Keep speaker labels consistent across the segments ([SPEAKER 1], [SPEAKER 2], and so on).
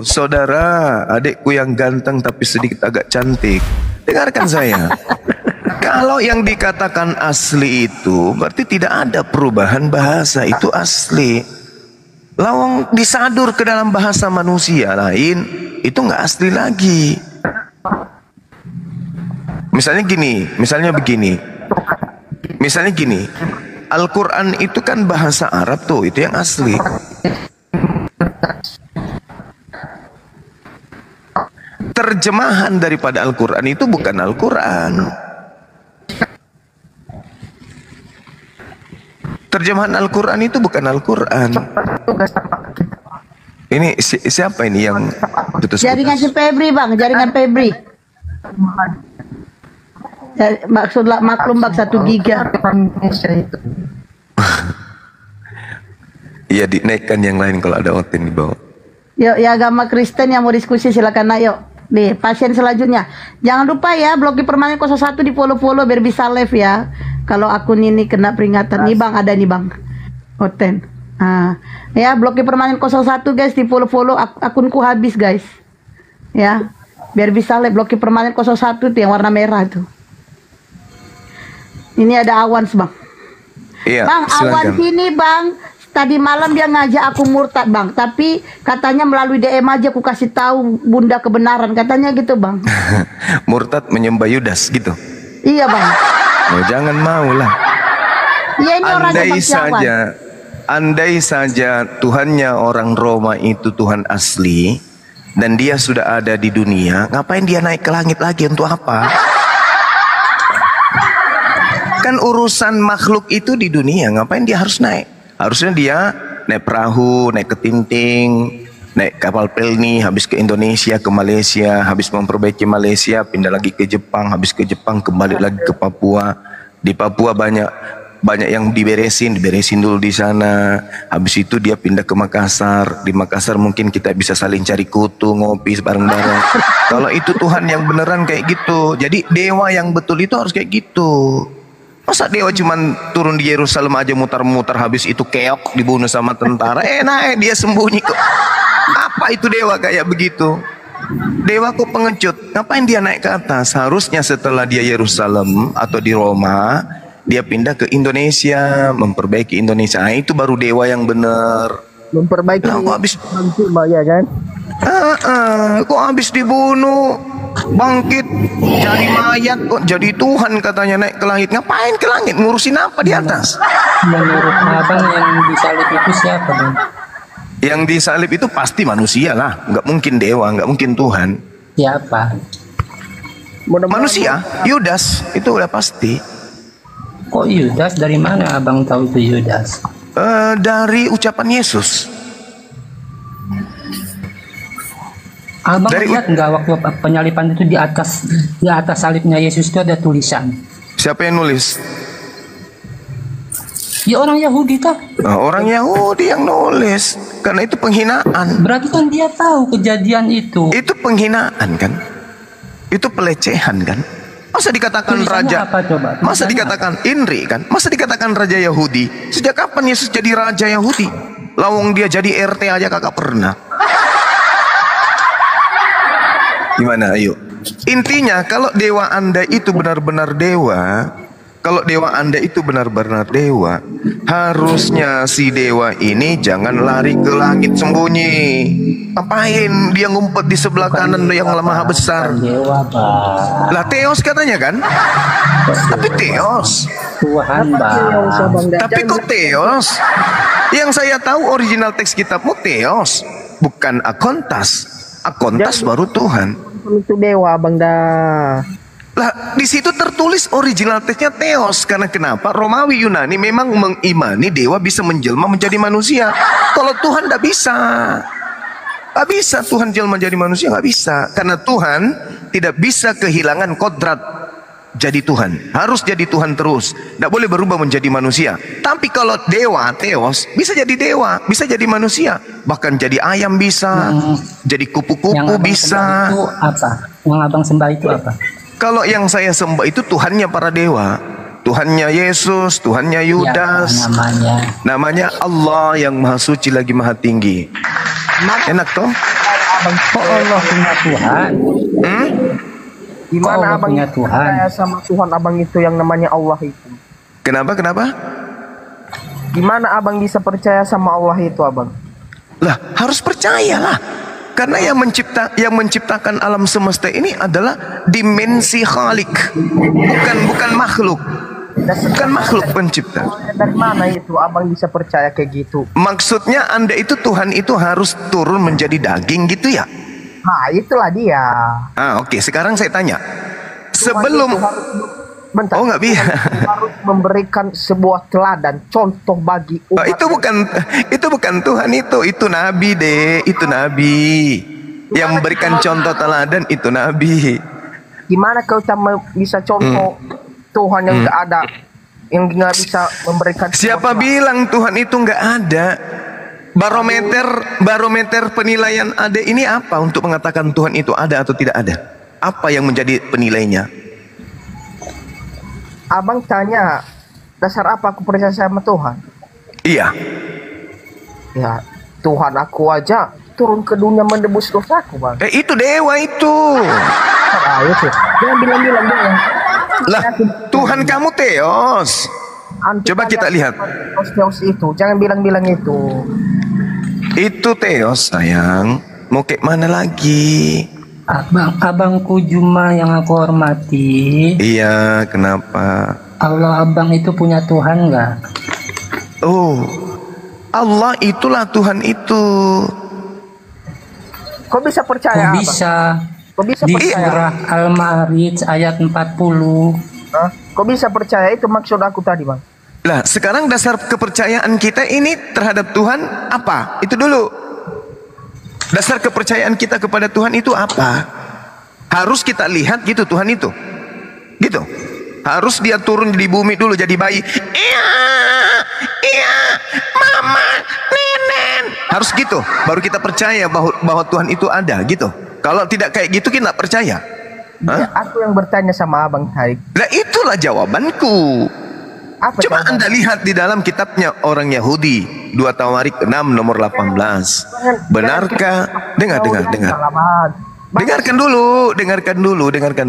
[SPEAKER 1] Saudara, adikku yang ganteng tapi sedikit agak cantik, dengarkan saya. Kalau yang dikatakan asli itu berarti tidak ada perubahan bahasa, itu asli. Lawang disadur ke dalam bahasa manusia lain, itu nggak asli lagi. Misalnya begini. Al-Quran itu kan bahasa Arab tuh, itu yang asli. Terjemahan daripada Al-Quran itu bukan Al-Quran. Terjemahan Al-Quran itu bukan Al-Quran. Ini siapa ini yang putus-putus?
[SPEAKER 2] Jaringan si Febri, Bang, jaringan Febri. Maksudlah maklum Bang 1 giga.
[SPEAKER 1] Iya, dinaikkan yang lain kalau ada Otin di bawah.
[SPEAKER 2] Yuk, ya agama Kristen yang mau diskusi silakan ayo. Nih, pasien selanjutnya. Jangan lupa ya, Bloki Permanen 01 di follow biar bisa live ya. Kalau akun ini kena peringatan nih Bang, ada nih Bang. Oten. Ya, Bloki Permanen 01 guys di follow akunku habis guys. Ya. Biar bisa live Bloki Permanen 01 tuh yang warna merah tuh. Ini ada Awan, Bang.
[SPEAKER 1] Iya,
[SPEAKER 2] Bang,
[SPEAKER 1] silakan.
[SPEAKER 2] Awan sini, Bang. Tadi malam dia ngajak aku murtad, Bang. Tapi katanya melalui DM aja aku kasih tahu Bunda kebenaran. Katanya gitu, Bang.
[SPEAKER 1] Murtad menyembah Yudas gitu.
[SPEAKER 2] Iya, Bang.
[SPEAKER 1] Oh, jangan mau lah.
[SPEAKER 2] Iya, ini orangnya Bang Siawan.
[SPEAKER 1] Andai saja Tuhannya orang Roma itu Tuhan asli dan dia sudah ada di dunia, ngapain dia naik ke langit lagi, untuk apa? Kan urusan makhluk itu di dunia, ngapain dia harus naik? Harusnya dia naik perahu, naik ketinting, naik kapal pelni, habis ke Indonesia, ke Malaysia, habis memperbaiki Malaysia, pindah lagi ke Jepang, habis ke Jepang kembali lagi ke Papua. Di Papua banyak yang diberesin dulu di sana. Habis itu dia pindah ke Makassar. Di Makassar mungkin kita bisa saling cari kutu, ngopi bareng-bareng. Kalau itu Tuhan yang beneran kayak gitu. Jadi dewa yang betul itu harus kayak gitu. Masa dewa cuman turun di Yerusalem aja mutar-mutar, habis itu keok dibunuh sama tentara, naik dia sembunyi kok. Apa itu dewa kayak begitu? Dewa kok pengecut, ngapain dia naik ke atas? Harusnya setelah dia Yerusalem atau di Roma, dia pindah ke Indonesia, memperbaiki Indonesia. Itu baru dewa yang benar.
[SPEAKER 3] Memperbaiki
[SPEAKER 1] kok habis
[SPEAKER 3] ya kan?
[SPEAKER 1] Kok habis dibunuh, bangkit jadi mayat, kok jadi Tuhan katanya naik ke langit. Ngapain ke langit, ngurusin apa di atas?
[SPEAKER 4] Menurut abang yang disalib itu siapa, Bang?
[SPEAKER 1] Yang disalib itu pasti manusia lah, nggak mungkin dewa, nggak mungkin Tuhan.
[SPEAKER 4] Siapa?
[SPEAKER 1] Manusia, Yudas, itu udah pasti.
[SPEAKER 4] Kok Yudas? Dari mana abang tahu itu Yudas?
[SPEAKER 1] Dari ucapan Yesus.
[SPEAKER 4] Abang lihat nggak waktu penyaliban itu di atas salibnya Yesus itu ada tulisan.
[SPEAKER 1] Siapa yang nulis?
[SPEAKER 4] Ya orang Yahudi kah?
[SPEAKER 1] Orang Yahudi yang nulis. Karena itu penghinaan.
[SPEAKER 4] Berarti kan dia tahu kejadian itu.
[SPEAKER 1] Itu penghinaan kan? Itu pelecehan kan? Masa dikatakan
[SPEAKER 4] tulisannya
[SPEAKER 1] raja?
[SPEAKER 4] Apa, coba?
[SPEAKER 1] Masa dikatakan Indri kan? Masa dikatakan raja Yahudi? Sejak kapan Yesus jadi raja Yahudi? Lawang dia jadi RT aja kakak pernah. Gimana, ayo? Intinya kalau dewa Anda itu benar-benar dewa, kalau dewa Anda itu benar-benar dewa, harusnya si dewa ini jangan lari ke langit sembunyi. Ngapain dia ngumpet di sebelah kanan yang maha besar?
[SPEAKER 4] Dewa, Bang.
[SPEAKER 1] Lah Theos katanya kan? Tapi Theos.
[SPEAKER 4] Tuhan, Bang.
[SPEAKER 1] Tapi kok Theos? Yang saya tahu original teks kitabmu Theos, bukan Akontas. Akontas baru Tuhan.
[SPEAKER 3] Itu dewa, Bang dah.
[SPEAKER 1] Lah di situ tertulis original teksnya Theos. Karena kenapa? Romawi Yunani memang mengimani dewa bisa menjelma menjadi manusia. Kalau Tuhan tidak bisa. Gak bisa Tuhan jelma menjadi manusia, gak bisa. Karena Tuhan tidak bisa kehilangan kodrat jadi Tuhan. Harus jadi Tuhan terus. Tidak boleh berubah menjadi manusia. Tapi kalau dewa, Theos, bisa jadi dewa, bisa jadi manusia. Bahkan jadi ayam bisa, jadi kupu-kupu bisa.
[SPEAKER 4] Itu apa? Yang abang sembah itu apa?
[SPEAKER 1] Kalau yang saya sembah itu Tuhannya para dewa. Tuhannya Yesus, Tuhannya Yudas.
[SPEAKER 4] Ya,
[SPEAKER 1] namanya Allah yang maha suci lagi maha tinggi. Enak toh?
[SPEAKER 3] abang
[SPEAKER 4] Kok Allah punya Tuhan?
[SPEAKER 3] gimana
[SPEAKER 4] Allah
[SPEAKER 3] abang
[SPEAKER 4] punya Tuhan?
[SPEAKER 3] percaya sama Tuhan abang itu yang namanya Allah itu?
[SPEAKER 1] Kenapa?
[SPEAKER 3] Gimana abang bisa percaya sama Allah itu abang?
[SPEAKER 1] Lah, harus percayalah. Karena yang menciptakan alam semesta ini adalah dimensi Khalik. Bukan makhluk. Bukan makhluk pencipta.
[SPEAKER 3] Dari mana itu abang bisa percaya kayak gitu?
[SPEAKER 1] Maksudnya Anda itu Tuhan itu harus turun menjadi daging gitu ya?
[SPEAKER 3] Nah itulah dia.
[SPEAKER 1] Oke, sekarang saya tanya.
[SPEAKER 3] Tuhan
[SPEAKER 1] Sebelum
[SPEAKER 3] itu harus, bentar,
[SPEAKER 1] Oh, nggak bisa.
[SPEAKER 3] Tuhan itu harus memberikan sebuah teladan, contoh bagi umat.
[SPEAKER 1] itu bukan Tuhan itu nabi deh, itu nabi. Yang memberikan contoh teladan itu nabi.
[SPEAKER 3] Gimana kau bisa contoh Tuhan yang nggak ada, yang nggak bisa memberikan?
[SPEAKER 1] Siapa bilang Tuhan itu nggak ada? Barometer penilaian ada ini apa untuk mengatakan Tuhan itu ada atau tidak ada? Apa yang menjadi penilainya?
[SPEAKER 3] Abang tanya, dasar apa aku percaya sama Tuhan?
[SPEAKER 1] Iya.
[SPEAKER 3] Ya, Tuhan aku aja turun ke dunia menebus dosaku, bang.
[SPEAKER 1] Itu dewa itu.
[SPEAKER 3] Itu. Jangan bilang-bilang dia.
[SPEAKER 1] Lah, Tuhan kamu Theos. Coba kita lihat.
[SPEAKER 3] Theos itu, jangan bilang-bilang itu.
[SPEAKER 1] Itu Theos sayang. Mau kayak mana lagi?
[SPEAKER 4] Abangku Juma yang aku hormati.
[SPEAKER 1] Iya, kenapa?
[SPEAKER 4] Allah abang itu punya Tuhan nggak?
[SPEAKER 1] Oh, Allah itulah Tuhan itu.
[SPEAKER 3] Kok bisa percaya?
[SPEAKER 4] Kok bisa?
[SPEAKER 3] Kok bisa
[SPEAKER 4] Di
[SPEAKER 3] percaya?
[SPEAKER 4] surah Al-Ma'arij ayat 40.
[SPEAKER 3] Hah? Kok bisa percaya? Itu maksud aku tadi, bang.
[SPEAKER 1] Lah, sekarang dasar kepercayaan kita ini terhadap Tuhan apa? Itu dulu. Dasar kepercayaan kita kepada Tuhan itu apa? Harus kita lihat gitu Tuhan itu. Gitu. Harus dia turun di bumi dulu jadi bayi. Iya, mama, nenek. Harus gitu. Baru kita percaya bahwa Tuhan itu ada gitu. Kalau tidak kayak gitu kita nggak percaya.
[SPEAKER 3] Ya, aku yang bertanya sama abang tadi.
[SPEAKER 1] Nah itulah jawabanku.
[SPEAKER 3] Apa
[SPEAKER 1] Coba
[SPEAKER 3] jawaban?
[SPEAKER 1] Anda lihat di dalam kitabnya orang Yahudi 2 Tawarik 6 nomor 18. Benarkah? Dengar. Dengarkan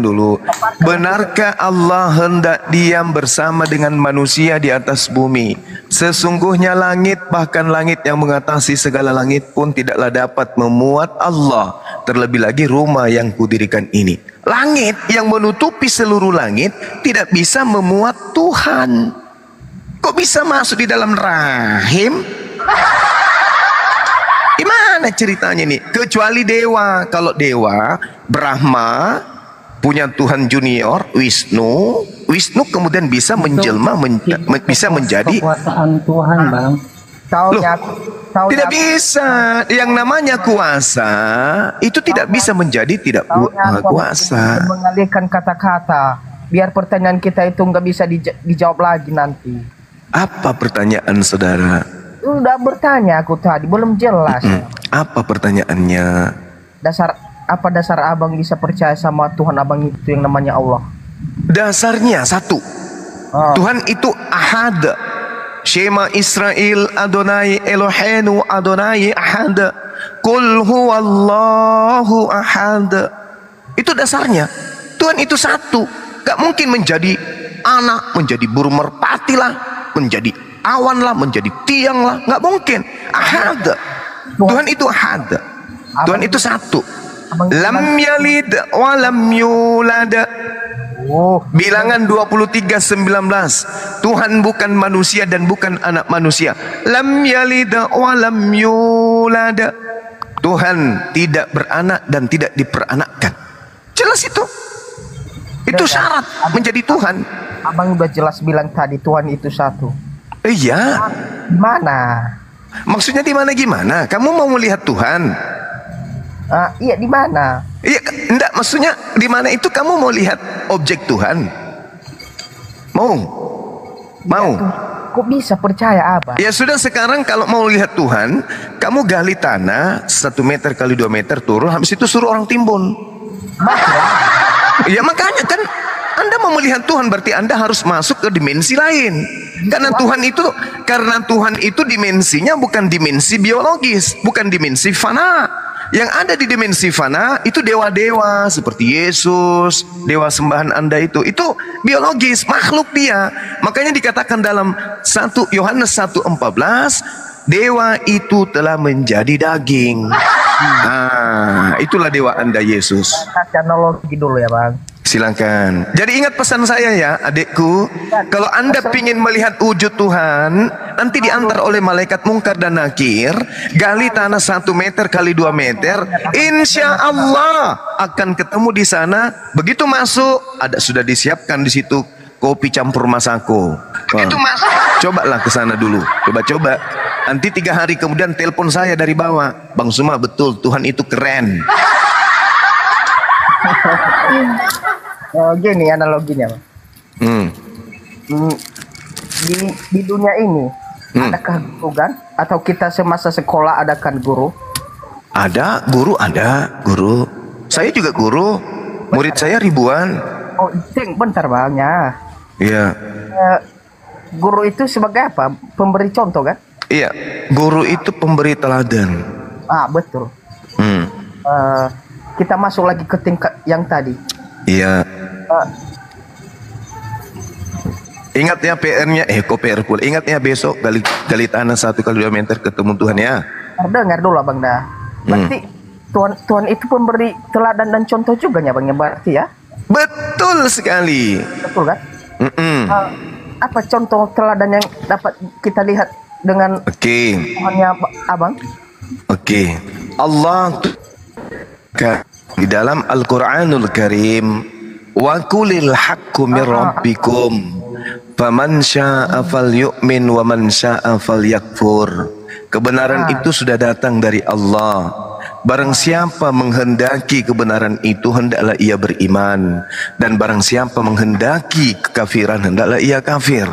[SPEAKER 1] dulu. Benarkah Allah hendak diam bersama dengan manusia di atas bumi? Sesungguhnya langit, bahkan langit yang mengatasi segala langit pun tidaklah dapat memuat Allah. Terlebih lagi rumah yang kudirikan ini. Langit yang menutupi seluruh langit tidak bisa memuat Tuhan. Kok bisa masuk di dalam rahim? Gimana ceritanya nih? Kecuali dewa. Kalau dewa, Brahma punya Tuhan junior, Wisnu kemudian bisa menjelma, bisa menjadi
[SPEAKER 4] kekuasaan Tuhan, bang.
[SPEAKER 1] Tidak bisa. Yang namanya kuasa itu tidak bisa menjadi tidak kuasa.
[SPEAKER 3] Mengalihkan kata-kata biar pertanyaan kita itu nggak bisa dijawab lagi nanti.
[SPEAKER 1] Apa pertanyaan saudara?
[SPEAKER 3] Udah bertanya aku tadi, belum jelas.
[SPEAKER 1] Apa pertanyaannya?
[SPEAKER 3] Dasar abang bisa percaya sama Tuhan abang itu yang namanya Allah?
[SPEAKER 1] Dasarnya satu. Tuhan itu ahad. Shema Israel Adonai Eloheinu Adonai ahad. Qul huwallahu ahad. Itu dasarnya. Tuhan itu satu. Gak mungkin menjadi anak, menjadi burung merpati lah, menjadi awan lah, menjadi tiang lah. Gak mungkin. Ahad. Tuhan itu ahad. Tuhan itu satu. Lam yalid wa lam yulad. Bilangan 23:19. Tuhan bukan manusia dan bukan anak manusia. Lam yalid wa lam yulad. Tuhan tidak beranak dan tidak diperanakkan. Jelas itu. Itu syarat menjadi Tuhan.
[SPEAKER 3] Abang udah jelas bilang tadi Tuhan itu satu.
[SPEAKER 1] Iya.
[SPEAKER 3] Mana?
[SPEAKER 1] Maksudnya di mana gimana? Kamu mau melihat Tuhan?
[SPEAKER 3] Iya di mana?
[SPEAKER 1] Iya, enggak, maksudnya di mana itu kamu mau lihat objek Tuhan? Mau?
[SPEAKER 3] Kok bisa percaya abang?
[SPEAKER 1] Ya sudah, sekarang kalau mau lihat Tuhan, kamu gali tanah 1 meter kali 2 meter turun, habis itu suruh orang timbun. Ya makanya kan Anda mau melihat Tuhan berarti Anda harus masuk ke dimensi lain. Karena Tuhan itu dimensinya bukan dimensi biologis, bukan dimensi fana. Yang ada di dimensi fana itu dewa-dewa seperti Yesus, dewa sembahan Anda itu biologis, makhluk dia. Makanya dikatakan dalam 1 Yohanes 1:14, dewa itu telah menjadi daging. Nah, itulah dewa Anda Yesus.
[SPEAKER 3] Kasih analogi dulu ya Bang.
[SPEAKER 1] Silakan. Jadi ingat pesan saya ya, adikku. Kalau Anda ingin melihat wujud Tuhan, nanti diantar oleh malaikat mungkar dan nakir, gali tanah 1 meter kali 2 meter, insya Allah akan ketemu di sana. Begitu masuk, sudah disiapkan di situ kopi campur masako. Begitu masuk, cobalah ke sana dulu. Coba. Nanti 3 hari kemudian telepon saya dari bawah, Bang Suma, betul Tuhan itu keren.
[SPEAKER 3] Gini analoginya, Bang. Di dunia ini adakah guru kan? Atau kita semasa sekolah adakan guru?
[SPEAKER 1] Ada guru. Saya juga guru. Murid saya ribuan.
[SPEAKER 3] Oh, bentar Bang ya.
[SPEAKER 1] Iya.
[SPEAKER 3] Guru itu sebagai apa? Pemberi contoh kan?
[SPEAKER 1] Iya. Guru itu pemberi teladan.
[SPEAKER 3] Betul. Kita masuk lagi ke tingkat yang tadi.
[SPEAKER 1] Iya. Ingat ya PR-nya, kok PR pula. Ingat ya besok gali tanah 1 kali 2 meter ketemu Tuhan ya.
[SPEAKER 3] Dengar dulu Bang dah. Berarti Tuhan itu pemberi teladan dan contoh juga ya Bang ya, berarti ya?
[SPEAKER 1] Betul sekali.
[SPEAKER 3] Betul kan? Apa contoh teladan yang dapat kita lihat dengan Tuhannya Abang? Allah di dalam Al-Quranul Karim, wa qulil haqqu min rabbikum faman syaa'a falyu'min wa man syaa'a falyakfur. Kebenaran itu sudah datang dari Allah. Barang siapa menghendaki kebenaran itu, hendaklah ia beriman, dan barang siapa menghendaki kekafiran, hendaklah ia kafir.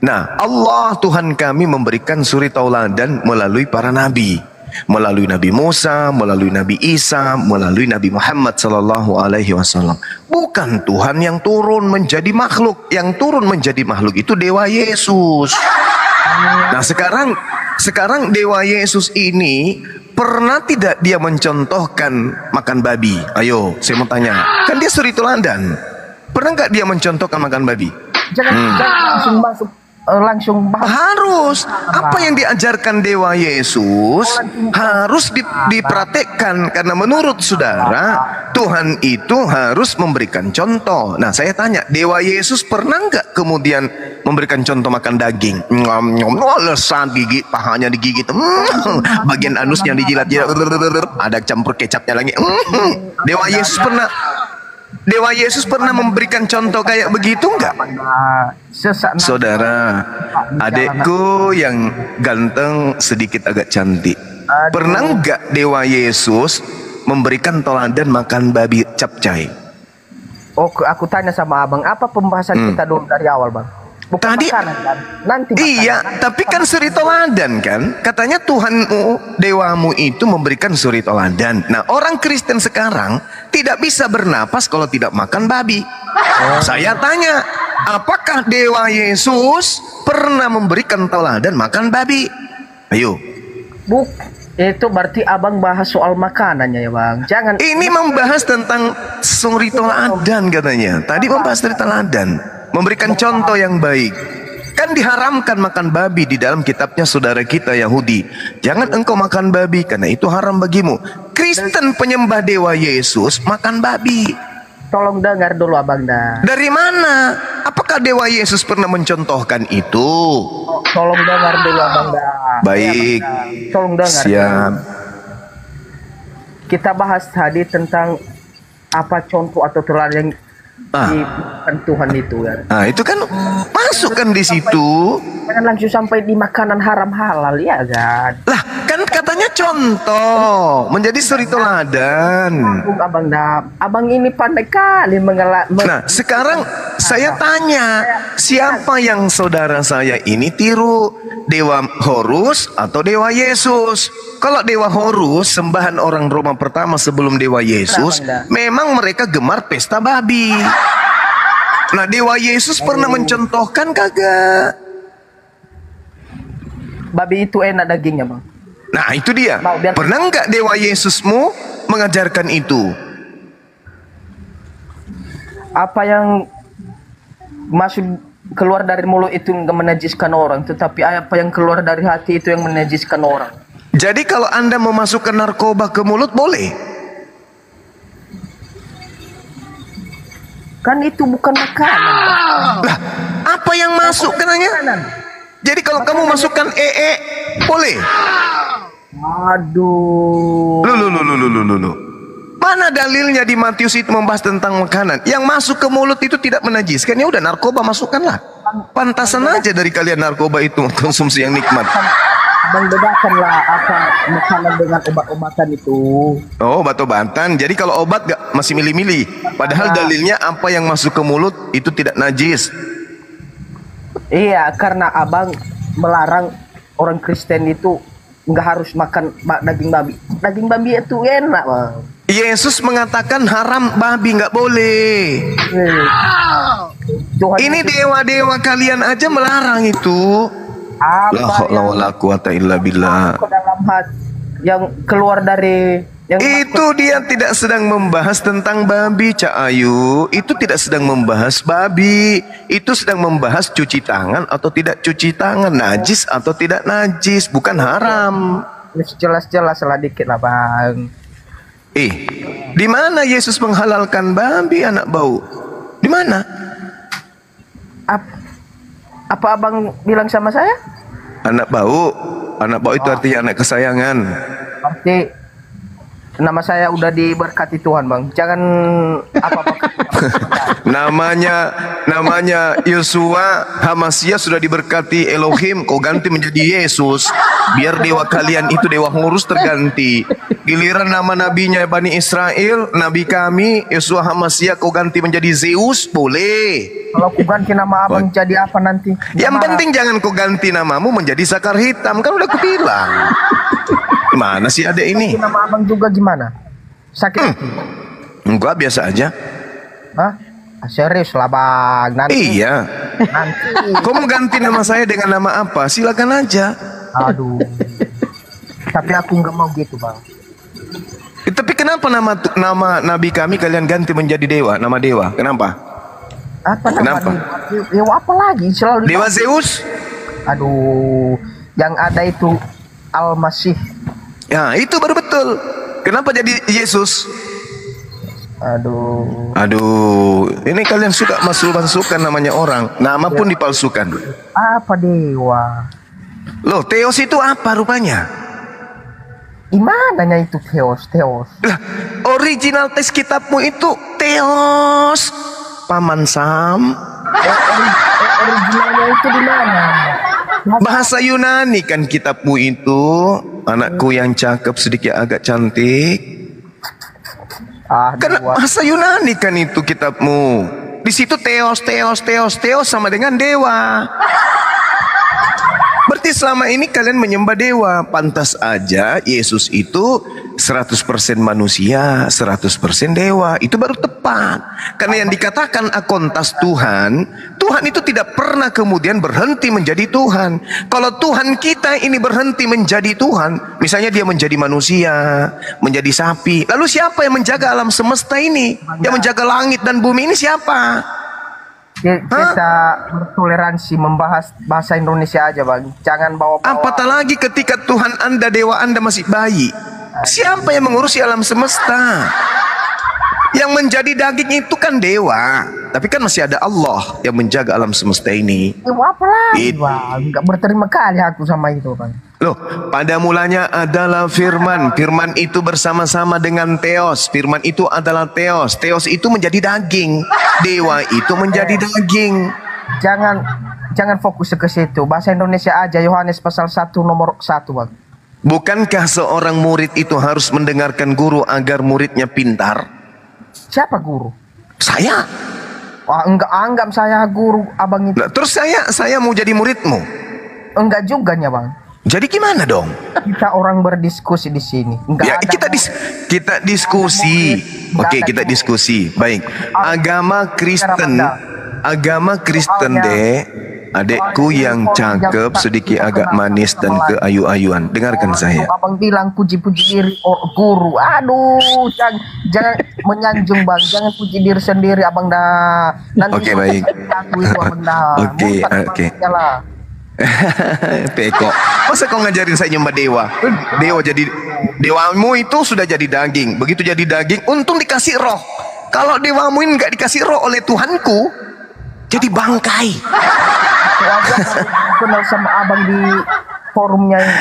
[SPEAKER 3] Nah, Allah Tuhan kami memberikan suri tauladan melalui para nabi, melalui Nabi Musa, melalui Nabi Isa, melalui Nabi Muhammad sallallahu alaihi wasallam. Bukan Tuhan yang turun menjadi makhluk. Yang turun menjadi makhluk itu Dewa Yesus. Nah, sekarang Dewa Yesus ini pernah tidak dia mencontohkan makan babi? Ayo, saya mau tanya. Kan dia suri teladan. Pernah nggak dia mencontohkan makan babi? Jangan langsung masuk langsung bahas.
[SPEAKER 1] Harus. Apa yang diajarkan Dewa Yesus harus dipraktekkan, karena menurut saudara Tuhan itu harus memberikan contoh. Nah, saya tanya, Dewa Yesus pernah nggak kemudian memberikan contoh makan daging? Lesat gigi, pahanya digigit, bagian anusnya dijilat-jilat, ada campur kecapnya lagi. Dewa Yesus pernah memberikan contoh kayak begitu enggak? Saudara, adekku yang ganteng sedikit agak cantik, pernah enggak Dewa Yesus memberikan teladan makan babi capcay?
[SPEAKER 3] Aku tanya sama Abang, apa pembahasan kita dulu dari awal Bang? Bukan tadi makanan, kan? Nanti makanan. Tapi kan suri teladan kan? Katanya Tuhanmu, dewamu itu memberikan suri teladan. Nah, orang Kristen sekarang tidak bisa bernapas kalau tidak makan babi. Saya tanya, apakah Dewa Yesus pernah memberikan teladan makan babi? Ayo. Itu berarti Abang bahas soal makanannya ya Bang. Jangan. Ini membahas tentang suri teladan katanya. Tadi membahas suri teladan. Memberikan contoh yang baik. Kan diharamkan makan babi di dalam kitabnya saudara kita Yahudi. Jangan engkau makan babi karena itu haram bagimu. Kristen penyembah Dewa Yesus makan babi. Tolong dengar dulu Abang dah. Dari mana? Apakah Dewa Yesus pernah mencontohkan itu? Tolong dengar dulu Abang dah. Baik. Ya, tolong dengar. Siap. Kita bahas tadi tentang apa contoh atau teladan yang Tuhan itu ya. Nah, itu kan masuk kan di situ. Jangan langsung sampai di makanan haram halal ya kan. Lah, kan katanya contoh menjadi suri teladan. Abang ini pandai kali Nah, sekarang saya tanya, siapa yang saudara saya ini tiru? Dewa Horus atau Dewa Yesus? Kalau Dewa Horus, sembahan orang Roma pertama sebelum Dewa Yesus, memang mereka gemar pesta babi. Nah, Dewa Yesus pernah mencontohkan kagak? Babi itu enak dagingnya Bang.
[SPEAKER 1] Nah itu dia. Pernah nggak dewa Yesusmu mengajarkan itu?
[SPEAKER 3] Apa yang masuk keluar dari mulut itu nggak menajiskan orang, tetapi apa yang keluar dari hati itu yang menajiskan orang.
[SPEAKER 1] Jadi kalau Anda memasukkan narkoba ke mulut boleh?
[SPEAKER 3] Kan itu bukan makanan.
[SPEAKER 1] Lah, apa yang masuk kenanya? Jadi kalau kamu masukkan boleh?
[SPEAKER 3] Aduh.
[SPEAKER 1] Loh. Mana dalilnya di Matius itu membahas tentang makanan? Yang masuk ke mulut itu tidak menajiskan. Ya udah, narkoba masukkanlah. Pantasan aja dari kalian narkoba itu konsumsi yang nikmat.
[SPEAKER 3] Bang, bedakanlah apa makanan dengan obat-obatan itu.
[SPEAKER 1] Oh, obat-obatan. Jadi kalau obat gak masih milih-milih. Padahal dalilnya apa yang masuk ke mulut itu tidak najis.
[SPEAKER 3] Iya, karena abang melarang orang Kristen itu nggak harus makan daging babi. Daging babi itu enak, bang.
[SPEAKER 1] Yesus mengatakan haram babi, nggak boleh. Ini dewa-dewa kalian aja melarang itu.
[SPEAKER 3] Apa dalam hati yang keluar dari
[SPEAKER 1] itu dia tidak sedang membahas tentang babi, Cak Ayu. Itu tidak sedang membahas babi. Itu sedang membahas cuci tangan atau tidak cuci tangan, najis atau tidak najis, bukan haram.
[SPEAKER 3] Jelas-jelas lah dikit lah, bang.
[SPEAKER 1] Di mana Yesus menghalalkan babi, anak bau? Di mana?
[SPEAKER 3] Apa abang bilang sama saya?
[SPEAKER 1] Anak bau itu artinya anak kesayangan.
[SPEAKER 3] Berarti nama saya udah diberkati Tuhan, bang. Jangan apa-apa.
[SPEAKER 1] namanya Yosua Hamasia sudah diberkati Elohim. Kau ganti menjadi Yesus, biar dewa kalian itu dewa ngurus terganti. Giliran nama nabinya Bani Israel, nabi kami Yosua Hamasia kau ganti menjadi Zeus, boleh.
[SPEAKER 3] Kalau aku ganti nama abang jadi apa nanti?
[SPEAKER 1] Yang penting jangan kau ganti namamu menjadi Sakar Hitam, kan udah aku bilang. Gimana sih adek ini?
[SPEAKER 3] Ganti nama abang juga gimana? Sakit hati?
[SPEAKER 1] Enggak, biasa aja.
[SPEAKER 3] Hah? Serius lah, bang. Nanti.
[SPEAKER 1] Iya.
[SPEAKER 3] Nanti.
[SPEAKER 1] Kau mau ganti nama saya dengan nama apa? Silakan aja.
[SPEAKER 3] Aduh. Tapi aku nggak mau gitu, bang.
[SPEAKER 1] Tapi kenapa nama nabi kami kalian ganti menjadi dewa, nama dewa? Kenapa?
[SPEAKER 3] Apa
[SPEAKER 1] Kenapa?
[SPEAKER 3] Dewa apa lagi? Selalu
[SPEAKER 1] Dewa Zeus?
[SPEAKER 3] Aduh, yang ada itu Al-Masih.
[SPEAKER 1] Ya, itu baru betul. Kenapa jadi Yesus? Aduh, ini kalian suka masuk-masukkan namanya orang, nama pun dipalsukan.
[SPEAKER 3] Apa dewa?
[SPEAKER 1] Loh, Theos itu apa rupanya?
[SPEAKER 3] Gimana itu Theos?
[SPEAKER 1] Lah, original teks kitabmu itu Theos, Paman Sam.
[SPEAKER 3] Originalnya itu di mana?
[SPEAKER 1] Bahasa Yunani kan kitabmu itu, anakku yang cakep sedikit agak cantik. Kan bahasa Yunani kan itu kitabmu. Di situ Theos sama dengan dewa. Berarti selama ini kalian menyembah dewa. Pantas aja Yesus itu 100% manusia, 100% dewa. Itu baru tepat. Karena yang dikatakan akontas Tuhan, Tuhan itu tidak pernah kemudian berhenti menjadi Tuhan. Kalau Tuhan kita ini berhenti menjadi Tuhan, misalnya dia menjadi manusia, menjadi sapi, lalu siapa yang menjaga alam semesta ini? Yang menjaga langit dan bumi ini siapa?
[SPEAKER 3] Kita bertoleransi membahas bahasa Indonesia aja, bang. Jangan bawa-bawa.
[SPEAKER 1] Apatah lagi ketika Tuhan Anda, dewa Anda masih bayi. Siapa yang mengurusi alam semesta? Yang menjadi daging itu kan dewa, tapi kan masih ada Allah yang menjaga alam semesta ini.
[SPEAKER 3] Apa lagi, bang? Nggak berterima kasih aku sama itu, bang.
[SPEAKER 1] Loh, pada mulanya adalah firman. Firman itu bersama-sama dengan Theos. Firman itu adalah Theos. Theos itu menjadi daging. Dewa itu menjadi daging.
[SPEAKER 3] Jangan fokus ke situ. Bahasa Indonesia aja, Yohanes pasal 1 nomor 1, bang.
[SPEAKER 1] Bukankah seorang murid itu harus mendengarkan guru agar muridnya pintar?
[SPEAKER 3] Siapa guru?
[SPEAKER 1] Saya.
[SPEAKER 3] Wah, enggak anggap saya guru abang itu.
[SPEAKER 1] Nah, terus saya mau jadi muridmu?
[SPEAKER 3] Enggak juga nya, bang.
[SPEAKER 1] Jadi gimana dong?
[SPEAKER 3] Kita orang berdiskusi di sini. Enggak
[SPEAKER 1] ya,
[SPEAKER 3] ada
[SPEAKER 1] kita diskusi. Oke, kita diskusi. Baik. Agama Kristen deh adekku yang cakep, sedikit agak manis dan keayu-ayuan. Dengarkan saya.
[SPEAKER 3] Abang bilang puji-puji diri guru. Aduh, jangan menyanjung bang, jangan puji diri sendiri abang dah.
[SPEAKER 1] Oke, baik. Oke. Peko, masa kau ngajarin saya nyembah dewa? Dewamu itu sudah jadi daging. Begitu jadi daging, untung dikasih roh. Kalau dewamu ini nggak dikasih roh oleh Tuhanku, jadi bangkai.
[SPEAKER 3] Kenal sama abang di forumnya ini.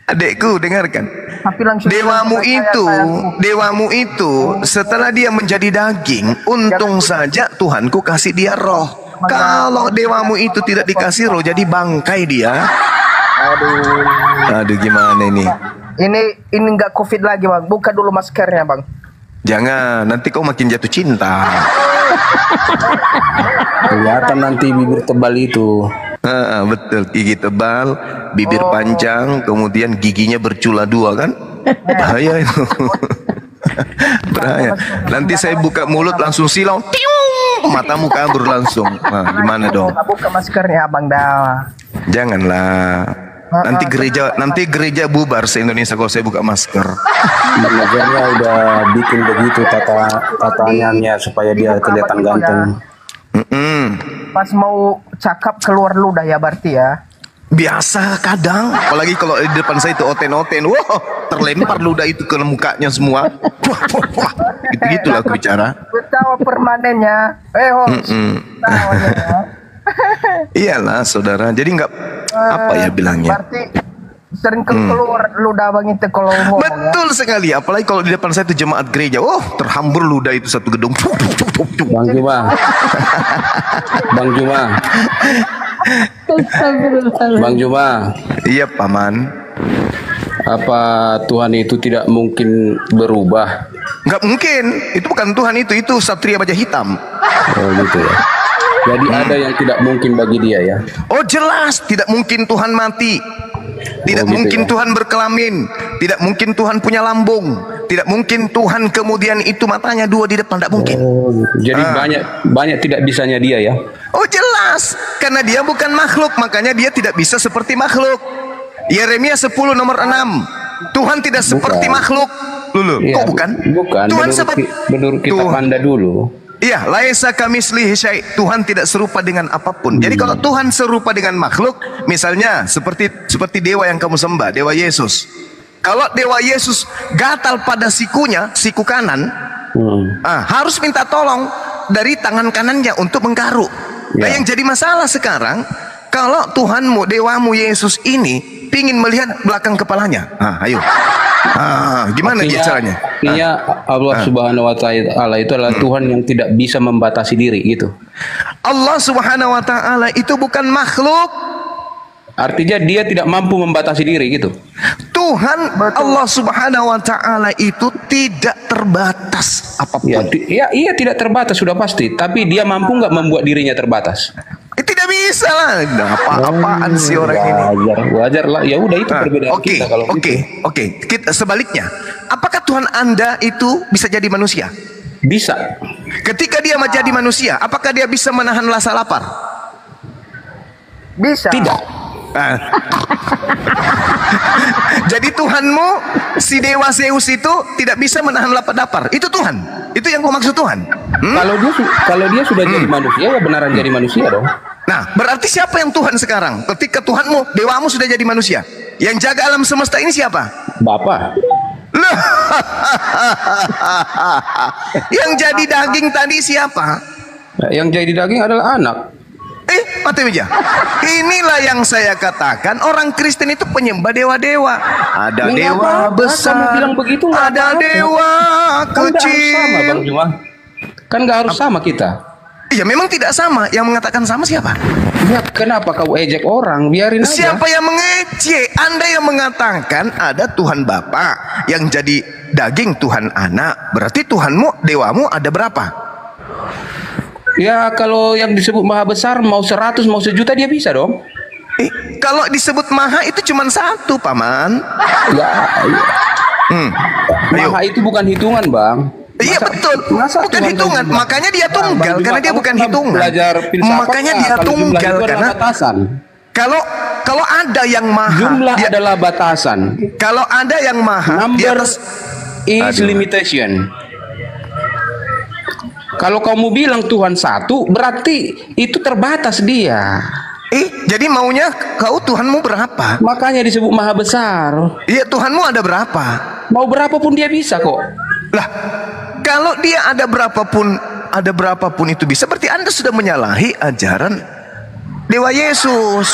[SPEAKER 1] Adekku, dengarkan.
[SPEAKER 3] Tapi langsung
[SPEAKER 1] dewamu itu setelah dia menjadi daging, untung saja Tuhanku kasih dia roh. Kalau dewamu itu tidak dikasih roh, jadi bangkai dia. Aduh, gimana ini?
[SPEAKER 3] Ini nggak COVID lagi bang. Buka dulu maskernya bang.
[SPEAKER 1] Jangan, nanti kau makin jatuh cinta.
[SPEAKER 5] Kelihatan nanti bibir tebal itu.
[SPEAKER 1] Betul, gigi tebal, bibir panjang, kemudian giginya bercula dua kan? Bahaya itu. Bahaya. Nanti saya buka mulut langsung silau, tiung, matamu kabur langsung. Nah, gimana dong?
[SPEAKER 3] Buka maskernya abang dah.
[SPEAKER 1] Janganlah. Nanti gereja bubar se-Indonesia kalau saya buka masker.
[SPEAKER 5] Manajernya udah bikin begitu tataannya supaya dia kelihatan ganteng.
[SPEAKER 3] Pas mau cakap keluar ludah ya berarti ya.
[SPEAKER 1] Biasa kadang, apalagi kalau di depan saya itu oten-oten, wah terlempar ludah itu ke mukanya semua. Wah, gitu-gitulah aku bicara.
[SPEAKER 3] Ketawa permanennya.
[SPEAKER 1] Iyalah saudara, jadi nggak apa ya bilangnya.
[SPEAKER 3] Berarti sering keluar ludah bang itu kalau ngomong.
[SPEAKER 1] Betul sekali, apalagi kalau di depan saya itu jemaat gereja, terhambur ludah itu satu gedung.
[SPEAKER 5] Bang Juma. Iya
[SPEAKER 1] paman.
[SPEAKER 5] Apa Tuhan itu tidak mungkin berubah?
[SPEAKER 1] Nggak mungkin, itu bukan Tuhan itu Satria Baja Hitam.
[SPEAKER 5] Oh gitu ya. Jadi ada yang tidak mungkin bagi dia ya.
[SPEAKER 1] Oh jelas, tidak mungkin Tuhan mati. Tidak mungkin Tuhan berkelamin. Tidak mungkin Tuhan punya lambung. Tidak mungkin Tuhan kemudian itu matanya dua di depan. Tidak mungkin.
[SPEAKER 5] Gitu. Jadi banyak tidak bisanya dia ya.
[SPEAKER 1] Oh jelas, karena dia bukan makhluk, makanya dia tidak bisa seperti makhluk. Yeremia 10 nomor 6. Tuhan tidak seperti makhluk. Lulu, kok bukan?
[SPEAKER 5] Bukan.
[SPEAKER 1] Tuhan
[SPEAKER 5] menurut kitab Anda dulu.
[SPEAKER 1] Iya, laisa kamislihi syai'. Tuhan tidak serupa dengan apapun. Jadi kalau Tuhan serupa dengan makhluk, misalnya seperti dewa yang kamu sembah, dewa Yesus. Kalau dewa Yesus gatal pada sikunya, siku kanan, harus minta tolong dari tangan kanannya untuk menggaruk. Nah, yang jadi masalah sekarang, kalau Tuhanmu, dewamu Yesus ini pingin melihat belakang kepalanya. Ayo. Gimana dia caranya?
[SPEAKER 5] Artinya Allah Subhanahu wa taala itu adalah Tuhan yang tidak bisa membatasi diri gitu.
[SPEAKER 1] Allah Subhanahu wa taala itu bukan makhluk.
[SPEAKER 5] Artinya dia tidak mampu membatasi diri gitu.
[SPEAKER 1] Tuhan Allah Subhanahu wa taala itu tidak terbatas apapun.
[SPEAKER 5] Iya tidak terbatas sudah pasti, tapi dia mampu nggak membuat dirinya terbatas?
[SPEAKER 1] Tidak bisa lah. Apa-apaan sih orang ini?
[SPEAKER 5] Wajar lah. Ya udah itu perbedaan kita kalau
[SPEAKER 1] Oke. Kita sebaliknya. Apakah Tuhan Anda itu bisa jadi manusia?
[SPEAKER 5] Bisa.
[SPEAKER 1] Ketika dia menjadi manusia, apakah dia bisa menahan rasa lapar?
[SPEAKER 3] Bisa.
[SPEAKER 5] Tidak.
[SPEAKER 1] Jadi Tuhanmu, si dewa Zeus itu tidak bisa menahan lapar. Itu Tuhan. Itu yang kau maksud Tuhan.
[SPEAKER 5] Kalau dia sudah jadi manusia, ya benaran jadi manusia dong.
[SPEAKER 1] Nah, berarti siapa yang Tuhan sekarang? Ketika Tuhanmu, dewamu sudah jadi manusia, yang jaga alam semesta ini siapa?
[SPEAKER 5] Bapak.
[SPEAKER 1] Yang jadi daging tadi siapa?
[SPEAKER 5] Yang jadi daging adalah anak.
[SPEAKER 1] Mati Wija. Inilah yang saya katakan, orang Kristen itu penyembah dewa-dewa. Ada dewa besar,
[SPEAKER 5] bilang begitu,
[SPEAKER 1] ada dewa kecil.
[SPEAKER 5] Sama Bang Juma. Kan nggak harus sama kita.
[SPEAKER 1] Iya memang tidak sama. Yang mengatakan sama siapa?
[SPEAKER 5] Ya, kenapa kau ejek orang? Biarin aja.
[SPEAKER 1] Siapa yang mengejek? Anda yang mengatakan ada Tuhan Bapa, yang jadi daging Tuhan Anak. Berarti Tuhanmu, dewamu ada berapa?
[SPEAKER 5] Ya kalau yang disebut maha besar, mau 100 mau 1 juta dia bisa dong.
[SPEAKER 1] Kalau disebut maha itu cuma satu, Paman.
[SPEAKER 5] Ya. Maha itu bukan hitungan, Bang.
[SPEAKER 1] Iya betul, bukan
[SPEAKER 5] Tuhan
[SPEAKER 1] hitungan.
[SPEAKER 5] berjumlah?
[SPEAKER 1] Makanya dia tunggal
[SPEAKER 5] Bang
[SPEAKER 1] karena dia
[SPEAKER 5] Juma,
[SPEAKER 1] bukan
[SPEAKER 5] kamu
[SPEAKER 1] hitungan.
[SPEAKER 5] Belajar filsafat,
[SPEAKER 1] Makanya dia
[SPEAKER 5] kalau jumlah
[SPEAKER 1] tunggal
[SPEAKER 5] itu adalah
[SPEAKER 1] karena
[SPEAKER 5] batasan.
[SPEAKER 1] kalau ada yang maha,
[SPEAKER 5] Jumlah
[SPEAKER 1] dia,
[SPEAKER 5] adalah batasan.
[SPEAKER 1] kalau ada yang maha, di
[SPEAKER 5] Number
[SPEAKER 1] atas.
[SPEAKER 5] is
[SPEAKER 1] Aduh.
[SPEAKER 5] limitation. Kalau kamu bilang Tuhan satu, berarti itu terbatas dia.
[SPEAKER 1] Jadi maunya kau Tuhanmu berapa?
[SPEAKER 5] Makanya disebut maha besar.
[SPEAKER 1] Iya, Tuhanmu ada berapa?
[SPEAKER 5] Mau berapapun dia bisa kok.
[SPEAKER 1] Lah, kalau dia ada berapapun itu bisa, berarti Anda sudah menyalahi ajaran Dewa Yesus.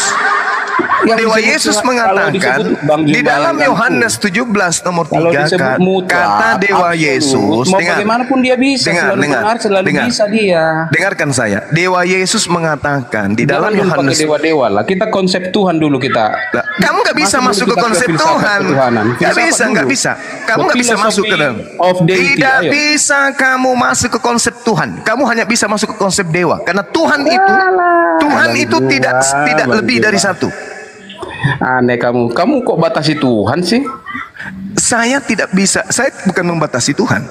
[SPEAKER 5] Yang
[SPEAKER 1] Dewa
[SPEAKER 5] disebut
[SPEAKER 1] Yesus
[SPEAKER 5] Tuhan,
[SPEAKER 1] mengatakan
[SPEAKER 5] kalau disebut Bang
[SPEAKER 1] di
[SPEAKER 5] Jumlah
[SPEAKER 1] dalam
[SPEAKER 5] yang
[SPEAKER 1] Yohanes 17 nomor
[SPEAKER 5] Kalau
[SPEAKER 1] 3
[SPEAKER 5] disebut mutlak,
[SPEAKER 1] kata Dewa
[SPEAKER 5] absolut,
[SPEAKER 1] Yesus,
[SPEAKER 5] mau bagaimanapun dia bisa, selalu benar, selalu bisa dia.
[SPEAKER 1] Dengarkan saya, Dewa Yesus mengatakan di dalam
[SPEAKER 5] Jangan dulu pakai
[SPEAKER 1] Yohanes.
[SPEAKER 5] dewa-dewa lah. Kita konsep Tuhan dulu kita.
[SPEAKER 1] Lah, kamu nggak bisa
[SPEAKER 5] Masuk
[SPEAKER 1] masuk
[SPEAKER 5] dulu
[SPEAKER 1] ke
[SPEAKER 5] kita
[SPEAKER 1] konsep
[SPEAKER 5] filsafat
[SPEAKER 1] Tuhan.
[SPEAKER 5] ketuhanan.
[SPEAKER 1] Nggak
[SPEAKER 5] Filsafat
[SPEAKER 1] bisa,
[SPEAKER 5] dulu.
[SPEAKER 1] nggak bisa. Kamu nggak bisa masuk ke dalam.
[SPEAKER 5] Of deity,
[SPEAKER 1] Tidak
[SPEAKER 5] ayo.
[SPEAKER 1] bisa kamu masuk ke konsep Tuhan. Kamu hanya bisa masuk ke konsep dewa. Karena Tuhan itu tidak lebih dari satu.
[SPEAKER 5] Aneh kamu. Kamu kok batasi Tuhan sih?
[SPEAKER 1] Saya tidak bisa. Saya bukan membatasi Tuhan.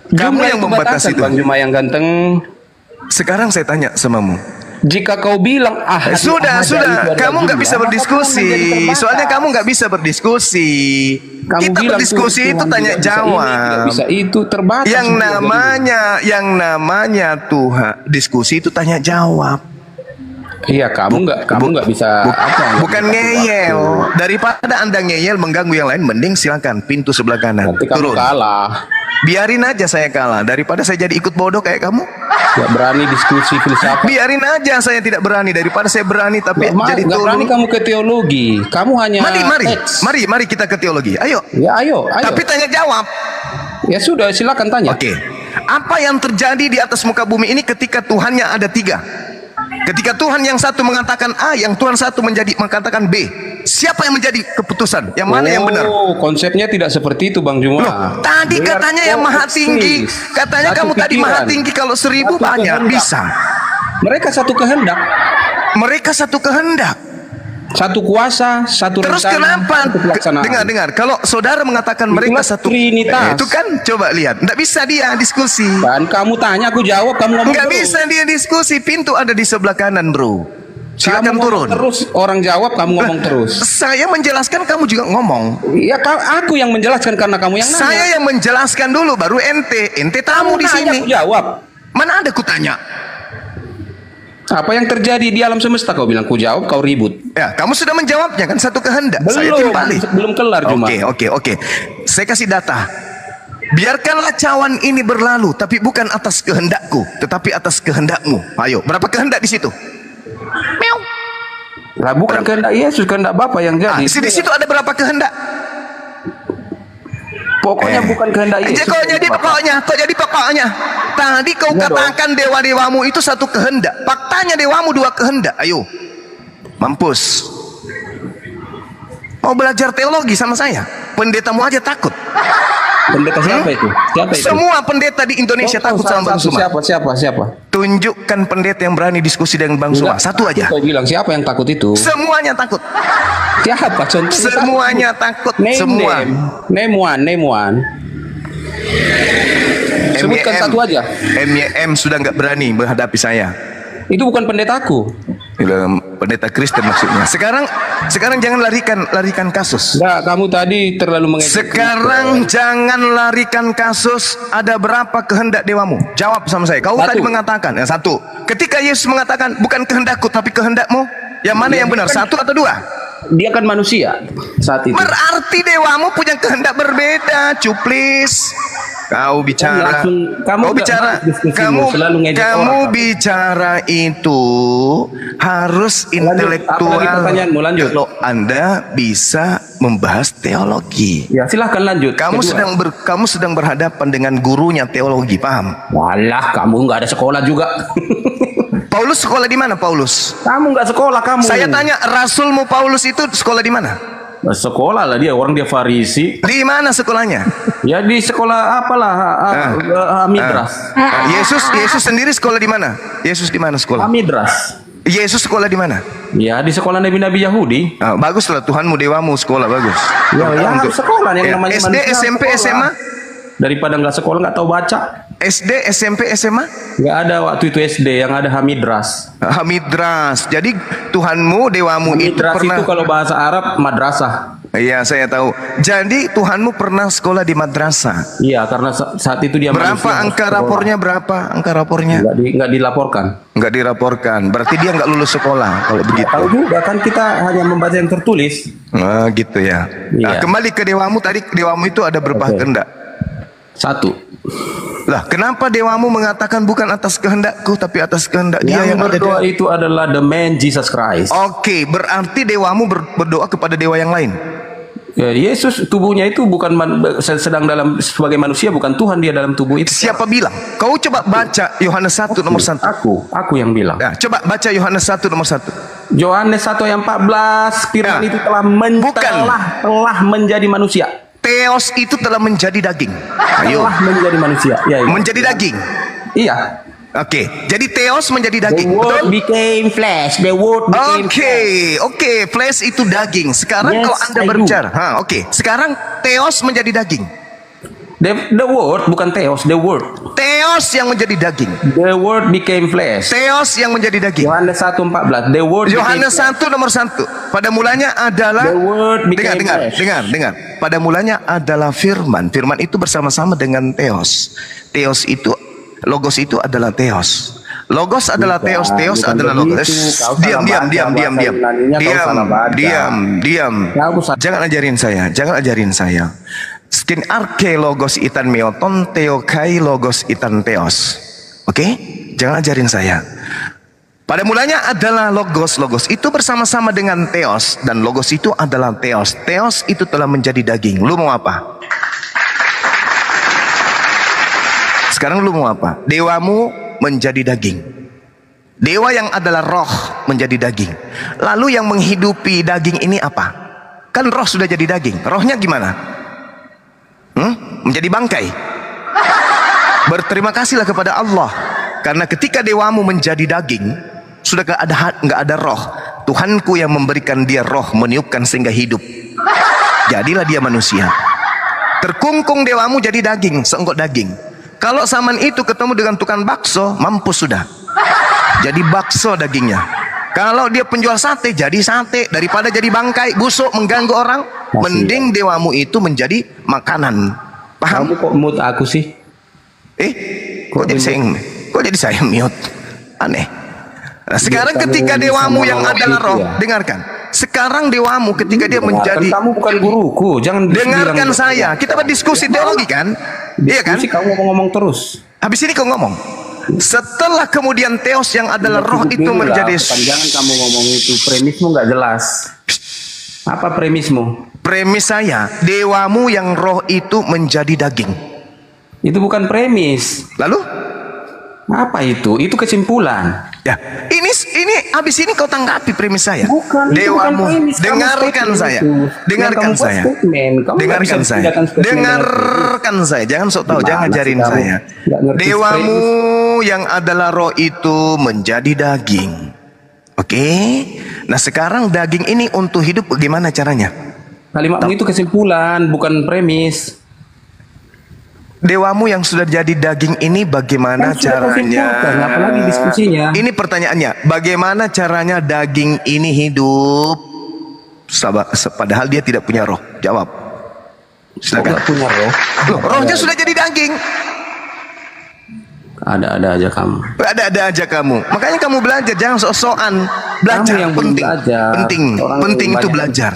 [SPEAKER 1] Kamu
[SPEAKER 5] Jumlah
[SPEAKER 1] yang
[SPEAKER 5] itu
[SPEAKER 1] membatasi
[SPEAKER 5] batasan, Bang
[SPEAKER 1] Tuhan.
[SPEAKER 5] Juma yang ganteng.
[SPEAKER 1] Sekarang saya tanya samamu.
[SPEAKER 5] Jika kau bilang
[SPEAKER 1] Sudah. Kamu nggak bisa berdiskusi. Soalnya kamu nggak bisa berdiskusi. Kita
[SPEAKER 5] bilang
[SPEAKER 1] berdiskusi
[SPEAKER 5] Tuhan
[SPEAKER 1] itu tanya
[SPEAKER 5] tidak bisa ini,
[SPEAKER 1] jawab.
[SPEAKER 5] tidak bisa itu, terbatas.
[SPEAKER 1] Yang
[SPEAKER 5] itu.
[SPEAKER 1] namanya Tuhan diskusi itu tanya jawab.
[SPEAKER 5] Iya, kamu nggak bisa
[SPEAKER 1] Bukan ngeyel. Daripada Anda ngeyel mengganggu yang lain, mending silakan pintu sebelah kanan.
[SPEAKER 5] Nanti kamu
[SPEAKER 1] Turun.
[SPEAKER 5] kalah.
[SPEAKER 1] Biarin aja saya kalah daripada saya jadi ikut bodoh kayak kamu.
[SPEAKER 5] Gak berani diskusi filsafat.
[SPEAKER 1] Biarin aja saya tidak berani daripada saya berani tapi jadi
[SPEAKER 5] Gak berani
[SPEAKER 1] tolol.
[SPEAKER 5] kamu ke teologi. Kamu hanya teks.
[SPEAKER 1] Mari kita ke teologi. Ayo.
[SPEAKER 5] Ya ayo.
[SPEAKER 1] Tapi tanya jawab.
[SPEAKER 5] Ya sudah, silakan tanya.
[SPEAKER 1] Oke. Apa yang terjadi di atas muka bumi ini ketika Tuhannya ada 3? Ketika Tuhan yang satu mengatakan A, yang Tuhan satu mengatakan B. Siapa yang menjadi keputusan? Yang mana yang benar?
[SPEAKER 5] Oh, konsepnya tidak seperti itu, Bang Juma.
[SPEAKER 1] Loh, tadi
[SPEAKER 5] They are
[SPEAKER 1] katanya yang maha tinggi.
[SPEAKER 5] coexist.
[SPEAKER 1] Katanya
[SPEAKER 5] Satu
[SPEAKER 1] kamu tadi
[SPEAKER 5] pikiran.
[SPEAKER 1] maha tinggi, kalau 1000
[SPEAKER 5] Satu
[SPEAKER 1] banyak
[SPEAKER 5] kehendak.
[SPEAKER 1] bisa.
[SPEAKER 5] Mereka satu kehendak,
[SPEAKER 1] Mereka satu kehendak.
[SPEAKER 5] satu kuasa, satu
[SPEAKER 1] Terus
[SPEAKER 5] rencana,
[SPEAKER 1] kenapa?
[SPEAKER 5] satu pelaksanaan.
[SPEAKER 1] Dengar. Kalau saudara mengatakan mereka
[SPEAKER 5] Itulah
[SPEAKER 1] satu
[SPEAKER 5] Trinitas.
[SPEAKER 1] Itu kan coba lihat. Nggak bisa dia diskusi.
[SPEAKER 5] Dan kamu tanya, aku jawab, kamu ngomong
[SPEAKER 1] Nggak
[SPEAKER 5] terus.
[SPEAKER 1] bisa dia diskusi. Pintu ada di sebelah kanan, bro. Silakan
[SPEAKER 5] Kamu
[SPEAKER 1] turun.
[SPEAKER 5] ngomong terus, orang jawab, kamu ngomong terus.
[SPEAKER 1] Saya menjelaskan, kamu juga ngomong.
[SPEAKER 5] Ya, aku yang menjelaskan karena kamu yang nanya.
[SPEAKER 1] Saya yang menjelaskan dulu, baru ente. Ente tamu di
[SPEAKER 5] Kamu nanya,
[SPEAKER 1] sini.
[SPEAKER 5] aku jawab.
[SPEAKER 1] Mana ada kutanya?
[SPEAKER 5] Apa yang terjadi di alam semesta? Kau bilang, ku jawab, kau ribut.
[SPEAKER 1] Ya, kamu sudah menjawabnya kan satu kehendak. Saya timpali.
[SPEAKER 5] Belum kelar cuma.
[SPEAKER 1] Oke. Saya kasih data. Biarkanlah cawan ini berlalu, tapi bukan atas kehendakku, tetapi atas kehendakmu. Ayo, berapa kehendak di situ?
[SPEAKER 5] Lah bukan kehendak Yesus, kehendak Bapa yang jadi.
[SPEAKER 1] Di situ ada berapa kehendak?
[SPEAKER 5] Pokoknya bukan kehendak Yesus.
[SPEAKER 1] Kok jadi pokoknya. Tadi kau
[SPEAKER 5] Iya
[SPEAKER 1] katakan dewa-dewamu itu satu kehendak. Faktanya dewamu 2 kehendak. Ayo. Mampus. Mau belajar teologi sama saya? Pendetamu aja takut.
[SPEAKER 5] Pendeta siapa itu? Siapa itu?
[SPEAKER 1] Semua pendeta di Indonesia takut sama Bang Suma.
[SPEAKER 5] Siapa?
[SPEAKER 1] Tunjukkan pendeta yang berani diskusi dengan Bang Suma. Satu aja.
[SPEAKER 5] Kau bilang siapa yang takut itu?
[SPEAKER 1] Semuanya takut.
[SPEAKER 5] Siapa contoh?
[SPEAKER 1] Semuanya takut. Semua.
[SPEAKER 5] Name one. Sebutkan
[SPEAKER 1] MYM.
[SPEAKER 5] satu aja.
[SPEAKER 1] MYM sudah nggak berani menghadapi saya.
[SPEAKER 5] Itu bukan pendetaku.
[SPEAKER 1] Pendeta Kristen maksudnya. Sekarang jangan larikan kasus.
[SPEAKER 5] Enggak, kamu tadi terlalu mengejek.
[SPEAKER 1] Sekarang jangan larikan kasus. Ada berapa kehendak dewamu? Jawab sama saya. Kau
[SPEAKER 5] Satu.
[SPEAKER 1] tadi mengatakan yang satu. Ketika Yesus mengatakan bukan kehendakku tapi kehendakmu, yang mana yang benar? Satu atau 2?
[SPEAKER 5] Dia kan manusia saat itu.
[SPEAKER 1] Berarti dewamu punya kehendak berbeda, cuplis. Kau bicara,
[SPEAKER 5] Kamu
[SPEAKER 1] bicara itu harus intelektual.
[SPEAKER 5] Apalagi pertanyaanmu, lanjut.
[SPEAKER 1] Kalau Anda bisa membahas teologi.
[SPEAKER 5] Ya, silahkan lanjut.
[SPEAKER 1] Kamu
[SPEAKER 5] Kedua.
[SPEAKER 1] kamu sedang berhadapan dengan gurunya teologi, paham?
[SPEAKER 5] Walah, kamu nggak ada sekolah juga.
[SPEAKER 1] Paulus sekolah di mana, Paulus?
[SPEAKER 5] Kamu nggak sekolah kamu.
[SPEAKER 1] Saya tanya, rasulmu Paulus itu sekolah di mana?
[SPEAKER 5] Sekolah lah dia, orang dia Farisi.
[SPEAKER 1] Di mana sekolahnya?
[SPEAKER 5] Ya di sekolah apalah, Midras.
[SPEAKER 1] Yesus sendiri sekolah di mana? Yesus di mana sekolah?
[SPEAKER 5] Midras.
[SPEAKER 1] Yesus sekolah di mana?
[SPEAKER 5] Ya di sekolah nabi-nabi Yahudi.
[SPEAKER 1] Baguslah, Tuhanmu dewamu sekolah bagus.
[SPEAKER 5] Ya harus sekolah yang namanya
[SPEAKER 1] SD,
[SPEAKER 5] manusia
[SPEAKER 1] SMP,
[SPEAKER 5] sekolah.
[SPEAKER 1] SMA.
[SPEAKER 5] Daripada nggak sekolah nggak tahu baca.
[SPEAKER 1] SD, SMP, SMA?
[SPEAKER 5] Nggak ada waktu itu SD, yang ada Hamidras.
[SPEAKER 1] Hamidras. Jadi Tuhanmu, dewamu itu
[SPEAKER 5] Hamidras
[SPEAKER 1] pernah.
[SPEAKER 5] itu kalau bahasa Arab madrasah.
[SPEAKER 1] Iya, saya tahu. Jadi Tuhanmu pernah sekolah di madrasah.
[SPEAKER 5] Iya, karena saat itu dia
[SPEAKER 1] Berapa
[SPEAKER 5] manusia,
[SPEAKER 1] angka
[SPEAKER 5] sekolah.
[SPEAKER 1] rapornya? Berapa angka rapornya?
[SPEAKER 5] Nggak dilaporkan.
[SPEAKER 1] Nggak dilaporkan. Berarti dia nggak lulus sekolah kalau begitu.
[SPEAKER 5] Tahu juga kan, kita hanya membaca yang tertulis.
[SPEAKER 1] Nah, gitu ya. Nah,
[SPEAKER 5] Iya.
[SPEAKER 1] kembali ke dewamu tadi. Dewamu itu ada berapa
[SPEAKER 5] Oke.
[SPEAKER 1] kehendak?
[SPEAKER 5] Satu.
[SPEAKER 1] Lah, kenapa dewamu mengatakan bukan atas kehendakku tapi atas kehendak dia yang ada?
[SPEAKER 5] berdoa itu adalah the man Jesus Christ.
[SPEAKER 1] Oke, berarti dewamu berdoa kepada dewa yang lain.
[SPEAKER 5] Ya, Yesus tubuhnya itu bukan sedang dalam sebagai manusia, bukan Tuhan, dia dalam tubuh itu.
[SPEAKER 1] Siapa bilang? Kau coba baca Yohanes 1 nomor 1.
[SPEAKER 5] Aku yang bilang.
[SPEAKER 1] Nah, coba baca Yohanes 1 nomor 1.
[SPEAKER 5] Yohanes 1 ayat 14, firman
[SPEAKER 1] Ya.
[SPEAKER 5] itu telah
[SPEAKER 1] Bukan.
[SPEAKER 5] telah menjadi manusia.
[SPEAKER 1] Theos itu telah menjadi daging. Ayo,
[SPEAKER 5] Telah menjadi manusia. Ya, iya.
[SPEAKER 1] menjadi daging.
[SPEAKER 5] Iya.
[SPEAKER 1] Oke, jadi Theos menjadi
[SPEAKER 5] The
[SPEAKER 1] daging.
[SPEAKER 5] word
[SPEAKER 1] Betul?
[SPEAKER 5] became flesh. The word became
[SPEAKER 1] Oke, flesh itu daging. Sekarang
[SPEAKER 5] Yes,
[SPEAKER 1] kalau Anda
[SPEAKER 5] I do.
[SPEAKER 1] berbicara, sekarang Theos menjadi daging.
[SPEAKER 5] The word bukan theos, the word.
[SPEAKER 1] Theos yang menjadi daging.
[SPEAKER 5] The word became flesh.
[SPEAKER 1] Theos yang menjadi daging.
[SPEAKER 5] Yohanes 1:14. The word
[SPEAKER 1] Yohanes
[SPEAKER 5] became
[SPEAKER 1] 1 nomor 1. Pada mulanya adalah
[SPEAKER 5] The word became flesh.
[SPEAKER 1] dengar. Pada mulanya adalah firman. Firman itu bersama-sama dengan Theos. Theos itu Logos itu adalah Theos. Logos adalah
[SPEAKER 5] Bukan,
[SPEAKER 1] Theos
[SPEAKER 5] bukan
[SPEAKER 1] adalah
[SPEAKER 5] begitu.
[SPEAKER 1] Logos.
[SPEAKER 5] Kau
[SPEAKER 1] Diam.
[SPEAKER 5] salah baca bahasa Yunaninya, kau salah baca.
[SPEAKER 1] Diam.
[SPEAKER 5] Kau salah-
[SPEAKER 1] Jangan ajarin saya. Skin arke logos itan meoton theokai logos itan theos. Oke? Jangan ajarin saya. Pada mulanya adalah logos itu bersama-sama dengan theos, dan logos itu adalah theos. Theos itu telah menjadi daging. Lu mau apa? Sekarang lu mau apa? Dewamu menjadi daging. Dewa yang adalah roh menjadi daging. Lalu yang menghidupi daging ini apa? Kan roh sudah jadi daging. Rohnya gimana? Menjadi bangkai. Berterima kasihlah kepada Allah, karena ketika dewamu menjadi daging, sudah nggak ada roh. Tuhanku yang memberikan dia roh, meniupkan sehingga hidup. Jadilah dia manusia. Terkungkung dewamu jadi daging, seenggok daging. Kalau zaman itu ketemu dengan tukang bakso, mampus sudah. Jadi bakso dagingnya. Kalau dia penjual sate, jadi sate. Daripada jadi bangkai, busuk, mengganggu orang, mending dewamu itu menjadi makanan. Paham?
[SPEAKER 5] Kamu kok mute aku sih?
[SPEAKER 1] Kok jadi saya mute? Aneh. Nah, sekarang ketika dewamu yang adalah roh, dengarkan. Sekarang dewamu ketika dia menjadi,
[SPEAKER 5] Kamu bukan guruku, jangan
[SPEAKER 1] dengarkan saya. Kita berdiskusi teologi kan? Iya kan?
[SPEAKER 5] Kamu ngomong terus.
[SPEAKER 1] Habis ini kau ngomong. Setelah kemudian Theos yang adalah roh itu menjadi,
[SPEAKER 5] Jangan kamu ngomong itu, premismu nggak jelas. Apa premismu?
[SPEAKER 1] premis saya, dewamu yang roh itu menjadi daging.
[SPEAKER 5] Itu bukan premis.
[SPEAKER 1] Lalu?
[SPEAKER 5] Apa itu? Itu kesimpulan.
[SPEAKER 1] Ya, ini habis ini kau tanggapi premis saya.
[SPEAKER 5] Bukan, itu bukan
[SPEAKER 1] Dewamu,
[SPEAKER 5] premis. Kamu
[SPEAKER 1] dengarkan
[SPEAKER 5] statement
[SPEAKER 1] saya.
[SPEAKER 5] itu.
[SPEAKER 1] Dengarkan
[SPEAKER 5] Yang kamu buat
[SPEAKER 1] saya.
[SPEAKER 5] statement. Kamu nggak
[SPEAKER 1] Dengarkan
[SPEAKER 5] bisa
[SPEAKER 1] saya.
[SPEAKER 5] bedakan statement
[SPEAKER 1] Dengarkan saya. Jangan sok tahu,
[SPEAKER 5] Gimana
[SPEAKER 1] jangan
[SPEAKER 5] sih
[SPEAKER 1] ajarin
[SPEAKER 5] kamu?
[SPEAKER 1] saya.
[SPEAKER 5] Nggak ngerti
[SPEAKER 1] Dewamu yang adalah roh itu menjadi daging. Oke? Nah, sekarang daging ini untuk hidup bagaimana caranya?
[SPEAKER 5] Kalimatmu itu kesimpulan, bukan premis.
[SPEAKER 1] Dewamu yang sudah jadi daging ini bagaimana
[SPEAKER 5] Kan sudah
[SPEAKER 1] caranya?
[SPEAKER 5] kesimpulkan, apalagi diskusinya.
[SPEAKER 1] Ini pertanyaannya, bagaimana caranya daging ini hidup? Padahal dia tidak punya roh. Jawab.
[SPEAKER 5] Kok
[SPEAKER 1] Silakan.
[SPEAKER 5] nggak punya roh?
[SPEAKER 1] Loh, rohnya sudah jadi daging.
[SPEAKER 5] Ada-ada aja kamu.
[SPEAKER 1] Ada aja kamu. Makanya kamu belajar, jangan sok-sokan. Belajar
[SPEAKER 5] Kamu yang belum
[SPEAKER 1] penting.
[SPEAKER 5] belajar. Orang
[SPEAKER 1] Penting
[SPEAKER 5] yang
[SPEAKER 1] itu
[SPEAKER 5] banyak-
[SPEAKER 1] belajar.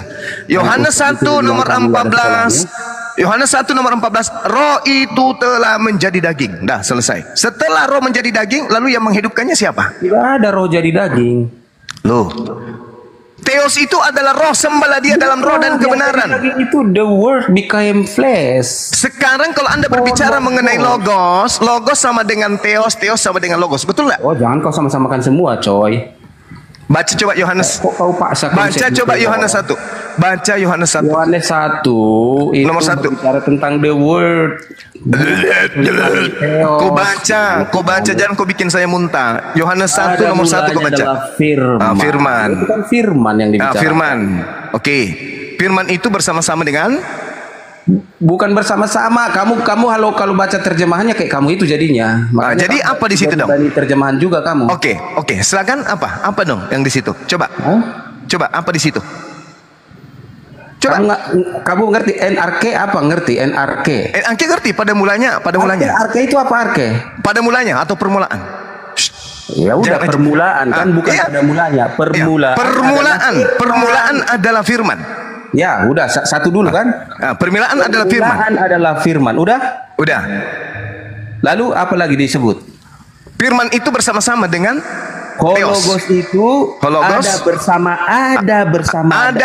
[SPEAKER 1] Yohanes
[SPEAKER 5] Itu
[SPEAKER 1] 1
[SPEAKER 5] bilang
[SPEAKER 1] nomor
[SPEAKER 5] kamu nggak ada
[SPEAKER 1] 14.
[SPEAKER 5] salahnya.
[SPEAKER 1] Yohanes 1 nomor 14, roh itu telah menjadi daging. Dah, selesai. Setelah roh menjadi daging, lalu yang menghidupkannya siapa?
[SPEAKER 5] Tidak ada roh jadi daging.
[SPEAKER 1] Loh. Theos itu adalah roh, sembahlah dia dalam roh dan
[SPEAKER 5] Yang
[SPEAKER 1] kebenaran.
[SPEAKER 5] jadi daging itu the word became flesh.
[SPEAKER 1] Sekarang kalau Anda berbicara mengenai logos, logos sama dengan Theos, Theos sama dengan logos. Betul nggak?
[SPEAKER 5] Oh, jangan kau sama-samakan semua, coy.
[SPEAKER 1] Baca coba Yohanes.
[SPEAKER 5] Kok kau paksa
[SPEAKER 1] Baca
[SPEAKER 5] konsep
[SPEAKER 1] coba
[SPEAKER 5] itu?
[SPEAKER 1] Yohanes 1. Baca Yohanes 1.
[SPEAKER 5] Yohanes 1 itu
[SPEAKER 1] Nomor 1.
[SPEAKER 5] berbicara tentang the word.
[SPEAKER 1] Kau baca jangan kau bikin saya muntah. Yohanes 1
[SPEAKER 5] Ada
[SPEAKER 1] nomor 1 kau
[SPEAKER 5] mulanya
[SPEAKER 1] baca.
[SPEAKER 5] adalah firman.
[SPEAKER 1] Firman.
[SPEAKER 5] Itu kan firman yang dibicarakan.
[SPEAKER 1] Firman. Oke. Firman itu bersama-sama dengan
[SPEAKER 5] Bukan bersama-sama. Kamu kalau baca terjemahannya kayak kamu itu jadinya.
[SPEAKER 1] Jadi apa di situ dong?
[SPEAKER 5] Dari terjemahan juga kamu.
[SPEAKER 1] Oke, silakan apa? Apa dong yang di situ? Coba. Coba apa di situ? Coba.
[SPEAKER 5] Kamu ngerti NRK apa? Ngerti NRK?
[SPEAKER 1] NRK ngerti pada mulanya.
[SPEAKER 5] NRK itu apa NRK?
[SPEAKER 1] Pada mulanya atau permulaan?
[SPEAKER 5] Ya udah permulaan kan bukan pada mulanya.
[SPEAKER 1] Permulaan adalah firman.
[SPEAKER 5] Ya, udah satu dulu kan?
[SPEAKER 1] Permulaan adalah firman.
[SPEAKER 5] Permulaan adalah firman. Udah? Lalu apa lagi disebut?
[SPEAKER 1] Firman itu bersama-sama dengan
[SPEAKER 5] Hologos itu ada bersamaan.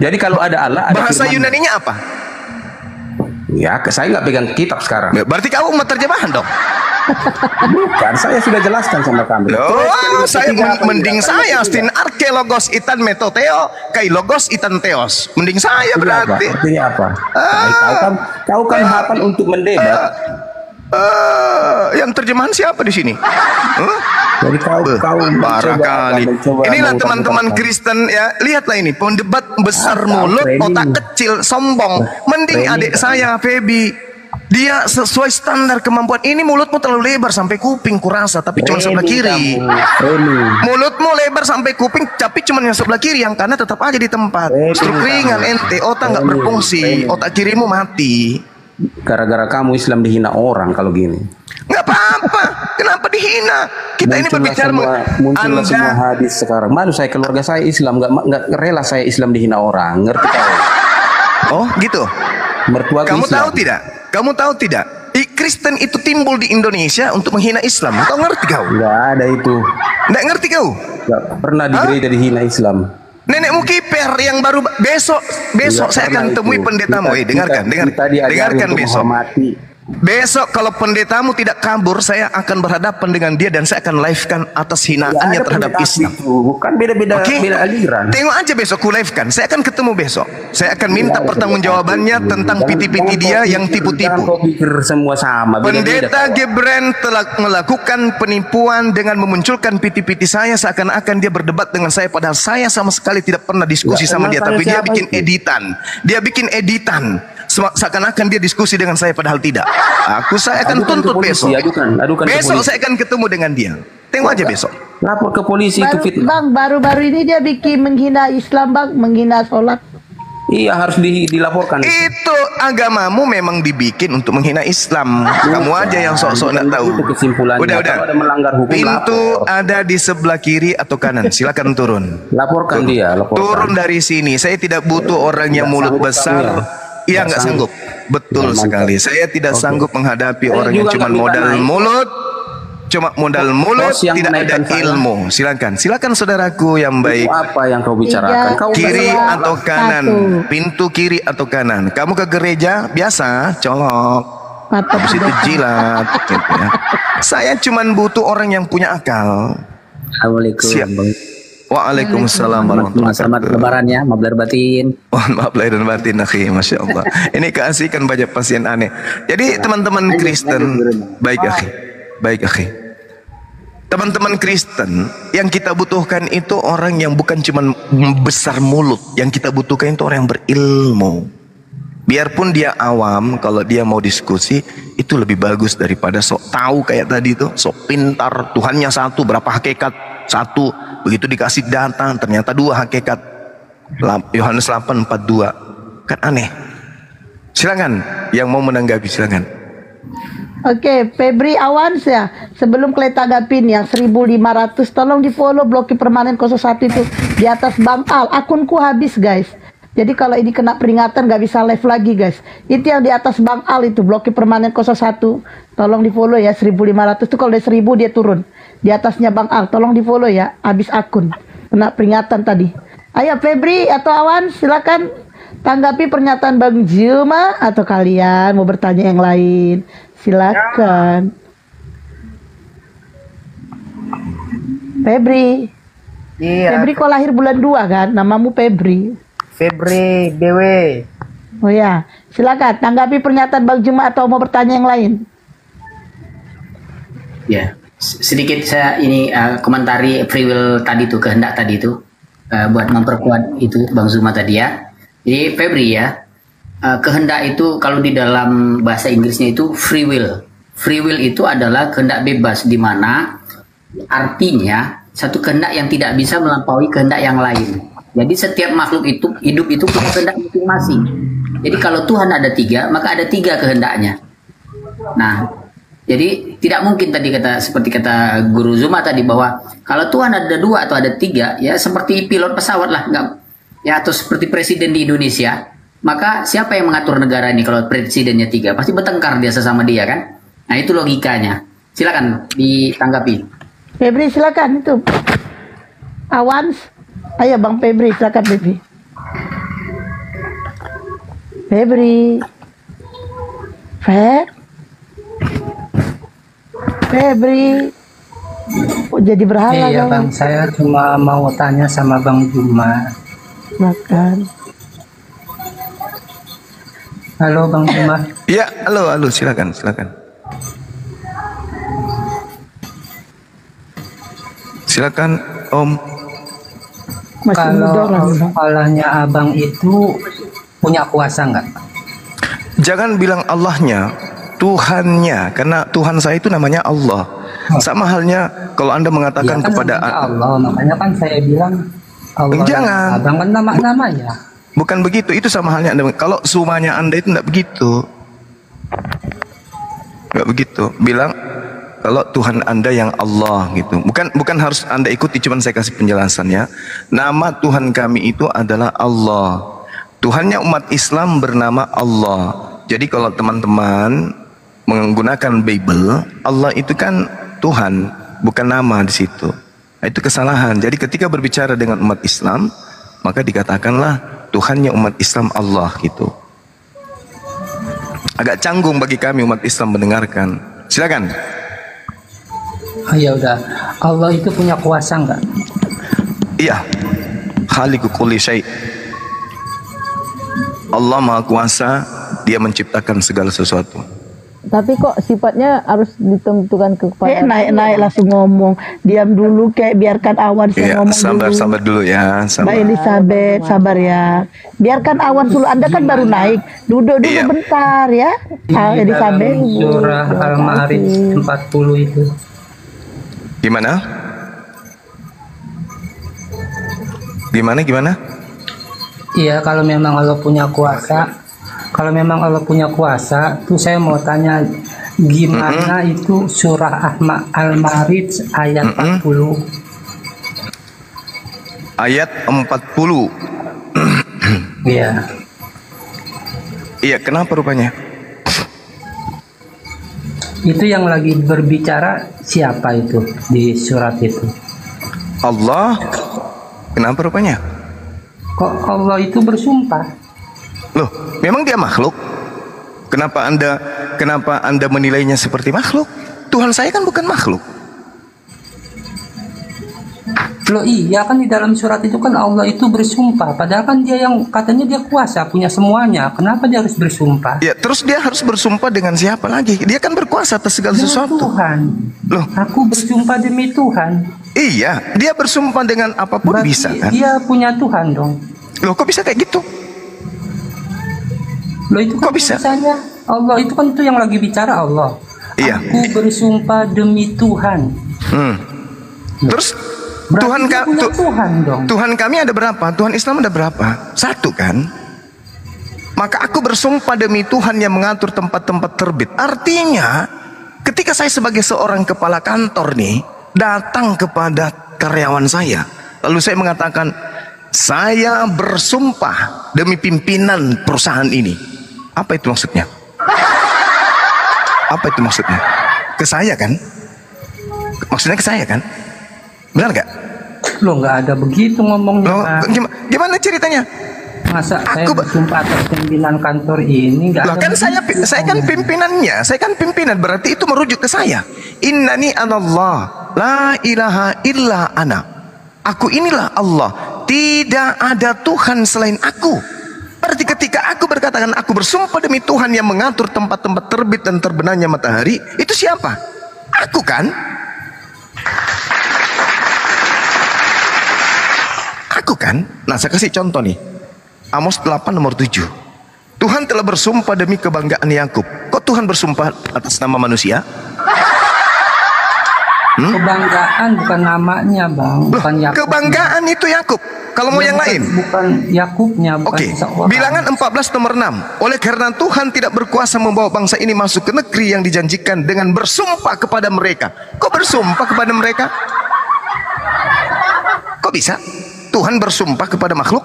[SPEAKER 5] Jadi kalau ada Allah, ada
[SPEAKER 1] bahasa
[SPEAKER 5] firman.
[SPEAKER 1] Yunaninya apa?
[SPEAKER 5] Ya, saya nggak pegang kitab sekarang.
[SPEAKER 1] Berarti kamu mau terjemahan dong?
[SPEAKER 5] Bukan, saya sudah jelaskan sama kamu.
[SPEAKER 1] Saya mending saya astin arkeologos itan metoteo kai logos itan teos. Mending saya berarti.
[SPEAKER 5] Artinya apa? Kau kan hafal untuk mendebat.
[SPEAKER 1] Yang terjemahan siapa di sini?
[SPEAKER 5] Jadi kau
[SPEAKER 1] barangkali. Inilah teman-teman Kristen ya. Lihatlah ini pendebat besar mulut, otak kecil, sombong. Mending adik saya Feby. Dia sesuai standar kemampuan. Ini mulutmu terlalu lebar sampai kuping kurasa, tapi cuma sebelah kiri. Mulutmu lebar sampai kuping, tapi cuma yang sebelah kiri, yang kanan tetap aja di tempat. Struk ringan ente, otak nggak berfungsi, otak kirimu mati.
[SPEAKER 5] Gara-gara kamu Islam dihina orang kalau gini.
[SPEAKER 1] Nggak apa-apa, kenapa dihina? Kita ini berbicara
[SPEAKER 5] muncullah semua hadis sekarang. Malu saya, keluarga saya Islam, nggak rela saya Islam dihina orang. Ngerti kau?
[SPEAKER 1] Oh gitu.
[SPEAKER 5] Mertua
[SPEAKER 1] kamu
[SPEAKER 5] Islam.
[SPEAKER 1] tahu tidak? Kamu tahu tidak? Kristen itu timbul di Indonesia untuk menghina Islam. Kau ngerti kau?
[SPEAKER 5] Nggak ada itu.
[SPEAKER 1] Nggak ngerti kau?
[SPEAKER 5] Nggak pernah di gereja dihina Islam.
[SPEAKER 1] Nenekmu kiper yang baru besok saya akan temui pendetamu. Dengarkan besok. Besok kalau pendetamu tidak kabur, saya akan berhadapan dengan dia dan saya akan live-kan atas hinaannya terhadap Islam.
[SPEAKER 5] Bukan beda-beda aliran.
[SPEAKER 1] Tengok aja besok ku live-kan. Saya akan ketemu besok. Saya akan minta pertanggungjawabannya tentang piti-piti dia yang tipu-tipu.
[SPEAKER 5] Semua sama.
[SPEAKER 1] Pendeta Gebren telah melakukan penipuan dengan memunculkan piti-piti saya seakan-akan dia berdebat dengan saya, padahal saya sama sekali tidak pernah diskusi sama dia, tapi dia bikin editan. Dia bikin editan. Seakan-akan dia diskusi dengan saya padahal tidak. Saya akan tuntut besok. Besok saya akan ketemu dengan dia. Tengok aja besok.
[SPEAKER 5] Lapor ke polisi itu fitnah.
[SPEAKER 2] Bang, baru-baru ini dia bikin menghina Islam, Bang, menghina sholat.
[SPEAKER 5] Iya, harus dilaporkan.
[SPEAKER 1] Itu agamamu memang dibikin untuk menghina Islam. Kamu aja yang sok-sok nggak tahu.
[SPEAKER 5] Itu kesimpulannya.
[SPEAKER 1] Udah.
[SPEAKER 5] Kalau ada melanggar hukum,
[SPEAKER 1] pintu ada di sebelah kiri atau kanan. Silakan turun.
[SPEAKER 5] Laporkan dia.
[SPEAKER 1] Turun dari sini. Saya tidak butuh orang yang mulut besar. Iya, nggak sanggup. Betul sekali. Saya tidak sanggup menghadapi orang yang cuma modal mulut. Tidak ada ilmu. Silakan saudaraku yang baik.
[SPEAKER 5] Apa yang kau bicarakan?
[SPEAKER 1] Kiri atau kanan? Pintu kiri atau kanan? Kamu ke gereja biasa, colok. Habis itu jilat. Gitu ya. Saya cuma butuh orang yang punya akal.
[SPEAKER 6] Assalamualaikum.
[SPEAKER 1] Siap. Waalaikumsalam warahmatullahi wabarakatuh.
[SPEAKER 6] Selamat lebaran ya, maaf lahir batin.
[SPEAKER 1] Maaf lahir dan batin, akhi, masya Allah. Ini keasikan banyak pasien aneh. Jadi teman-teman Kristen, baik akhi. Teman-teman Kristen, yang kita butuhkan itu orang yang bukan cuma besar mulut. Yang kita butuhkan itu orang yang berilmu. Biarpun dia awam, kalau dia mau diskusi, itu lebih bagus daripada sok tahu kayak tadi itu. Sok pintar, Tuhannya satu, berapa hakikat? Satu, begitu dikasih data ternyata dua hakikat. Yohanes 8:42, kan aneh. Silakan yang mau menanggapi, silakan.
[SPEAKER 2] Oke, Febri Awans ya. Sebelum Kleta Gapin yang 1500, tolong di follow Bloki Permanen 01 itu di atas Bang Al. Akunku habis guys. Jadi kalau ini kena peringatan gak bisa live lagi guys. Itu yang di atas Bang Al itu Bloki Permanen 01. Tolong di follow ya, 1500 tuh kalau udah 1000 dia turun. Di atasnya Bang Al, tolong di follow ya, habis akun. Kena peringatan tadi. Ayo Febri atau Awan, silakan tanggapi pernyataan Bang Juma atau kalian mau bertanya yang lain. Silakan. Febri.
[SPEAKER 3] Iya.
[SPEAKER 2] Febri kok lahir bulan 2 kan? Namamu Febri.
[SPEAKER 3] Febri Dewe.
[SPEAKER 2] Oh ya, silakan tanggapi pernyataan Bang Juma atau mau bertanya yang lain.
[SPEAKER 6] Ya, sedikit saya ini komentari free will tadi tuh, kehendak tadi itu buat memperkuat itu Bang Zuma tadi ya. Jadi Febri ya, kehendak itu kalau di dalam bahasa Inggrisnya itu free will. Free will itu adalah kehendak bebas, di mana artinya satu kehendak yang tidak bisa melampaui kehendak yang lain. Jadi setiap makhluk itu hidup itu punya kehendak masing-masing. Jadi kalau Tuhan ada 3, maka ada 3 kehendaknya. Nah, jadi tidak mungkin tadi seperti kata Guru Zuma tadi bahwa kalau Tuhan ada 2 atau ada 3, ya seperti pilot pesawat lah, enggak, ya atau seperti presiden di Indonesia, maka siapa yang mengatur negara ini kalau presidennya 3? Pasti bertengkar dia sesama dia kan? Nah itu logikanya. Silakan ditanggapi.
[SPEAKER 2] Febri silakan itu. Awans, ayo Bang Febri silakan Febri. Febri, kok jadi berhala?
[SPEAKER 4] Iya Bang, saya cuma mau tanya sama Bang Juma.
[SPEAKER 2] Makan.
[SPEAKER 4] Halo Bang Juma.
[SPEAKER 1] Iya, halo, silakan. Silakan Om.
[SPEAKER 2] Masih
[SPEAKER 4] Kalau
[SPEAKER 2] muda lah, Bang.
[SPEAKER 4] Allahnya Abang itu punya kuasa nggak?
[SPEAKER 1] Jangan bilang Allahnya, Tuhannya, karena Tuhan saya itu namanya Allah. Sama halnya kalau Anda mengatakan
[SPEAKER 4] Ya, kan
[SPEAKER 1] kepada
[SPEAKER 4] Allah, makanya kan saya bilang Allah.
[SPEAKER 1] Jangan.
[SPEAKER 4] Abang kan nama-namanya.
[SPEAKER 1] Bukan begitu, itu sama halnya Anda. Kalau sumanya Anda itu tidak begitu. Enggak begitu. Bilang kalau Tuhan Anda yang Allah gitu. Bukan harus Anda ikuti, cuman saya kasih penjelasannya. Nama Tuhan kami itu adalah Allah. Tuhannya umat Islam bernama Allah. Jadi kalau teman-teman menggunakan Bible, Allah itu kan Tuhan, bukan nama di situ. Nah, itu kesalahan. Jadi ketika berbicara dengan umat Islam, maka dikatakanlah Tuhannya umat Islam Allah gitu. Agak canggung bagi kami umat Islam mendengarkan. Silakan.
[SPEAKER 4] Oh, ya udah. Allah itu punya kuasa nggak?
[SPEAKER 1] Iya. Khaliqu kulli syai'. Allah Maha Kuasa, Dia menciptakan segala sesuatu.
[SPEAKER 7] Tapi kok sifatnya harus ditentukan kepada
[SPEAKER 2] Naik langsung ngomong. Diam dulu kayak biarkan Awan
[SPEAKER 1] Iya,
[SPEAKER 2] ngomong dulu.
[SPEAKER 1] sabar dulu ya.
[SPEAKER 2] Mbak
[SPEAKER 1] Sabar.
[SPEAKER 2] Elizabeth, sabar ya. Biarkan Awan dulu. Anda kan baru naik. Duduk dulu
[SPEAKER 1] Iya.
[SPEAKER 2] bentar ya.
[SPEAKER 4] Di
[SPEAKER 2] Elizabeth.
[SPEAKER 4] dalam surah Al-Ma'arij 40 itu.
[SPEAKER 1] Gimana? Gimana?
[SPEAKER 4] Iya, kalau memang Allah punya kuasa, tuh saya mau tanya gimana itu surah Al-Ma'arij ayat 40.
[SPEAKER 1] Ayat 40.
[SPEAKER 4] Iya.
[SPEAKER 1] Iya, kenapa rupanya?
[SPEAKER 4] Itu yang lagi berbicara siapa itu di surat itu?
[SPEAKER 1] Allah. Kenapa rupanya?
[SPEAKER 4] Kok Allah itu bersumpah?
[SPEAKER 1] Loh, memang dia makhluk? Kenapa Anda menilainya seperti makhluk? Tuhan saya kan bukan makhluk.
[SPEAKER 4] Loh iya kan di dalam surat itu kan Allah itu bersumpah. Padahal kan dia yang katanya dia kuasa, punya semuanya. Kenapa dia harus bersumpah?
[SPEAKER 1] Ya, terus dia harus bersumpah dengan siapa lagi? Dia kan berkuasa atas segala
[SPEAKER 4] Dengan
[SPEAKER 1] sesuatu.
[SPEAKER 4] Tuhan.
[SPEAKER 1] Loh,
[SPEAKER 4] Aku bersumpah demi Tuhan.
[SPEAKER 1] iya, dia bersumpah dengan apapun
[SPEAKER 4] Berarti
[SPEAKER 1] bisa kan?
[SPEAKER 4] dia punya Tuhan dong.
[SPEAKER 1] Loh, kok bisa kayak gitu?
[SPEAKER 4] Loh itu kan
[SPEAKER 1] Kok bisa?
[SPEAKER 4] tulisannya Allah itu kan itu yang lagi bicara Allah.
[SPEAKER 1] Iya.
[SPEAKER 4] Aku bersumpah demi Tuhan.
[SPEAKER 1] Terus
[SPEAKER 4] Berarti
[SPEAKER 1] Tuhan
[SPEAKER 4] dia punya Tuhan dong.
[SPEAKER 1] Tuhan kami ada berapa? Tuhan Islam ada berapa? Satu kan? Maka aku bersumpah demi Tuhan yang mengatur tempat-tempat terbit. Artinya, ketika saya sebagai seorang kepala kantor nih, datang kepada karyawan saya, lalu saya mengatakan, saya bersumpah demi pimpinan perusahaan ini. Apa itu maksudnya? Apa itu maksudnya? Ke saya kan? Maksudnya ke saya kan? Benar nggak?
[SPEAKER 4] Loh nggak ada begitu ngomongnya.
[SPEAKER 1] Loh,
[SPEAKER 4] Pak.
[SPEAKER 1] gimana ceritanya?
[SPEAKER 4] Masa saya
[SPEAKER 1] Aku-
[SPEAKER 4] bersumpah atas pimpinan kantor ini nggak
[SPEAKER 1] Lah
[SPEAKER 4] ada
[SPEAKER 1] kan saya kan pimpinannya, saya kan pimpinan, berarti itu merujuk ke saya. Innani anallah, la ilaha illa ana. Aku inilah Allah, tidak ada Tuhan selain aku. Berarti ketika aku berkatakan aku bersumpah demi Tuhan yang mengatur tempat-tempat terbit dan terbenamnya matahari, itu siapa? Aku kan? Lakukan. Nah, saya kasih contoh nih. Amos 8 nomor 7. Tuhan telah bersumpah demi kebanggaan Yakub. Kok Tuhan bersumpah atas nama manusia?
[SPEAKER 4] Kebanggaan bukan namanya, Bang. Bukan Yakub.
[SPEAKER 1] Kebanggaan itu Yakub. Kalau mau yang lain?
[SPEAKER 4] Bukan Yakubnya, bukan seseorang.
[SPEAKER 1] Bilangan 14 nomor 6. Oleh karena Tuhan tidak berkuasa membawa bangsa ini masuk ke negeri yang dijanjikan dengan bersumpah kepada mereka. Kok bersumpah kepada mereka? Kok bisa? Tuhan bersumpah kepada makhluk?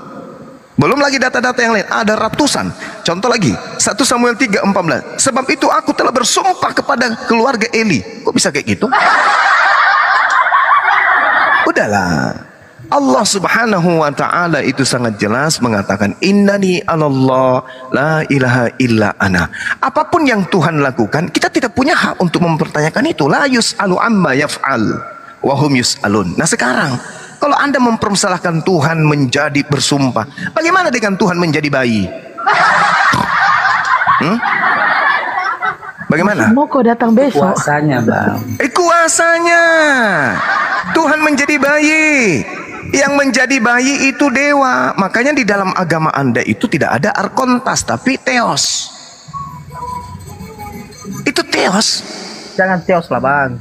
[SPEAKER 1] Belum lagi data-data yang lain, ada ratusan. Contoh lagi, 1 Samuel 3:14. Sebab itu aku telah bersumpah kepada keluarga Eli. Kok bisa kayak gitu? Udahlah. Allah Subhanahu wa taala itu sangat jelas mengatakan innani anallah la ilaha illa ana. Apapun yang Tuhan lakukan, kita tidak punya hak untuk mempertanyakan itu. La yus'alu amma yaf'al wa hum yus'alun. Nah, sekarang kalau Anda mempermasalahkan Tuhan menjadi bersumpah, bagaimana dengan Tuhan menjadi bayi? Bagaimana?
[SPEAKER 2] Mau kau datang besok?
[SPEAKER 4] Kuasanya, Bang.
[SPEAKER 1] Kuasanya. Tuhan menjadi bayi. Yang menjadi bayi itu dewa. Makanya di dalam agama Anda itu tidak ada arkontas, tapi teos. Itu teos.
[SPEAKER 3] Jangan teos lah, Bang.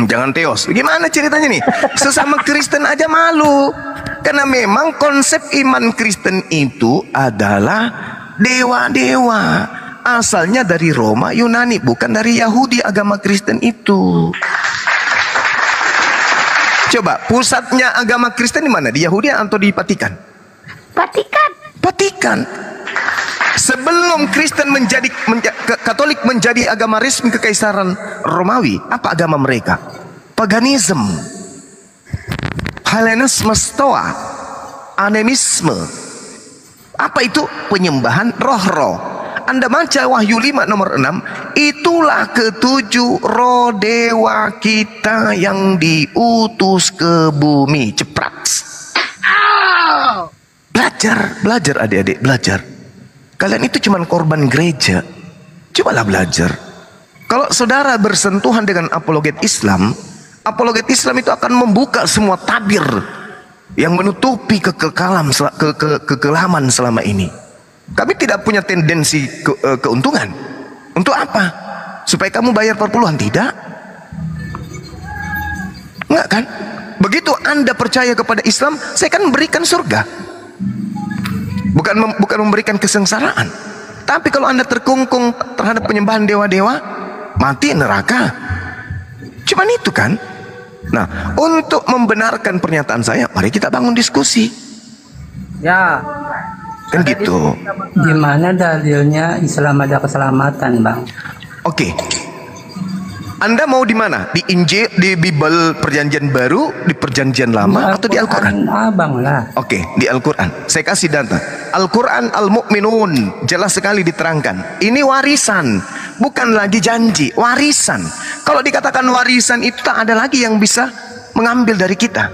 [SPEAKER 1] Jangan teos. Gimana ceritanya nih? Sesama Kristen aja malu. Karena memang konsep iman Kristen itu adalah dewa-dewa. Asalnya dari Roma, Yunani, bukan dari Yahudi agama Kristen itu. Coba, pusatnya agama Kristen di mana? Di Yahudi atau di Vatikan? Vatikan. Sebelum Kristen Katolik menjadi agama resmi kekaisaran Romawi, apa agama mereka? Paganisme, Hellenisme, Stoa, animisme. Apa itu? Penyembahan roh-roh. Anda baca Wahyu 5 nomor 6, itulah ketujuh roh dewa kita yang diutus ke bumi. Ceprat. Belajar adik-adik, belajar. Kalian itu cuma korban gereja. Cobalah belajar. Kalau saudara bersentuhan dengan apologet Islam itu akan membuka semua tabir yang menutupi kekelaman selama ini. Kami tidak punya tendensi keuntungan. Untuk apa? Supaya kamu bayar perpuluhan? Tidak. Enggak kan? Begitu Anda percaya kepada Islam, saya kan memberikan surga. Bukan memberikan kesengsaraan. Tapi kalau Anda terkungkung terhadap penyembahan dewa-dewa, mati neraka. Cuman itu kan. Nah, untuk membenarkan pernyataan saya, mari kita bangun diskusi.
[SPEAKER 3] Ya.
[SPEAKER 1] Kan gitu.
[SPEAKER 4] Gimana dalilnya Islam ada keselamatan, Bang?
[SPEAKER 1] Oke. Anda mau di mana? Di Injil, di Bible Perjanjian Baru, di Perjanjian Lama, atau di Al-Quran?
[SPEAKER 4] Abang lah.
[SPEAKER 1] Oke, di Al-Quran. Saya kasih data. Al-Quran Al-Mu'minun jelas sekali diterangkan. Ini warisan, bukan lagi janji, warisan. Kalau dikatakan warisan itu tak ada lagi yang bisa mengambil dari kita.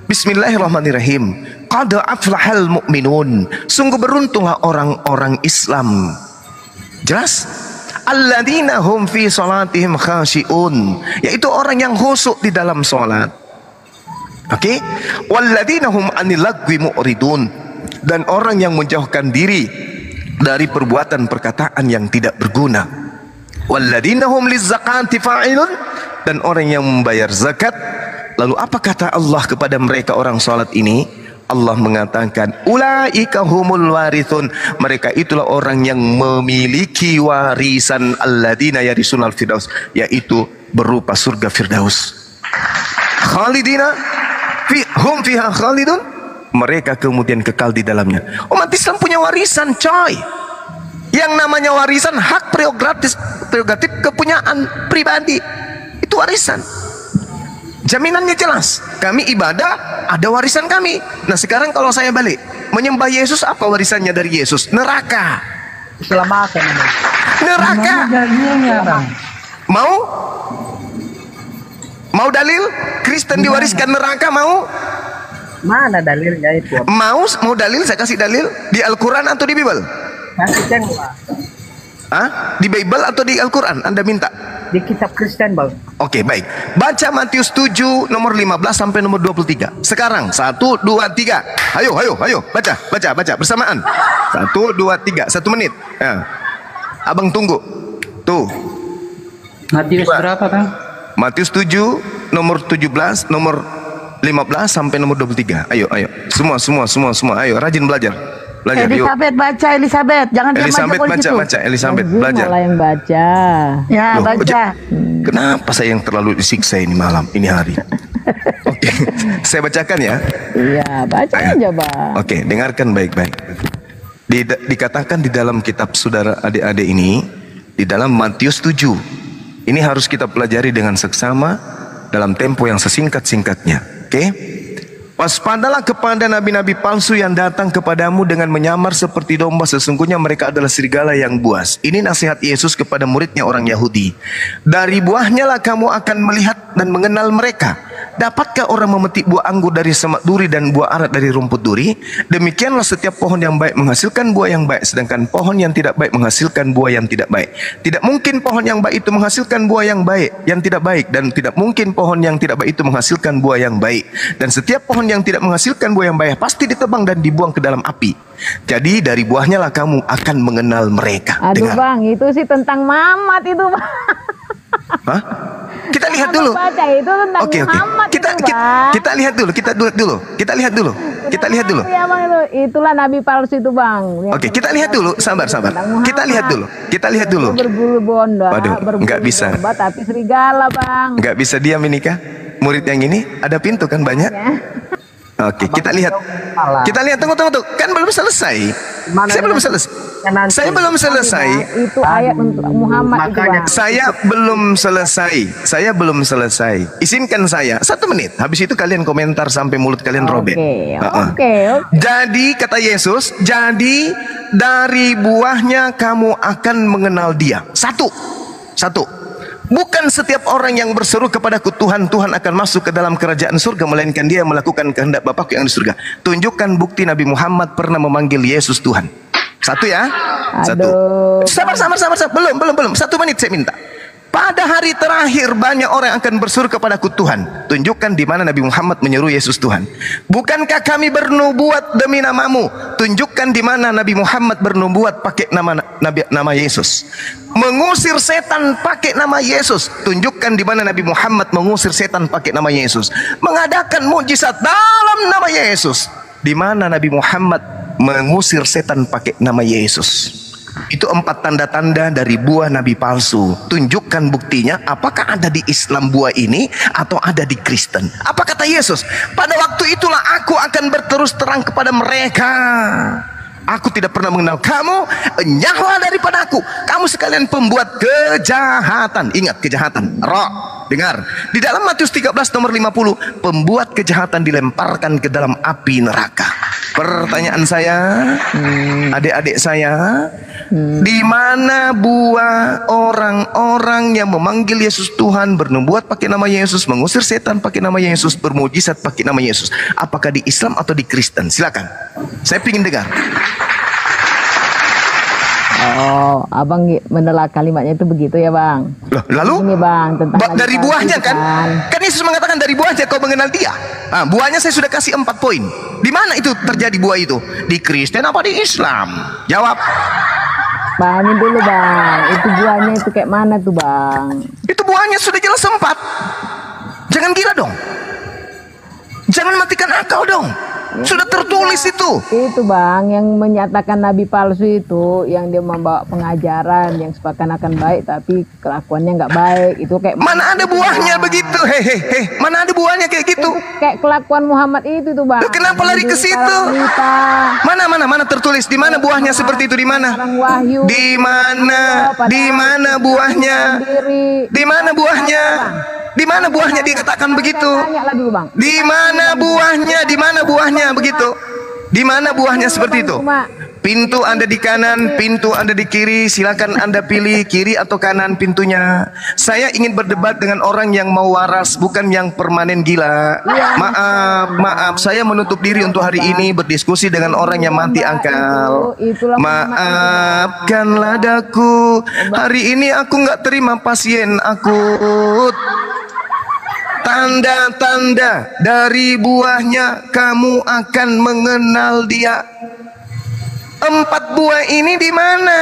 [SPEAKER 1] Bismillahirrahmanirrahim. Qad aflahal mu'minun. Sungguh beruntunglah orang-orang Islam. Jelas? Alladzina hum fi salatihim khashi'un. Yaitu orang yang khusyuk di dalam salat. Oke? Walladzina hum 'anil lagwi mu'ridun. Dan orang yang menjauhkan diri dari perbuatan perkataan yang tidak berguna. Walladzina hum lizzakati fa'ilun. Dan orang yang membayar zakat. Lalu apa kata Allah kepada mereka orang salat ini? Allah mengatakan ulaika humul warithun. Mereka itulah orang yang memiliki warisan alladzina yarisunal firdaus, yaitu berupa surga Firdaus. Khalidina hum fiha khalidun. Mereka kemudian kekal di dalamnya. Umat Islam punya warisan, coy. Yang namanya warisan hak prerogatif kepunyaan pribadi. Itu warisan. Jaminannya jelas. Kami ibadah, ada warisan kami. Nah sekarang kalau saya balik, menyembah Yesus, apa warisannya dari Yesus? Neraka.
[SPEAKER 3] Keselamatan.
[SPEAKER 1] Neraka. Mau dalil? Kristen diwariskan neraka, mau?
[SPEAKER 3] Mana dalilnya itu?
[SPEAKER 1] Mau dalil? Saya kasih dalil. Di Al-Quran atau di Bible?
[SPEAKER 3] Kasih tengok.
[SPEAKER 1] Hah? Di Bible atau di Al-Quran? Anda minta?
[SPEAKER 3] di kitab Kristen, Bang.
[SPEAKER 1] Oke, baik. Baca Matius 7 nomor 15 sampai nomor 23. Sekarang 1 2 3. Ayo, baca bersamaan. 1 2 3, 1 menit. Ya. Abang tunggu. Tuh.
[SPEAKER 4] Matius berapa, Kang?
[SPEAKER 1] Matius 7 nomor 17, nomor 15 sampai nomor 23. Ayo. Semua. Ayo, rajin belajar.
[SPEAKER 2] Elizabeth
[SPEAKER 1] yuk.
[SPEAKER 2] baca, Elizabeth. Jangan diam aja
[SPEAKER 1] Elizabeth
[SPEAKER 2] polisi tuh.
[SPEAKER 1] baca, Elizabeth
[SPEAKER 7] Azim
[SPEAKER 1] belajar.
[SPEAKER 7] malah yang baca.
[SPEAKER 2] Ya,
[SPEAKER 1] Loh,
[SPEAKER 2] baca.
[SPEAKER 1] Kenapa saya yang terlalu disiksa ini malam, ini hari? Oke, saya bacakan ya.
[SPEAKER 7] Iya, baca aja, Bang.
[SPEAKER 1] Oke, dengarkan baik-baik. Dikatakan di dalam kitab saudara adik-adik ini, di dalam Matius 7. Ini harus kita pelajari dengan seksama dalam tempo yang sesingkat-singkatnya. Oke? Waspadalah kepada nabi-nabi palsu yang datang kepadamu dengan menyamar seperti domba, sesungguhnya mereka adalah serigala yang buas. Ini nasihat Yesus kepada muridnya orang Yahudi. Dari buahnya lah kamu akan melihat dan mengenal mereka. Dapatkah orang memetik buah anggur dari semak duri dan buah ara dari rumput duri? Demikianlah setiap pohon yang baik menghasilkan buah yang baik, sedangkan pohon yang tidak baik menghasilkan buah yang tidak baik. Tidak mungkin pohon yang baik itu menghasilkan buah yang tidak baik, dan tidak mungkin pohon yang tidak baik itu menghasilkan buah yang baik. Dan setiap pohon yang tidak menghasilkan buah yang baik pasti ditebang dan dibuang ke dalam api. Jadi dari buahnya lah kamu akan mengenal mereka.
[SPEAKER 7] Aduh,
[SPEAKER 1] Dengar.
[SPEAKER 7] Bang, itu sih tentang Mamat itu, Bang.
[SPEAKER 1] Hah? Kita lihat dulu.
[SPEAKER 7] Baca itu tentang
[SPEAKER 1] Oke.
[SPEAKER 7] Muhammad
[SPEAKER 1] Kita
[SPEAKER 7] itu, Bang.
[SPEAKER 1] kita lihat dulu. Kita lihat dulu.
[SPEAKER 7] Ya, Bang, itu. Itulah nabi palsu itu, Bang.
[SPEAKER 1] Oke, kita lihat dulu. Sabar. Kita lihat dulu.
[SPEAKER 7] Berbulu bonda,
[SPEAKER 1] Waduh,
[SPEAKER 7] berbulu
[SPEAKER 1] nggak bisa.
[SPEAKER 7] domba, tapi serigala, Bang.
[SPEAKER 1] Nggak bisa diam ini kah? Murid yang ini ada pintu kan banyak?
[SPEAKER 7] Ya.
[SPEAKER 1] Oke, kita lihat. Tunggu. Kan belum selesai. Saya belum selesai.
[SPEAKER 7] Itu ayat untuk Muhammad itu, Bang.
[SPEAKER 1] Saya belum selesai. Izinkan saya 1 menit. Habis itu kalian komentar sampai mulut kalian robek.
[SPEAKER 7] Oke.
[SPEAKER 1] Jadi kata Yesus, jadi dari buahnya kamu akan mengenal dia. Satu. Bukan setiap orang yang berseru kepadaku Tuhan, Tuhan akan masuk ke dalam kerajaan surga, melainkan dia yang melakukan kehendak Bapakku yang di surga. Tunjukkan bukti Nabi Muhammad pernah memanggil Yesus Tuhan. Satu ya.
[SPEAKER 7] Aduh.
[SPEAKER 1] Sabar. Belum. 1 menit saya minta. Pada hari terakhir banyak orang yang akan berseru kepadaku Tuhan. Tunjukkan di mana Nabi Muhammad menyeru Yesus Tuhan. Bukankah kami bernubuat demi namamu? Tunjukkan di mana Nabi Muhammad bernubuat pakai nama Yesus. Mengusir setan pakai nama Yesus. Tunjukkan di mana Nabi Muhammad mengusir setan pakai nama Yesus. Mengadakan mukjizat dalam nama Yesus. Di mana Nabi Muhammad mengusir setan pakai nama Yesus. Itu 4 tanda-tanda dari buah nabi palsu. Tunjukkan buktinya. Apakah ada di Islam buah ini atau ada di Kristen? Apa kata Yesus? Pada waktu itulah aku akan berterus terang kepada mereka. Aku tidak pernah mengenal kamu. Enyahlah daripada aku, kamu sekalian pembuat kejahatan. Ingat, kejahatan. Dengar. Di dalam Matius 13 nomor 50, pembuat kejahatan dilemparkan ke dalam api neraka. Pertanyaan saya, adik-adik saya, di mana buah orang-orang yang memanggil Yesus Tuhan, bernubuat pakai nama Yesus, mengusir setan pakai nama Yesus, bermujizat pakai nama Yesus? Apakah di Islam atau di Kristen? Silakan. Saya ingin dengar.
[SPEAKER 7] Oh, Abang menolak kalimatnya itu begitu ya, Bang?
[SPEAKER 1] Loh, lalu?
[SPEAKER 7] Ini, Bang, tentang
[SPEAKER 1] Dari buahnya kan? Kan Yesus mengatakan dari buahnya kau mengenal dia. Nah, buahnya saya sudah kasih 4 poin. Di mana itu terjadi buah itu? Di Kristen apa di Islam? Jawab.
[SPEAKER 7] Pahamin dulu, Bang. Itu buahnya itu kayak mana tuh, Bang?
[SPEAKER 1] Itu buahnya sudah jelas 4. Jangan gila dong. Jangan matikan akal dong. Sudah tertulis itu.
[SPEAKER 7] Itu, Bang, yang menyatakan nabi palsu itu, yang dia membawa pengajaran yang seakan-akan baik tapi kelakuannya nggak baik. Itu kayak
[SPEAKER 1] mana ada buahnya begitu? Hehehe. Mana ada buahnya kayak gitu?
[SPEAKER 7] Itu kayak kelakuan Muhammad itu tuh, Bang.
[SPEAKER 1] Kenapa lari ke situ? Mana tertulis? Di mana buahnya seperti itu? Di mana? Di mana buahnya? Di mana buahnya? Di mana buahnya dikatakan begitu? Di mana buahnya? Di mana buahnya begitu? Di mana buahnya seperti itu? Pintu Anda di kanan, pintu Anda di kiri, silakan Anda pilih kiri atau kanan pintunya. Saya ingin berdebat dengan orang yang mau waras, bukan yang permanen gila. Maaf, saya menutup diri untuk hari ini berdiskusi dengan orang yang mati akal. Maafkanlah daku, hari ini aku nggak terima pasien akut. Tanda-tanda dari buahnya kamu akan mengenal dia. 4 buah ini di mana?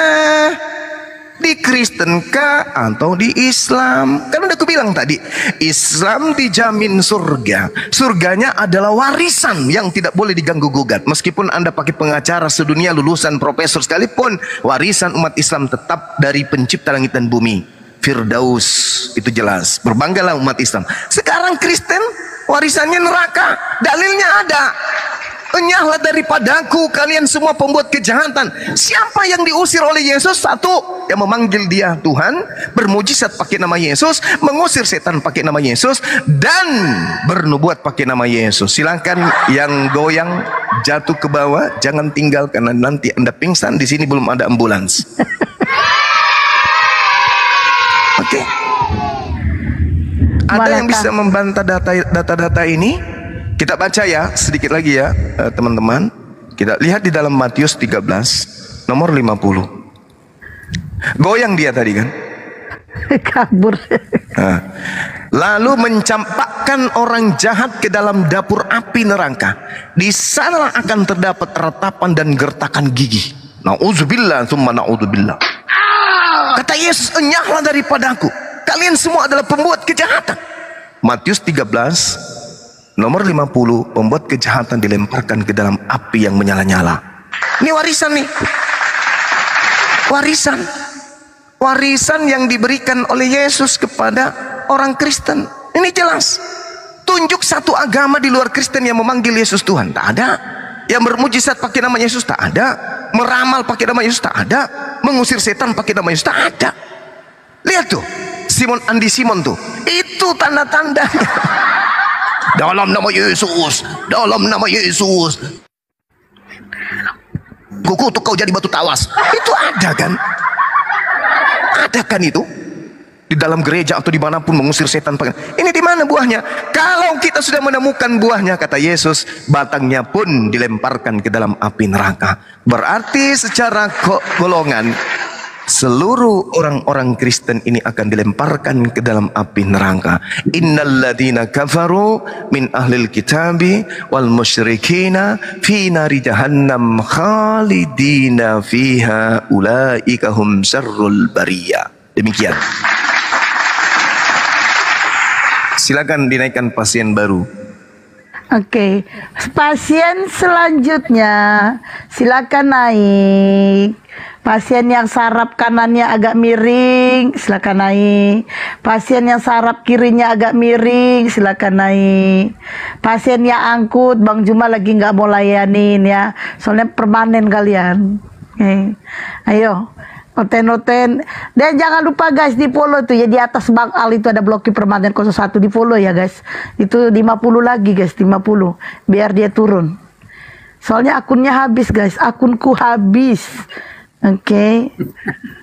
[SPEAKER 1] Di Kristen kah atau di Islam? Kan udah aku bilang tadi, Islam dijamin surga. Surganya adalah warisan yang tidak boleh diganggu gugat. Meskipun Anda pakai pengacara sedunia, lulusan profesor sekalipun, warisan umat Islam tetap dari pencipta langit dan bumi, Firdaus. Itu jelas. Berbanggalah umat Islam. Sekarang Kristen warisannya neraka. Dalilnya ada. Enyahlah daripadaku kalian semua pembuat kejahatan. Siapa yang diusir oleh Yesus? Satu, yang memanggil dia Tuhan, bermujizat pakai nama Yesus, mengusir setan pakai nama Yesus, dan bernubuat pakai nama Yesus. Silakan yang goyang jatuh ke bawah, jangan tinggal karena nanti Anda pingsan. Di sini belum ada ambulans. Oke. Ada yang bisa membantah data-data ini? Kita baca ya, sedikit lagi ya teman-teman. Kita lihat di dalam Matius 13 nomor 50. Goyang dia tadi kan?
[SPEAKER 2] Kabur.
[SPEAKER 1] Nah, lalu mencampakkan orang jahat ke dalam dapur api neraka. Di sana akan terdapat ratapan dan gertakan gigi. Nauzubillah tsumma naudzubillah. Kata Yesus, enyahlah daripadaku. Kalian semua adalah pembuat kejahatan. Matius 13 nomor 50, pembuat kejahatan dilemparkan ke dalam api yang menyala-nyala. Ini warisan nih. Warisan. Warisan yang diberikan oleh Yesus kepada orang Kristen. Ini jelas. Tunjuk satu agama di luar Kristen yang memanggil Yesus Tuhan. Tak ada. Yang bermujizat pakai nama Yesus tak ada. Meramal pakai nama Yesus tak ada. Mengusir setan pakai nama Yesus tak ada. Lihat tuh. Andi Simon tuh. Itu tanda-tandanya. Dalam nama Yesus, dalam nama Yesus, kukutuk kau jadi batu tawas. Itu ada kan? Ada kan itu? Di dalam gereja atau dimanapun mengusir setan. Ini di mana buahnya? Kalau kita sudah menemukan buahnya, kata Yesus, batangnya pun dilemparkan ke dalam api neraka. Berarti secara golongan, seluruh orang-orang Kristen ini akan dilemparkan ke dalam api neraka. Innalladzina kafaru min ahlil kitabi wal musyrikina fi nari jahannam khalidina fiha ulaika hum syarrul bariyah. Demikian. Silakan dinaikkan pasien baru.
[SPEAKER 2] Oke, pasien selanjutnya silakan naik. Pasien yang saraf kanannya agak miring, silakan naik. Pasien yang saraf kirinya agak miring, silakan naik. Pasien yang angkut, Bang Juma lagi nggak mau layanin ya, soalnya permanen kalian. Oke. Ayo, noten. Dan jangan lupa guys, di follow tuh ya, di atas Bang Al itu ada blokir permanen 01, di follow ya guys. Itu 50 lagi guys, 50. Biar dia turun. Soalnya akunnya habis guys, akunku habis. Oke.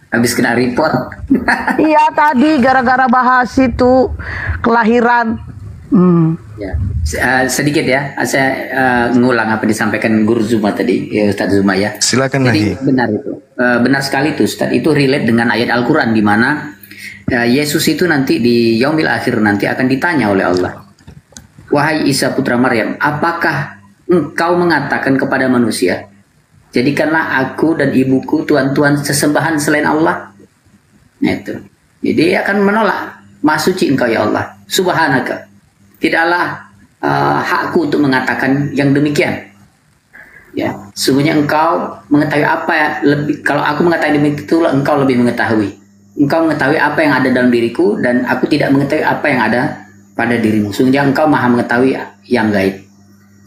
[SPEAKER 6] Habis kena report.
[SPEAKER 2] Iya tadi gara-gara bahas itu kelahiran.
[SPEAKER 6] Ya. Sedikit ya, saya ngulang apa disampaikan Guru Zuma tadi, ya Ustadz Zuma ya.
[SPEAKER 1] Silakan
[SPEAKER 6] Jadi
[SPEAKER 1] lagi.
[SPEAKER 6] benar itu, benar sekali itu Ustadz. Itu relate dengan ayat Al-Quran di mana Yesus itu nanti di Yaumil Akhir nanti akan ditanya oleh Allah. Wahai Isa putra Maryam, apakah engkau mengatakan kepada manusia, jadikanlah aku dan ibuku tuan-tuan sesembahan selain Allah? Nah, itu. Jadi dia akan menolak. Maha suci engkau ya Allah. Subhanaka. Tidaklah hakku untuk mengatakan yang demikian. Ya, sungguhnya engkau mengetahui apa ya, lebih. Kalau aku mengetahui demikian, itulah engkau lebih mengetahui. Engkau mengetahui apa yang ada dalam diriku dan aku tidak mengetahui apa yang ada pada dirimu. Sungguhnya engkau maha mengetahui yang gaib.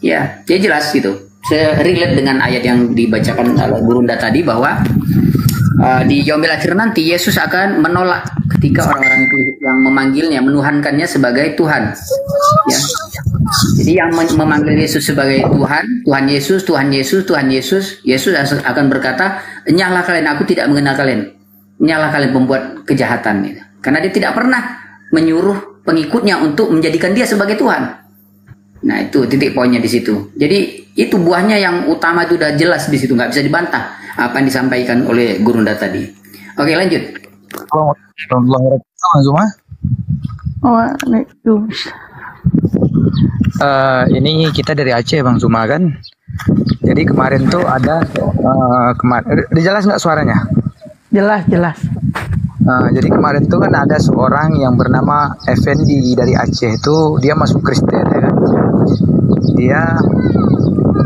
[SPEAKER 6] Ya, jadi jelas gitu. Saya relate dengan ayat yang dibacakan oleh Burunda tadi bahwa di yaumil akhir nanti Yesus akan menolak ketika orang-orang yang memanggilnya, menuhankannya sebagai Tuhan. Ya. Jadi yang memanggil Yesus sebagai Tuhan, Tuhan Yesus, Tuhan Yesus, Tuhan Yesus, Yesus akan berkata, "Enyahlah kalian, aku tidak mengenal kalian. Enyahlah kalian pembuat kejahatan." Gitu. Karena dia tidak pernah menyuruh pengikutnya untuk menjadikan dia sebagai Tuhan. Nah, itu titik poinnya di situ. Jadi itu buahnya yang utama itu udah jelas di situ, nggak bisa dibantah apa yang disampaikan oleh Gurunda tadi. Oke, lanjut.
[SPEAKER 8] Ini kita dari Aceh, Bang Zuma kan. Jadi kemarin tuh ada jelas nggak suaranya?
[SPEAKER 2] Jelas, jelas.
[SPEAKER 8] Jadi kemarin tuh kan ada seorang yang bernama Effendi dari Aceh itu, dia masuk Kristen ya kan. Dia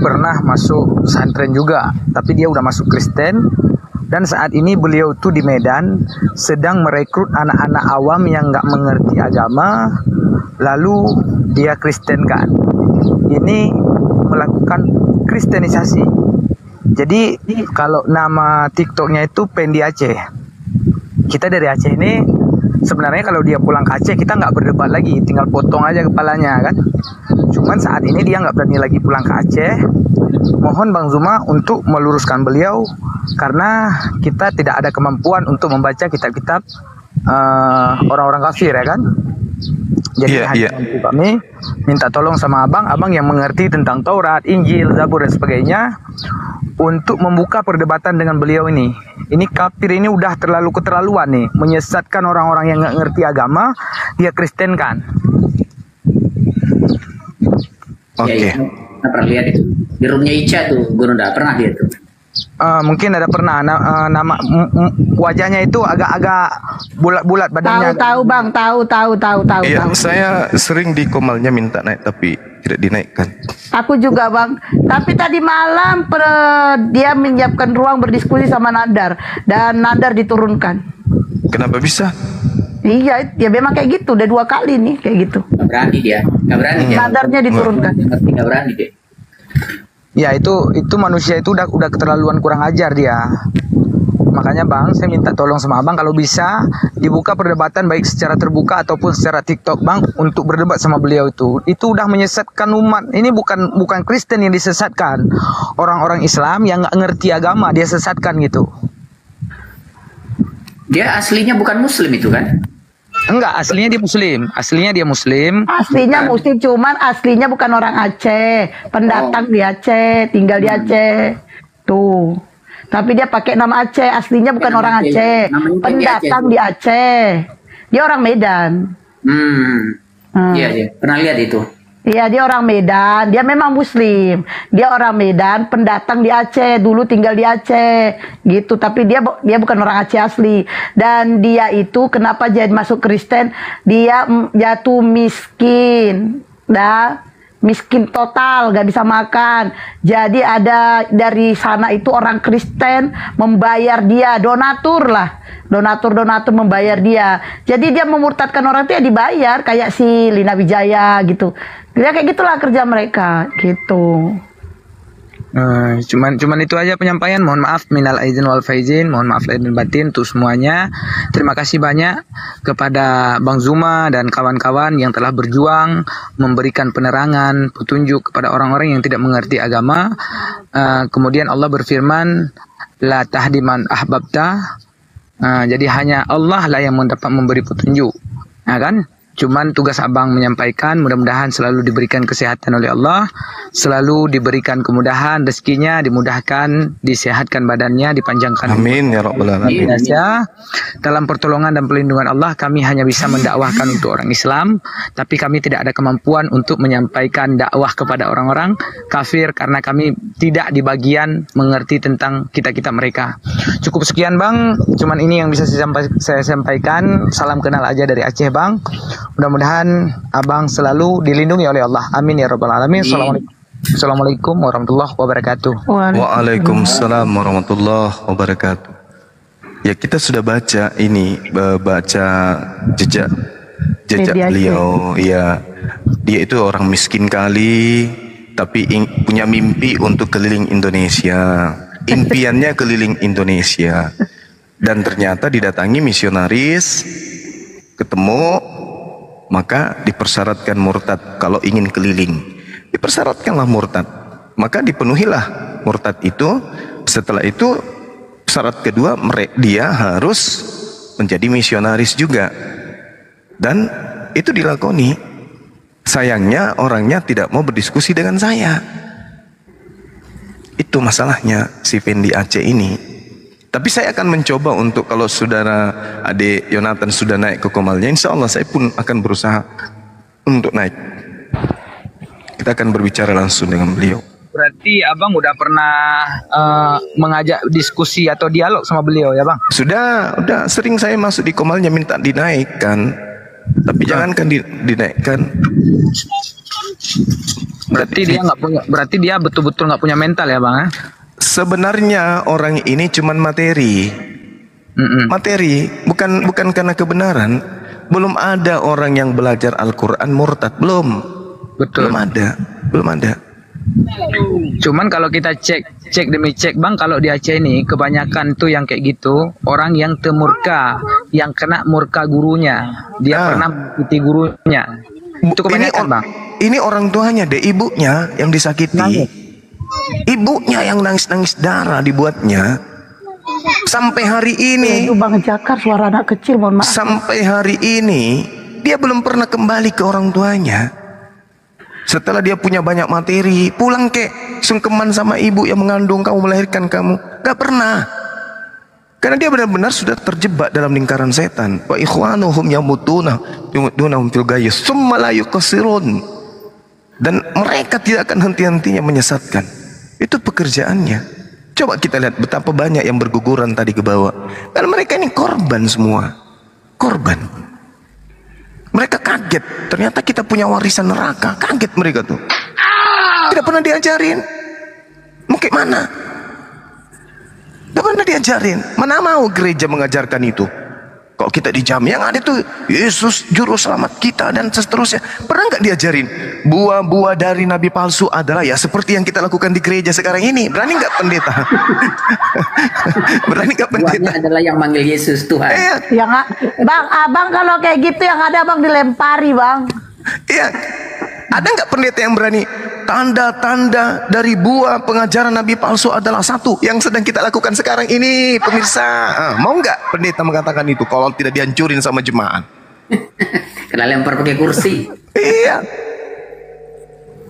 [SPEAKER 8] pernah masuk pesantren juga, tapi dia udah masuk Kristen. Dan saat ini beliau tuh di Medan sedang merekrut anak-anak awam yang nggak mengerti agama, lalu dia Kristen kan. Ini melakukan kristenisasi. Jadi kalau nama TikToknya itu Pendi Aceh. Kita dari Aceh ini sebenarnya kalau dia pulang ke Aceh kita nggak berdebat lagi, tinggal potong aja kepalanya kan. Cuman saat ini dia nggak berani lagi pulang ke Aceh. Mohon Bang Zuma untuk meluruskan beliau karena kita tidak ada kemampuan untuk membaca kitab-kitab orang-orang kafir ya kan. Jadi kami minta tolong sama abang yang mengerti tentang Taurat, Injil, Zabur dan sebagainya untuk membuka perdebatan dengan beliau ini. Ini kafir ini udah terlalu keterlaluan nih, menyesatkan orang-orang yang nggak ngerti agama, dia Kristen kan.
[SPEAKER 6] Oke. Ya, kita pernah lihat itu di roomnya Ica tuh, Gurunda pernah lihat tuh.
[SPEAKER 8] Mungkin ada pernah nama wajahnya itu agak-agak bulat-bulat badannya.
[SPEAKER 2] Tahu Bang, tahu.
[SPEAKER 1] Iya, saya sering di Komalnya minta naik tapi tidak dinaikkan.
[SPEAKER 2] Aku juga Bang. Tapi tadi malam dia menyiapkan ruang berdiskusi sama Nadar dan Nadar diturunkan.
[SPEAKER 1] Kenapa bisa?
[SPEAKER 2] Iya, ya memang kayak gitu. Udah 2 kali nih kayak gitu.
[SPEAKER 6] Nggak berani dia.
[SPEAKER 2] Nadarnya diturunkan.
[SPEAKER 6] Nggak berani dia.
[SPEAKER 8] Ya itu manusia itu udah keterlaluan, kurang ajar dia. Makanya Bang, saya minta tolong sama Abang kalau bisa dibuka perdebatan baik secara terbuka ataupun secara TikTok Bang untuk berdebat sama beliau itu. Itu udah menyesatkan umat. Ini bukan Kristen yang disesatkan. Orang-orang Islam yang nggak ngerti agama dia sesatkan gitu.
[SPEAKER 6] Dia aslinya bukan Muslim itu kan?
[SPEAKER 8] Enggak, aslinya dia Muslim.
[SPEAKER 2] Aslinya Muslim, cuman aslinya bukan orang Aceh, pendatang di Aceh, tinggal di Aceh. Tuh. Tapi dia pakai nama Aceh, aslinya bukan orang Aceh, pendatang di Aceh. Dia orang Medan.
[SPEAKER 6] Iya, pernah lihat itu.
[SPEAKER 2] Iya, dia orang Medan, dia memang Muslim. Dia orang Medan, pendatang di Aceh, dulu tinggal di Aceh, gitu. Tapi dia bukan orang Aceh asli. Dan dia itu kenapa jadi masuk Kristen? Dia jatuh miskin, miskin total, gak bisa makan. Jadi ada dari sana itu orang Kristen membayar dia, donatur membayar dia. Jadi dia memurtadkan orang itu ya dibayar, kayak si Lina Wijaya gitu. Ya kayak gitulah kerja mereka gitu.
[SPEAKER 8] Cuman itu aja penyampaian. Mohon maaf minal aidin wal faizin, mohon maaf lahir dan batin untuk semuanya. Terima kasih banyak kepada Bang Zuma dan kawan-kawan yang telah berjuang memberikan penerangan, petunjuk kepada orang-orang yang tidak mengerti agama. Kemudian Allah berfirman, la tahdi man ahbabta. Jadi hanya Allah lah yang dapat memberi petunjuk, ya kan? Cuman tugas Abang menyampaikan, mudah-mudahan selalu diberikan kesehatan oleh Allah, selalu diberikan kemudahan, rezekinya dimudahkan, disehatkan badannya, dipanjangkan.
[SPEAKER 1] Amin ya rabbal alamin.
[SPEAKER 8] Dalam pertolongan dan perlindungan Allah, kami hanya bisa mendakwahkan untuk orang Islam, tapi kami tidak ada kemampuan untuk menyampaikan dakwah kepada orang-orang kafir karena kami tidak di bagian mengerti tentang kita-kita mereka. Cukup sekian Bang, cuman ini yang bisa saya sampaikan. Salam kenal aja dari Aceh Bang. Mudah-mudahan Abang selalu dilindungi oleh Allah. Amin ya rabbal alamin. Assalamualaikum warahmatullahi wabarakatuh.
[SPEAKER 1] Waalaikumsalam warahmatullahi wabarakatuh. Ya, kita sudah baca jejak beliau. Ya, dia itu orang miskin kali, tapi punya mimpi untuk keliling Indonesia. Impiannya keliling Indonesia. Dan ternyata didatangi misionaris, ketemu, maka dipersyaratkan murtad kalau ingin keliling. Dipersyaratkanlah murtad, maka dipenuhilah murtad itu. Setelah itu syarat kedua, dia harus menjadi misionaris juga. Dan itu dilakoni. Sayangnya orangnya tidak mau berdiskusi dengan saya. Itu masalahnya si Fendi Aceh ini. Tapi saya akan mencoba untuk, kalau saudara adik Yonatan sudah naik ke Komalnya, insya Allah saya pun akan berusaha untuk naik. Kita akan berbicara langsung dengan beliau.
[SPEAKER 8] Berarti abang udah pernah mengajak diskusi atau dialog sama beliau ya bang?
[SPEAKER 1] Sudah sering saya masuk di Komalnya minta dinaikkan. Tapi jangankan dinaikkan.
[SPEAKER 8] Berarti dia betul-betul nggak punya mental ya bang?
[SPEAKER 1] Sebenarnya orang ini cuman materi. Materi, bukan karena kebenaran. Belum ada orang yang belajar Al-Quran murtad, belum.
[SPEAKER 8] Betul.
[SPEAKER 1] Belum ada.
[SPEAKER 8] Cuman kalau kita cek demi cek bang, kalau di Aceh ini kebanyakan tuh yang kayak gitu orang yang temurka, yang kena murka gurunya, dia pernah mengikuti gurunya. Itu kebanyakan bang.
[SPEAKER 1] Ini orang tuanya deh, ibunya yang disakiti. Ibunya yang nangis-nangis darah dibuatnya. Sampai hari ini
[SPEAKER 2] itu Bang Jakar, suara anak kecil, mohon maaf.
[SPEAKER 1] Sampai hari ini dia belum pernah kembali ke orang tuanya. Setelah dia punya banyak materi, pulang sungkeman sama ibu yang mengandung kamu, melahirkan kamu. Gak pernah. Karena dia benar-benar sudah terjebak dalam lingkaran setan. Wa ikhwanuhum yamutuna fil gayyus tsumma la yuqsirun. Dan mereka tidak akan henti-hentinya menyesatkan. Itu pekerjaannya. Coba kita lihat betapa banyak yang berguguran tadi ke bawah. Dan mereka ini korban semua. Korban. Mereka kaget. Ternyata kita punya warisan neraka. Kaget mereka tuh. Tidak pernah diajarin. Mau kayak mana? Tidak pernah diajarin. Mana mau gereja mengajarkan itu? Kalau kita dijamin, yang ada tuh Yesus juru selamat kita dan seterusnya. Pernah nggak diajarin? Buah-buah dari nabi palsu adalah ya seperti yang kita lakukan di gereja sekarang ini. Berani nggak pendeta? Berani nggak pendeta?
[SPEAKER 6] Buahnya adalah yang manggil Yesus Tuhan.
[SPEAKER 2] Yang bang, abang kalau kayak gitu yang ada bang dilempari bang.
[SPEAKER 1] Iya. Ada nggak pendeta yang berani? Tanda-tanda dari buah pengajaran nabi palsu adalah satu yang sedang kita lakukan sekarang ini, pemirsa. Mau nggak pendeta mengatakan itu kalau tidak dihancurin sama jemaat?
[SPEAKER 6] Kena lempar pakai kursi.
[SPEAKER 1] Iya.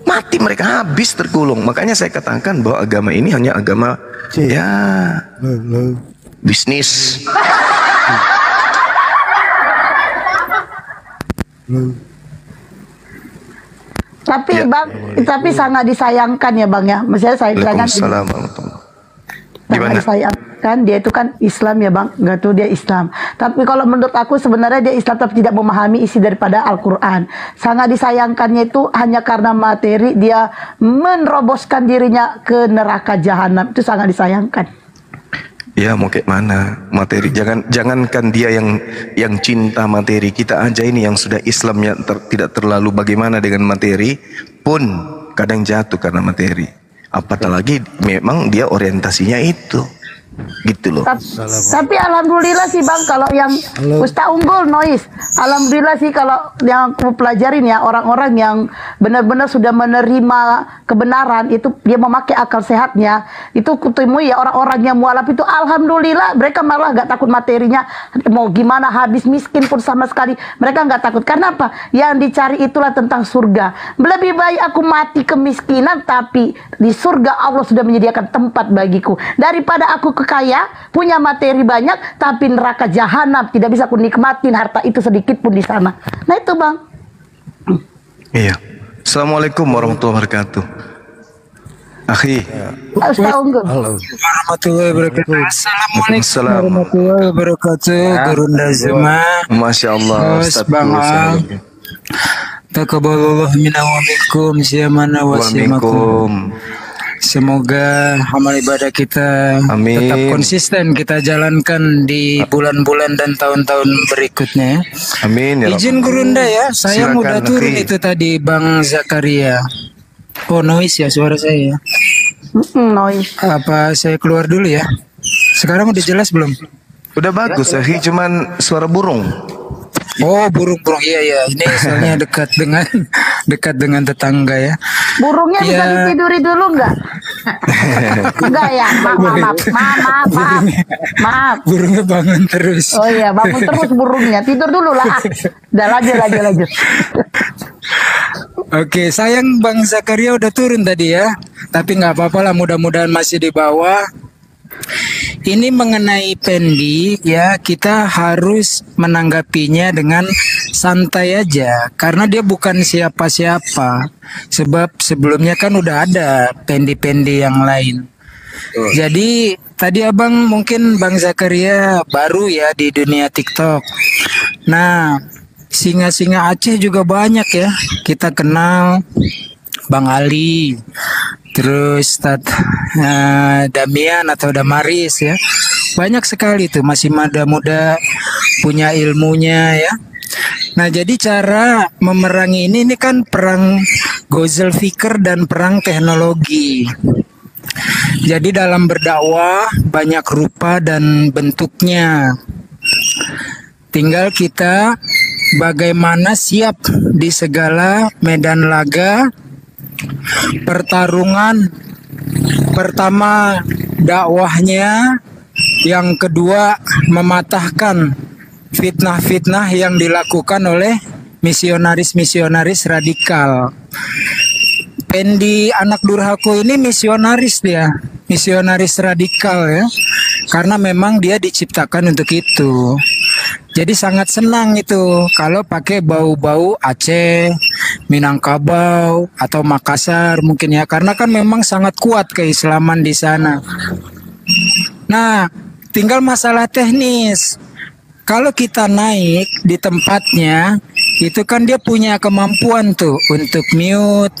[SPEAKER 1] Mati mereka, habis tergulung. Makanya saya katakan bahwa agama ini hanya agama bisnis.
[SPEAKER 2] Tapi bang, tapi sangat disayangkan ya bang ya. Maksudnya saya sangat disayangkan, dia itu kan Islam ya bang, nggak tuh dia Islam. Tapi kalau menurut aku sebenarnya dia Islam tapi tidak memahami isi daripada Al-Quran. Sangat disayangkannya itu hanya karena materi dia meneroboskan dirinya ke neraka jahanam. Itu sangat disayangkan.
[SPEAKER 1] Ya mau kayak mana materi, jangankan dia yang cinta materi, kita aja ini yang sudah Islamnya tidak terlalu bagaimana dengan materi pun kadang jatuh karena materi, apatah lagi memang dia orientasinya itu gitu loh.
[SPEAKER 2] Tapi alhamdulillah sih bang, kalau yang Ustaz Unggul Noise, alhamdulillah sih kalau yang aku pelajarin ya, orang-orang yang benar-benar sudah menerima kebenaran itu, dia memakai akal sehatnya, itu kutemui ya orang-orang yang mualaf itu, alhamdulillah mereka malah gak takut materinya, mau gimana habis miskin pun sama sekali mereka gak takut. Karena apa? Yang dicari itulah tentang surga. Lebih baik aku mati kemiskinan tapi di surga Allah sudah menyediakan tempat bagiku, daripada aku kaya, punya materi banyak, tapi neraka jahanam tidak bisa aku nikmatin harta itu sedikit pun di sana. Nah itu bang.
[SPEAKER 1] Iya. Assalamualaikum warahmatullahi wabarakatuh. Akhi.
[SPEAKER 2] Ustaz Unggul.
[SPEAKER 9] Halo. Warahmatullahi wabarakatuh.
[SPEAKER 1] Assalamualaikum
[SPEAKER 9] warahmatullahi wabarakatuh. Gurunda Zuma.
[SPEAKER 1] Masya Allah. Ustaz
[SPEAKER 9] Taqabbalallahu minna wa minkum siyamana wa siyamakum. Semoga amal ibadah kita tetap konsisten kita jalankan di bulan-bulan dan tahun-tahun berikutnya.
[SPEAKER 1] Amin. Ya
[SPEAKER 9] izin Gurunda ya, saya
[SPEAKER 1] silakan,
[SPEAKER 9] udah turun itu tadi Bang Zakaria. Oh noise ya suara saya ya.
[SPEAKER 2] Noise.
[SPEAKER 9] Apa saya keluar dulu ya? Sekarang udah jelas belum?
[SPEAKER 1] Udah bagus, Akhi, cuman suara burung.
[SPEAKER 9] Oh, burung-burung, iya. Ini soalnya dekat dengan tetangga ya.
[SPEAKER 2] Burungnya
[SPEAKER 9] Ya.
[SPEAKER 2] bisa ditiduri dulu nggak? Enggak ya, maaf.
[SPEAKER 9] Burungnya bangun terus.
[SPEAKER 2] Oh iya, bangun terus burungnya, tidur dulu lah. Udah lanjut.
[SPEAKER 9] Oke, sayang Bang Zakaria udah turun tadi ya. Tapi nggak apa-apa lah, mudah-mudahan masih di bawah. Ini mengenai Pendi ya, kita harus menanggapinya dengan santai aja karena dia bukan siapa-siapa. Sebab sebelumnya kan udah ada Pendi-Pendi yang lain. Jadi tadi Abang mungkin Bang Zakaria baru ya di dunia TikTok. Nah, singa-singa Aceh juga banyak ya. Kita kenal Bang Ali, terus Damian atau Damaris ya. Banyak sekali tuh, masih muda-muda, punya ilmunya ya. Nah, jadi cara memerangi ini kan perang Gozel Fikr dan perang teknologi. Jadi dalam berdakwah banyak rupa dan bentuknya. Tinggal kita bagaimana siap di segala medan laga pertarungan. Pertama dakwahnya, yang kedua mematahkan fitnah-fitnah yang dilakukan oleh misionaris-misionaris radikal. Pendi anak Durhako ini misionaris dia, misionaris radikal ya, karena memang dia diciptakan untuk itu. Jadi sangat senang itu kalau pakai bau-bau Aceh, Minangkabau atau Makassar mungkin ya, karena kan memang sangat kuat keislaman di sana. Nah, tinggal masalah teknis. Kalau kita naik di tempatnya, itu kan dia punya kemampuan tuh untuk mute,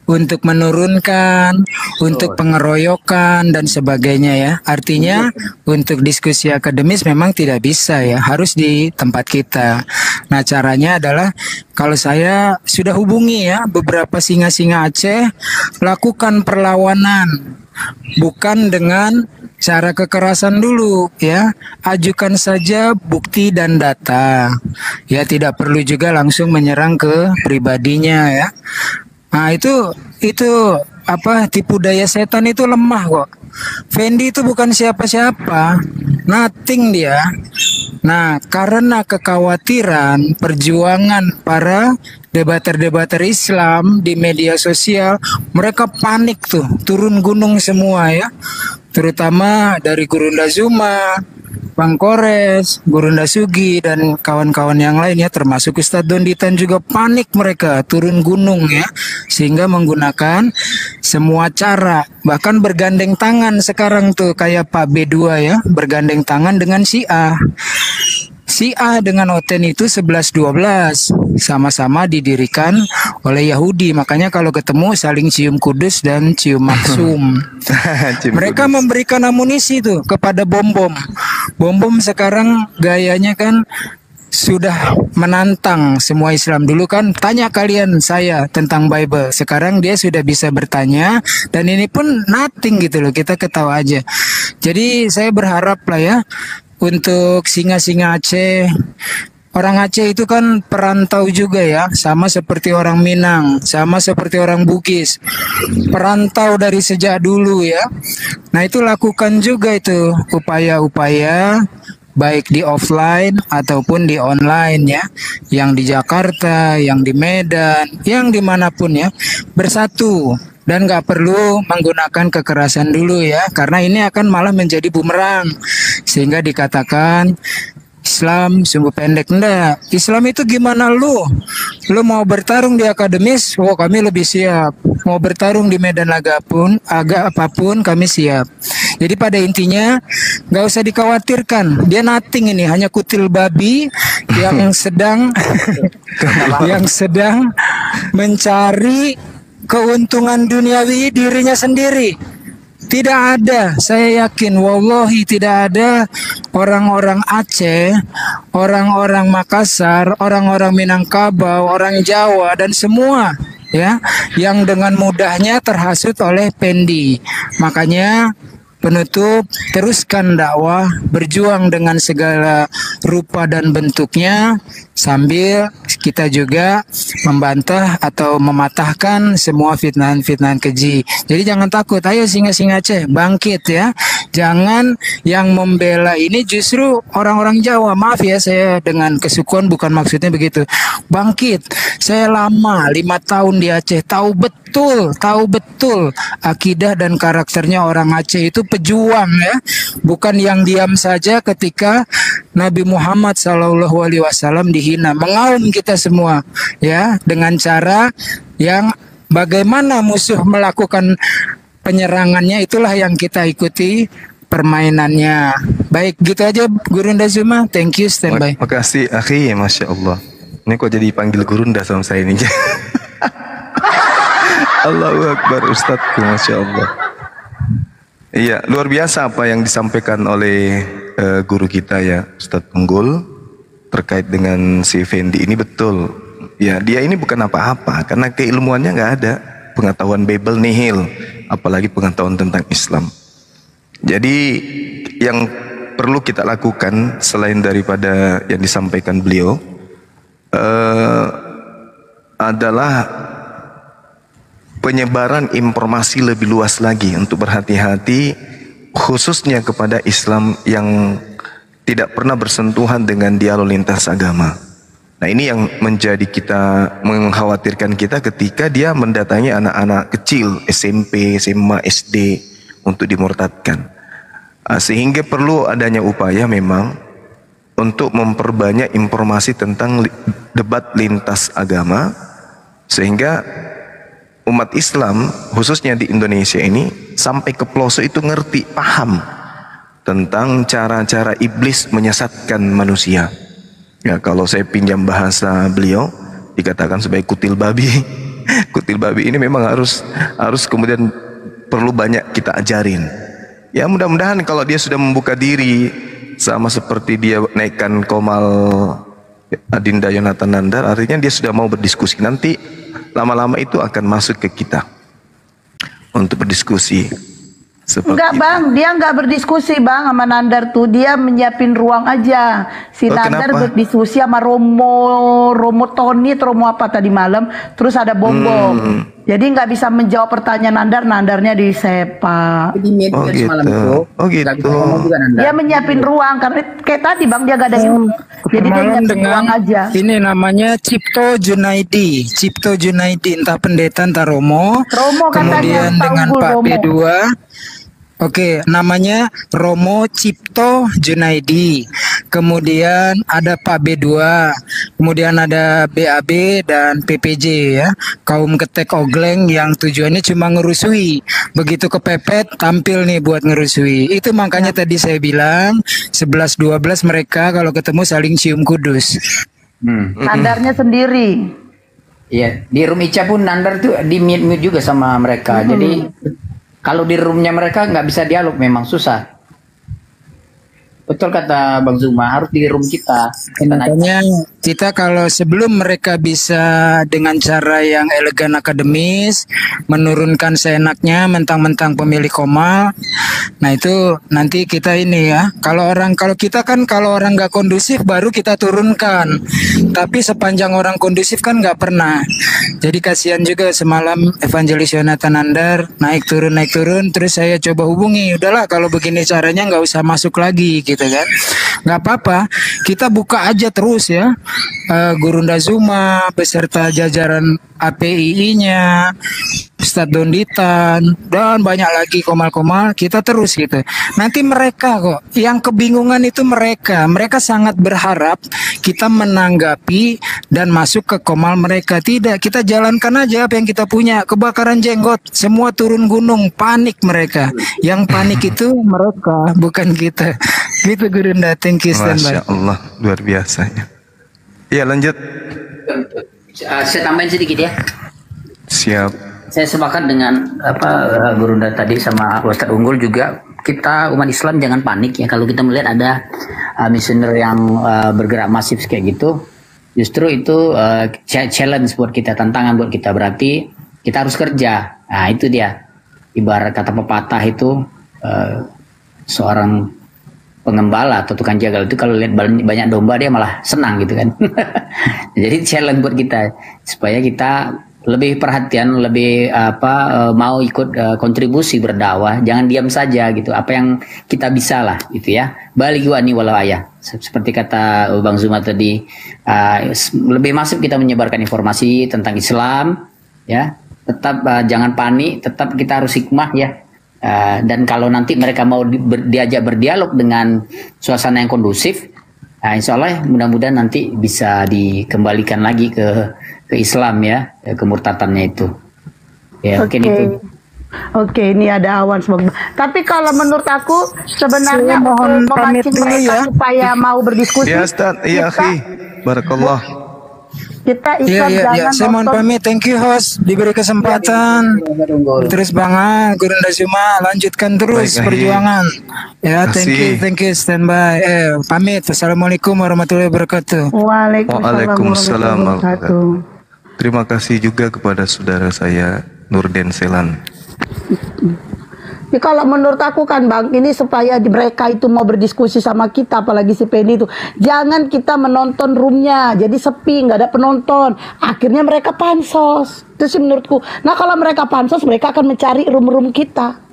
[SPEAKER 9] untuk menurunkan, untuk pengeroyokan dan sebagainya ya. Artinya untuk diskusi akademis memang tidak bisa ya, harus di tempat kita. Nah, caranya adalah kalau saya sudah hubungi ya beberapa singa-singa Aceh, lakukan perlawanan. Bukan dengan cara kekerasan dulu ya, ajukan saja bukti dan data ya, tidak perlu juga langsung menyerang ke pribadinya ya. Nah itu apa, tipu daya setan itu lemah kok. Fendi itu bukan siapa-siapa, nothing dia. Nah, karena kekhawatiran perjuangan para debater-debater Islam di media sosial, mereka panik tuh, turun gunung semua ya. Terutama dari Gurunda Zuma, Bang Kores, Gurunda Sugi dan kawan-kawan yang lainnya, termasuk Ustadz Donditan juga panik, mereka turun gunung ya, sehingga menggunakan semua cara, bahkan bergandeng tangan sekarang tuh kayak Pak B2 ya, bergandeng tangan dengan Syiah. Syiah dengan Oten itu 11-12, sama-sama didirikan oleh Yahudi, makanya kalau ketemu saling cium kudus dan cium maksum. Mereka memberikan amunisi tuh kepada bom-bom. Bom-bom sekarang gayanya kan sudah menantang semua Islam. Dulu kan tanya kalian saya tentang Bible, sekarang dia sudah bisa bertanya, dan ini pun nothing gitu loh, kita ketawa aja. Jadi saya berharap lah ya, untuk singa-singa Aceh, orang Aceh itu kan perantau juga ya, sama seperti orang Minang, sama seperti orang Bugis, perantau dari sejak dulu ya. Nah itu lakukan juga itu upaya-upaya, baik di offline ataupun di online ya, yang di Jakarta, yang di Medan, yang dimanapun ya, bersatu. Dan nggak perlu menggunakan kekerasan dulu ya, karena ini akan malah menjadi bumerang, sehingga dikatakan Islam sumbu pendek. Enggak, Islam itu gimana lu mau bertarung di akademis, oh kami lebih siap. Mau bertarung di medan laga pun, agak apapun kami siap. Jadi pada intinya nggak usah dikhawatirkan, dia nothing, ini hanya kutil babi yang sedang yang sedang mencari keuntungan duniawi dirinya sendiri. Tidak ada, saya yakin, wallahi tidak ada orang-orang Aceh, orang-orang Makassar, orang-orang Minangkabau, orang Jawa dan semua ya yang dengan mudahnya terhasut oleh Pendi. Makanya penutup, teruskan dakwah, berjuang dengan segala rupa dan bentuknya, sambil kita juga membantah atau mematahkan semua fitnahan-fitnahan keji. Jadi jangan takut, ayo singa-singa Aceh, bangkit ya. Jangan yang membela ini justru orang-orang Jawa. Maaf ya, saya dengan kesukuan bukan maksudnya begitu. Bangkit, saya lama 5 tahun di Aceh, tahu betul akidah dan karakternya orang Aceh itu pejuang ya, bukan yang diam saja ketika Nabi Muhammad SAW dihina. Mengaum kita semua ya, dengan cara yang bagaimana musuh melakukan penyerangannya, itulah yang kita ikuti permainannya. Baik, gitu aja Gurunda Zuma. Thank you, standby.
[SPEAKER 1] Makasih akhi, Masya Allah. Ini kok jadi panggil Gurunda sama saya ini. Allahu Akbar Ustadzku, Masya Allah. Iya, luar biasa apa yang disampaikan oleh guru kita ya, Ustadz Unggul, terkait dengan si Fendi ini. Betul ya, dia ini bukan apa-apa karena keilmuannya nggak ada, pengetahuan Bible nihil, apalagi pengetahuan tentang Islam. Jadi yang perlu kita lakukan selain daripada yang disampaikan beliau adalah penyebaran informasi lebih luas lagi untuk berhati-hati, khususnya kepada Islam yang tidak pernah bersentuhan dengan dialog lintas agama. Nah, ini yang menjadi mengkhawatirkan kita ketika dia mendatangi anak-anak kecil SMP, SMA, SD untuk dimurtadkan. Sehingga perlu adanya upaya memang untuk memperbanyak informasi tentang debat lintas agama, sehingga umat Islam khususnya di Indonesia ini sampai ke pelosok itu ngerti, paham tentang cara-cara iblis menyesatkan manusia. Ya, kalau saya pinjam bahasa beliau, dikatakan sebagai kutil babi. Kutil babi ini memang harus kemudian perlu banyak kita ajarin. Ya, mudah-mudahan kalau dia sudah membuka diri sama seperti dia naikkan Komal Adinda Yonatan Nandar, artinya dia sudah mau berdiskusi. Nanti lama-lama itu akan masuk ke kita untuk berdiskusi.
[SPEAKER 2] Enggak Bang, dia enggak berdiskusi Bang sama Nandar tuh, dia menyiapin ruang aja. Si Nandar
[SPEAKER 1] kenapa?
[SPEAKER 2] berdiskusi sama Romo Tony atau Romo apa tadi malam, terus ada Bombom. Jadi nggak bisa menjawab pertanyaan Nandarnya disepak.
[SPEAKER 6] Oh gitu.
[SPEAKER 1] Oh gitu.
[SPEAKER 2] Dia menyiapin ruang karena kayak tadi Bang dia gak ada ilmu. Jadi dia nyiapin ruang aja.
[SPEAKER 9] Ini namanya Cipto Junaidi, entah pendeta entah Romo. Kemudian dengan Pak B2. Oke, namanya Romo Cipto Junaidi. Kemudian ada Pak B2, kemudian ada BAB dan PPJ ya, kaum ketek ogleng yang tujuannya cuma ngerusui. Begitu kepepet tampil nih buat ngerusui. Itu makanya tadi saya bilang 11-12 mereka kalau ketemu saling cium kudus.
[SPEAKER 2] Nandarnya sendiri.
[SPEAKER 6] Iya, di room Ica pun Nandar tuh di mute juga sama mereka. Jadi kalau di roomnya mereka nggak bisa dialog, memang susah. Betul kata Bang Zuma, harus di room kita.
[SPEAKER 9] Makanya kita kalau sebelum mereka bisa dengan cara yang elegan akademis menurunkan seenaknya mentang-mentang pemilik Komal, nah itu nanti kita ini ya. Kalau kita kan kalau orang nggak kondusif baru kita turunkan. Tapi sepanjang orang kondusif kan nggak pernah. Jadi kasihan juga semalam Evangelis Yonatan Nandar naik turun, terus saya coba hubungi. Udahlah kalau begini caranya nggak usah masuk lagi gitu kan. Nggak apa-apa, kita buka aja terus ya. Gurunda Zuma beserta jajaran APII-nya, Ustadz Donditan dan banyak lagi komal-komal, kita terus gitu. Nanti mereka kok yang kebingungan itu mereka sangat berharap kita menanggapi dan masuk ke komal mereka. Tidak, kita jalankan aja apa yang kita punya. Kebakaran jenggot, semua turun gunung, panik mereka. Yang panik itu mereka, bukan kita. Gitu Gurunda, thank you, standby.
[SPEAKER 1] Masya Allah, luar biasa ya. Iya lanjut.
[SPEAKER 6] Saya tambahin sedikit ya.
[SPEAKER 1] Siap.
[SPEAKER 6] Saya sepakat dengan Gurunda tadi sama Ustadz Unggul juga. Kita umat Islam jangan panik ya kalau kita melihat ada misioner yang bergerak masif kayak gitu. Justru itu challenge buat kita, tantangan buat kita, berarti kita harus kerja. Nah itu dia. Ibarat kata pepatah itu seorang pengembala atau tukang jagal itu kalau lihat banyak domba dia malah senang gitu kan. Jadi challenge buat kita supaya kita lebih perhatian, lebih mau ikut kontribusi berdakwah, jangan diam saja gitu. Apa yang kita bisa lah gitu ya. Balighu anni walau ayah. Seperti kata Bang Zuma tadi, lebih masif kita menyebarkan informasi tentang Islam ya. Tetap jangan panik, tetap kita harus hikmah ya. Dan kalau nanti mereka mau diajak berdialog dengan suasana yang kondusif, insya Allah mudah-mudahan nanti bisa dikembalikan lagi ke Islam ya, kemurtatannya itu. Ya, mungkin itu.
[SPEAKER 2] Oke, ini ada awan semoga. Tapi kalau menurut aku sebenarnya
[SPEAKER 9] mohon pamit dulu ya
[SPEAKER 2] supaya mau berdiskusi.
[SPEAKER 1] Ya Ustaz, iya akhi. Barakallah.
[SPEAKER 2] Kita Islam jangan
[SPEAKER 9] saya mohon pamit. Thank you host, diberi kesempatan. Terus Bang Gurunda Zuma lanjutkan terus perjuangan. Ya, thank you standby. Pamit. Assalamualaikum warahmatullahi wabarakatuh.
[SPEAKER 1] Waalaikumsalam warahmatullahi wabarakatuh. Terima kasih juga kepada saudara saya Nurden Selan.
[SPEAKER 2] Ya, kalau menurut aku kan Bang, ini supaya mereka itu mau berdiskusi sama kita, apalagi si Penny itu, jangan kita menonton roomnya, jadi sepi, nggak ada penonton, akhirnya mereka pansos. Itu sih menurutku. Nah kalau mereka pansos, mereka akan mencari room-room kita.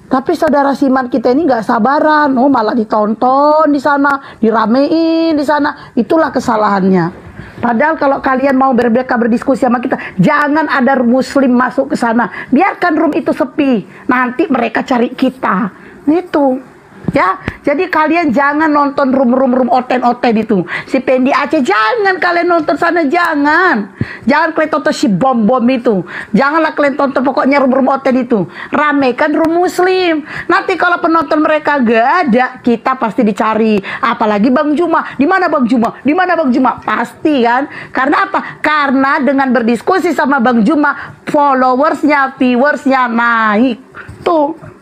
[SPEAKER 2] Tapi saudara Siman kita ini nggak sabaran, malah ditonton di sana, diramein di sana, itulah kesalahannya. Padahal kalau kalian mau mereka berdiskusi sama kita, jangan ada muslim masuk ke sana. Biarkan room itu sepi. Nanti mereka cari kita. Itu. Ya, jadi kalian jangan nonton room oten-oten itu. Si Pendi Aceh jangan kalian nonton sana, jangan. Jangan kalian tonton si bom-bom itu. Janganlah kalian tonton pokoknya room oten itu. Ramekan room muslim. Nanti kalau penonton mereka gak ada, kita pasti dicari. Apalagi Bang Juma. Di mana Bang Juma? Di mana Bang Juma? Pasti kan? Karena apa? Karena dengan berdiskusi sama Bang Juma, followersnya, viewersnya naik. Tuh.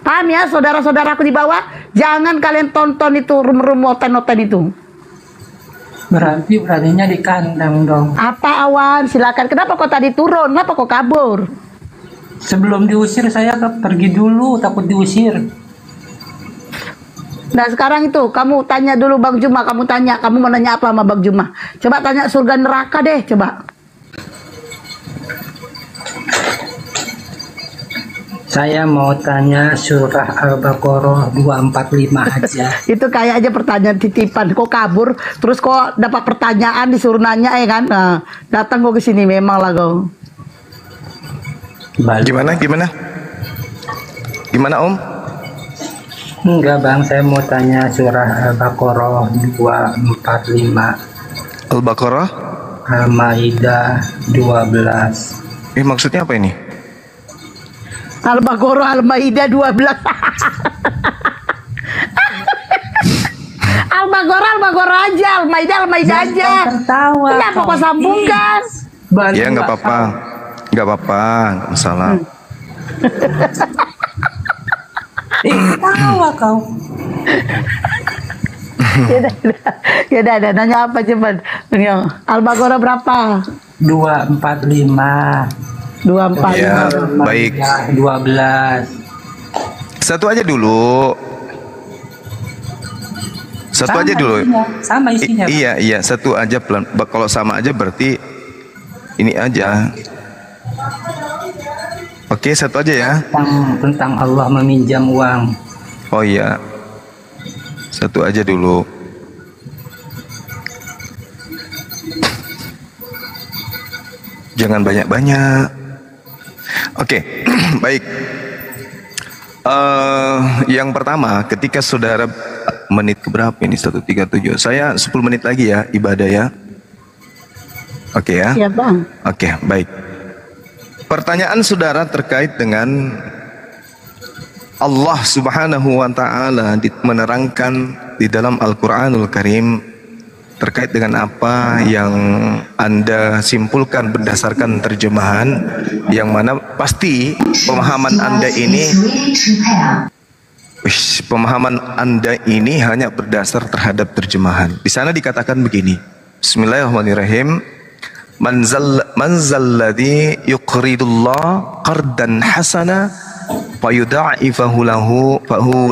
[SPEAKER 2] Paham ya saudara-saudaraku di bawah? Jangan kalian tonton itu room oten-oten itu.
[SPEAKER 4] Berarti beraninya di kandang dong.
[SPEAKER 2] Apa Awan? Silakan. Kenapa kok tadi turun? Kenapa kok kabur?
[SPEAKER 4] Sebelum diusir saya pergi dulu, takut diusir.
[SPEAKER 2] Nah sekarang itu kamu tanya dulu Bang Juma. Kamu mau nanya apa sama Bang Juma? Coba tanya surga neraka deh, coba.
[SPEAKER 4] Saya mau tanya surah Al-Baqarah 245 aja.
[SPEAKER 2] Itu kayak aja pertanyaan titipan. Kok kabur? Terus kok dapat pertanyaan disuruh nanya ya kan? Nah, datang kok ke sini memang lah kau.
[SPEAKER 1] Gimana Om?
[SPEAKER 4] Enggak Bang, saya mau tanya surah Al-Baqarah 245.
[SPEAKER 1] Al-Baqarah?
[SPEAKER 4] Al-Maidah 12.
[SPEAKER 1] Maksudnya apa ini?
[SPEAKER 2] Al-Baqarah Al-Maidah 12. Al-Baqarah aja, Al-Maidah aja. Kenapa kok sambungkan?
[SPEAKER 1] Ya nggak apa-apa, nggak masalah.
[SPEAKER 4] Tawa kau.
[SPEAKER 2] Ya udah, nanya apa coba? Al-Baqarah berapa?
[SPEAKER 4] 245.
[SPEAKER 2] 245.
[SPEAKER 1] Ya, baik.
[SPEAKER 4] 12.
[SPEAKER 1] Satu aja dulu. Sama isinya. Iya, satu aja pelan. Kalau sama aja berarti ini aja. Oke, satu aja ya.
[SPEAKER 4] Tentang Allah meminjam uang.
[SPEAKER 1] Oh iya. Satu aja dulu. Jangan banyak-banyak. Oke, baik. Yang pertama, ketika saudara menit keberapa ini? 1:37. Saya 10 menit lagi ya ibadah ya. Oke ya.
[SPEAKER 2] Iya Bang.
[SPEAKER 1] Oke, baik. Pertanyaan saudara terkait dengan Allah Subhanahu wa taala menerangkan di dalam Al-Qur'anul Karim terkait dengan apa yang Anda simpulkan berdasarkan terjemahan, yang mana pasti pemahaman Anda ini hanya berdasar terhadap terjemahan. Di sana dikatakan begini. Bismillahirrahmanirrahim. manzalladzi yuqridullah qardan hasana fayudha'ifahu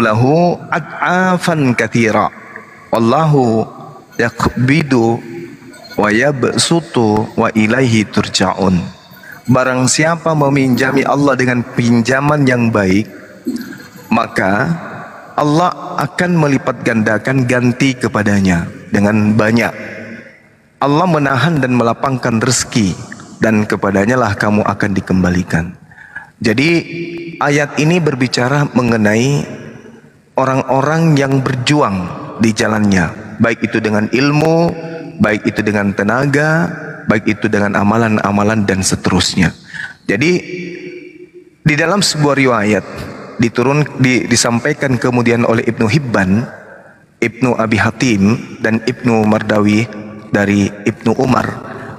[SPEAKER 1] lahu ad'afan katsira wallahu yaqbidu wa yabsutu wa ilaihi turja'un. Barang siapa meminjami Allah dengan pinjaman yang baik, maka Allah akan melipat gandakan ganti kepadanya dengan banyak. Allah menahan dan melapangkan rezeki, dan kepadanya lah kamu akan dikembalikan. Jadi ayat ini berbicara mengenai orang-orang yang berjuang di jalannya, baik itu dengan ilmu, baik itu dengan tenaga, baik itu dengan amalan-amalan dan seterusnya. Jadi di dalam sebuah riwayat disampaikan kemudian oleh Ibnu Hibban, Ibnu Abi Hatim, dan Ibnu Mardawi dari Ibnu Umar,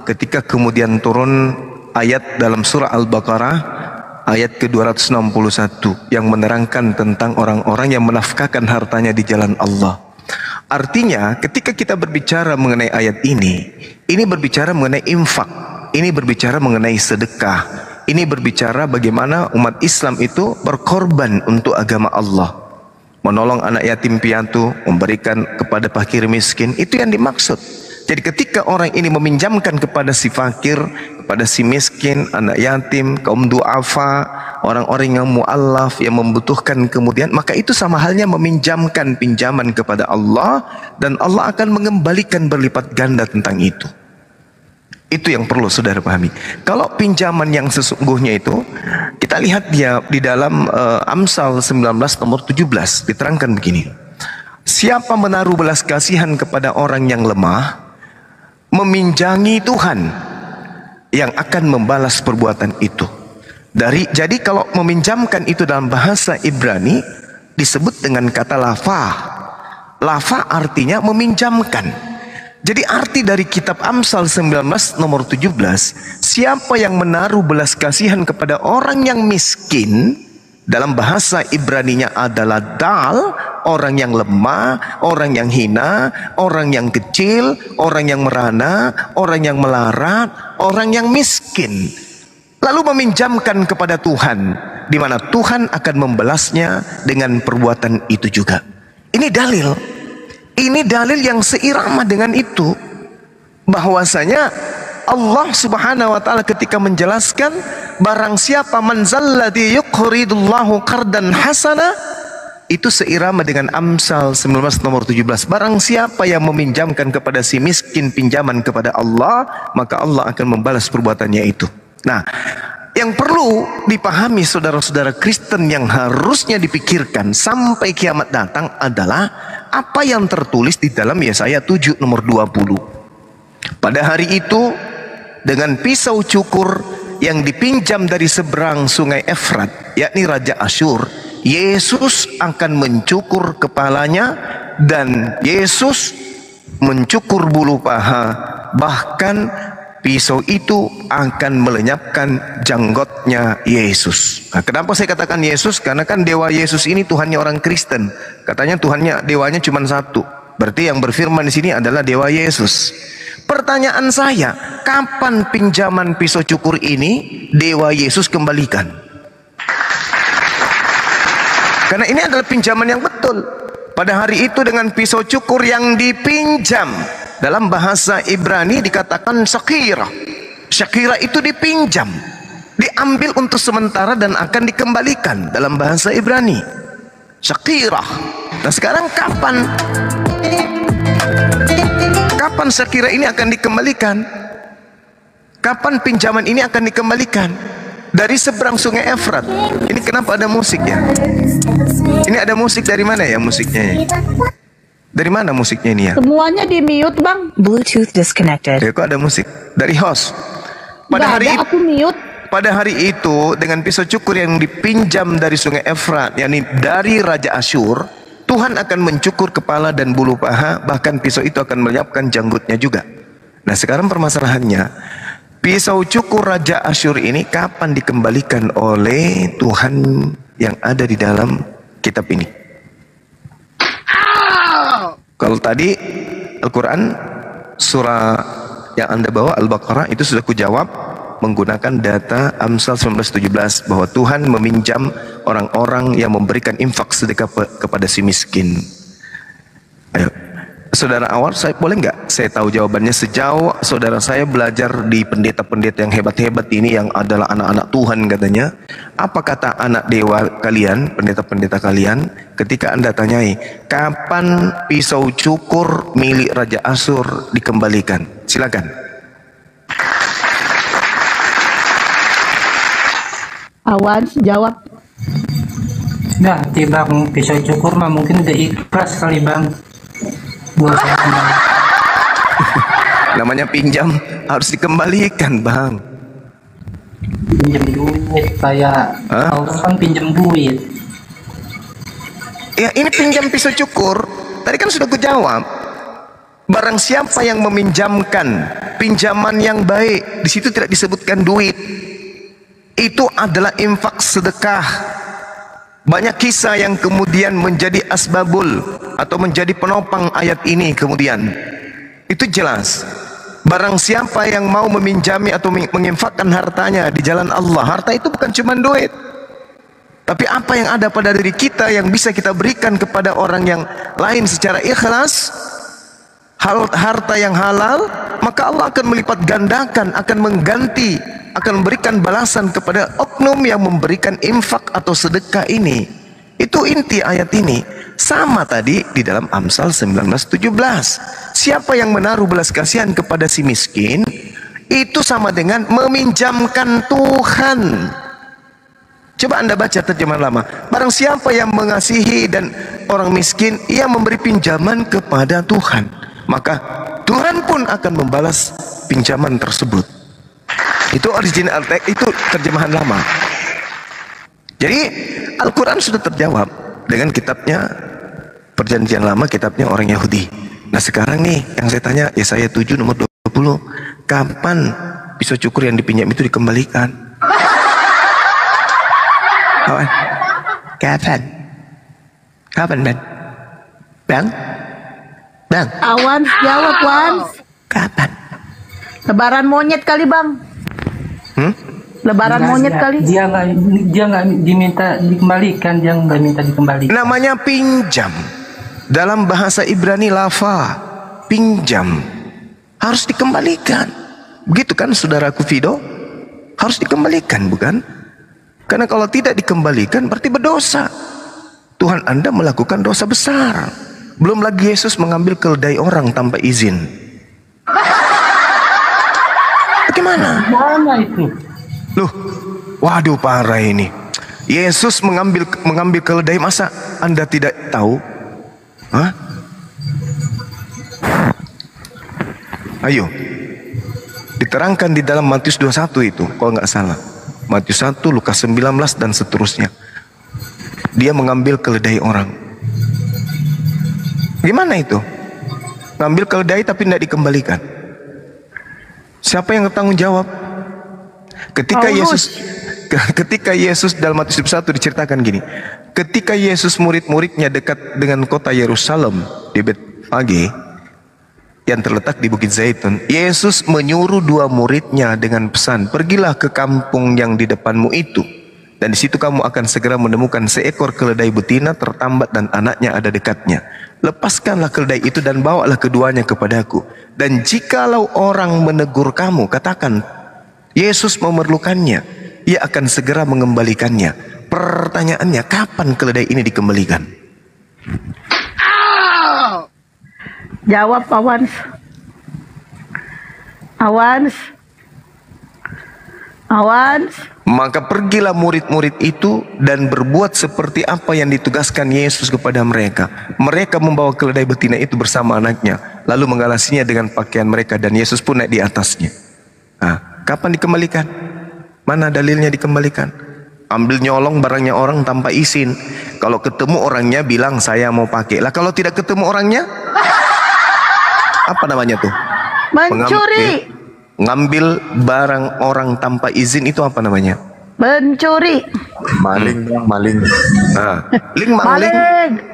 [SPEAKER 1] ketika kemudian turun ayat dalam surah Al-Baqarah ayat ke-261 yang menerangkan tentang orang-orang yang menafkahkan hartanya di jalan Allah. Artinya ketika kita berbicara mengenai ayat ini berbicara mengenai infak, ini berbicara mengenai sedekah, ini berbicara bagaimana umat Islam itu berkorban untuk agama Allah, menolong anak yatim piatu, memberikan kepada fakir miskin, itu yang dimaksud. Jadi ketika orang ini meminjamkan kepada si fakir, kepada si miskin, anak yatim, kaum du'afa, orang-orang yang mu'allaf, yang membutuhkan kemudian, maka itu sama halnya meminjamkan pinjaman kepada Allah, dan Allah akan mengembalikan berlipat ganda tentang itu. Itu yang perlu saudara pahami. Kalau pinjaman yang sesungguhnya itu, kita lihat dia di dalam Amsal 19 nomor 17 diterangkan begini. Siapa menaruh belas kasihan kepada orang yang lemah, meminjangi Tuhan yang akan membalas perbuatan itu. Jadi kalau meminjamkan itu dalam bahasa Ibrani disebut dengan kata lafah. Lafah artinya meminjamkan. Jadi arti dari kitab Amsal 19 nomor 17, siapa yang menaruh belas kasihan kepada orang yang miskin, dalam bahasa Ibraninya adalah dal, orang yang lemah, orang yang hina, orang yang kecil, orang yang merana, orang yang melarat, orang yang miskin. Lalu meminjamkan kepada Tuhan, di mana Tuhan akan membalasnya dengan perbuatan itu juga. Ini dalil. Ini dalil yang seirama dengan itu, bahwasanya Allah Subhanahu wa taala ketika menjelaskan barang siapa manzalladzi yuqridullahu qardan hasana, itu seirama dengan Amsal 19 nomor 17. Barang siapa yang meminjamkan kepada si miskin pinjaman kepada Allah, maka Allah akan membalas perbuatannya itu. Nah, yang perlu dipahami saudara-saudara Kristen yang harusnya dipikirkan sampai kiamat datang adalah apa yang tertulis di dalam Yesaya 7 nomor 20. Pada hari itu, dengan pisau cukur yang dipinjam dari seberang sungai Efrat, yakni Raja Asyur, Yesus akan mencukur kepalanya, dan Yesus mencukur bulu paha. Bahkan pisau itu akan melenyapkan janggotnya Yesus. Nah, kenapa saya katakan Yesus? Karena kan dewa Yesus ini Tuhannya orang Kristen. Katanya dewanya cuma satu. Berarti yang berfirman di sini adalah dewa Yesus. Pertanyaan saya, kapan pinjaman pisau cukur ini dewa Yesus kembalikan? Karena ini adalah pinjaman yang betul. Pada hari itu dengan pisau cukur yang dipinjam, dalam bahasa Ibrani dikatakan syakira. Syakira itu dipinjam, diambil untuk sementara dan akan dikembalikan dalam bahasa Ibrani. Syakira. Nah sekarang kapan syakira ini akan dikembalikan? Kapan pinjaman ini akan dikembalikan? Dari seberang sungai Efrat. Ini kenapa ada musik ya? Ini ada musik dari mana ya musiknya? Dari mana musiknya ini ya?
[SPEAKER 2] Semuanya di mute bang.
[SPEAKER 10] Bluetooth disconnected.
[SPEAKER 1] Kok ada musik? Dari host. Pada hari itu dengan pisau cukur yang dipinjam dari sungai Efrat, yakni dari Raja Asyur, Tuhan akan mencukur kepala dan bulu paha, bahkan pisau itu akan melenyapkan janggutnya juga. Nah sekarang permasalahannya, pisau cukur Raja Asyur ini kapan dikembalikan oleh Tuhan yang ada di dalam kitab ini? Kalau tadi Al-Quran surah yang Anda bawa Al-Baqarah itu sudah kujawab menggunakan data Amsal 19:17 bahwa Tuhan meminjam orang-orang yang memberikan infak sedekah kepada si miskin. Ayo, saudara awal, saya boleh nggak saya tahu jawabannya sejauh saudara saya belajar di pendeta-pendeta yang hebat-hebat ini yang adalah anak-anak Tuhan katanya. Apa kata anak dewa kalian, pendeta-pendeta kalian, ketika Anda tanyai, kapan pisau cukur milik Raja Asyur dikembalikan? Silakan.
[SPEAKER 2] Awan jawab.
[SPEAKER 4] Nah, Bang, pisau cukur mah mungkin udah ikhlas kali Bang. Buat saya kembali.
[SPEAKER 1] Namanya pinjam harus dikembalikan, Bang.
[SPEAKER 4] Pinjam duit kayak Allah kan pinjam duit.
[SPEAKER 1] Ya, ini pinjam pisau cukur. Tadi kan sudah kujawab. Barang siapa yang meminjamkan pinjaman yang baik, di situ tidak disebutkan duit. Itu adalah infak sedekah. Banyak kisah yang kemudian menjadi asbabul atau menjadi penopang ayat ini kemudian. Itu jelas. Barang siapa yang mau meminjami atau menginfakkan hartanya di jalan Allah, harta itu bukan cuma duit. Tapi apa yang ada pada diri kita yang bisa kita berikan kepada orang yang lain secara ikhlas, harta yang halal, maka Allah akan melipat gandakan, akan mengganti, akan memberikan balasan kepada oknum yang memberikan infak atau sedekah ini. Itu inti ayat ini. Sama tadi di dalam Amsal 19:17. Siapa yang menaruh belas kasihan kepada si miskin, itu sama dengan meminjamkan Tuhan. Coba Anda baca terjemahan lama. Barang siapa yang mengasihi dan orang miskin, ia memberi pinjaman kepada Tuhan, maka Tuhan pun akan membalas pinjaman tersebut. Itu original text, itu terjemahan lama. Jadi Al-Quran sudah terjawab dengan kitabnya Perjanjian Lama, kitabnya orang Yahudi. Nah sekarang nih yang saya tanya, Yesaya 7 nomor 20, kapan pisau cukur yang dipinjam itu dikembalikan? Kapan? Kapan? Kapan, Ben? Bang? Bang?
[SPEAKER 2] Awan jawab, Wan.
[SPEAKER 1] Kapan?
[SPEAKER 2] Lebaran monyet kali, Bang. Lebaran monyet kali.
[SPEAKER 4] Dia nggak diminta dikembalikan, dia nggak minta dikembalikan.
[SPEAKER 1] Namanya pinjam. Dalam bahasa Ibrani lava, pinjam. Harus dikembalikan. Begitu kan saudaraku Fido? Harus dikembalikan, bukan? Karena kalau tidak dikembalikan berarti berdosa. Tuhan Anda melakukan dosa besar. Belum lagi Yesus mengambil keledai orang tanpa izin. Bagaimana?
[SPEAKER 4] Mana itu?
[SPEAKER 1] Loh, waduh parah ini. Yesus mengambil keledai, masa Anda tidak tahu? Hah? Ayo, diterangkan di dalam Matius 21 itu, kalau nggak salah. Matius 1, Lukas 19 dan seterusnya. Dia mengambil keledai orang. Gimana itu? Ngambil keledai tapi tidak dikembalikan. Siapa yang bertanggung jawab? Ketika Yesus dalam Matius 21 diceritakan gini. Ketika Yesus murid-muridnya dekat dengan kota Yerusalem di Betfage yang terletak di Bukit Zaitun, Yesus menyuruh 2 muridnya dengan pesan, pergilah ke kampung yang di depanmu itu, dan di situ kamu akan segera menemukan seekor keledai betina tertambat dan anaknya ada dekatnya. Lepaskanlah keledai itu dan bawalah keduanya kepadaku. Dan jikalau orang menegur kamu, katakan Yesus memerlukannya, ia akan segera mengembalikannya. Pertanyaannya, kapan keledai ini dikembalikan?
[SPEAKER 2] Jawab Awans. Awans. Awans.
[SPEAKER 1] Maka pergilah murid-murid itu dan berbuat seperti apa yang ditugaskan Yesus kepada mereka. Mereka membawa keledai betina itu bersama anaknya, lalu mengalasinya dengan pakaian mereka, dan Yesus pun naik di atasnya. Nah, kapan dikembalikan? Mana dalilnya dikembalikan? Ambil nyolong barangnya orang tanpa izin. Kalau ketemu orangnya bilang saya mau pakai. Lah kalau tidak ketemu orangnya, apa namanya tuh?
[SPEAKER 2] Mencuri.
[SPEAKER 1] Ngambil barang orang tanpa izin itu apa namanya?
[SPEAKER 2] Pencuri.
[SPEAKER 10] Maling, maling.
[SPEAKER 1] Nah,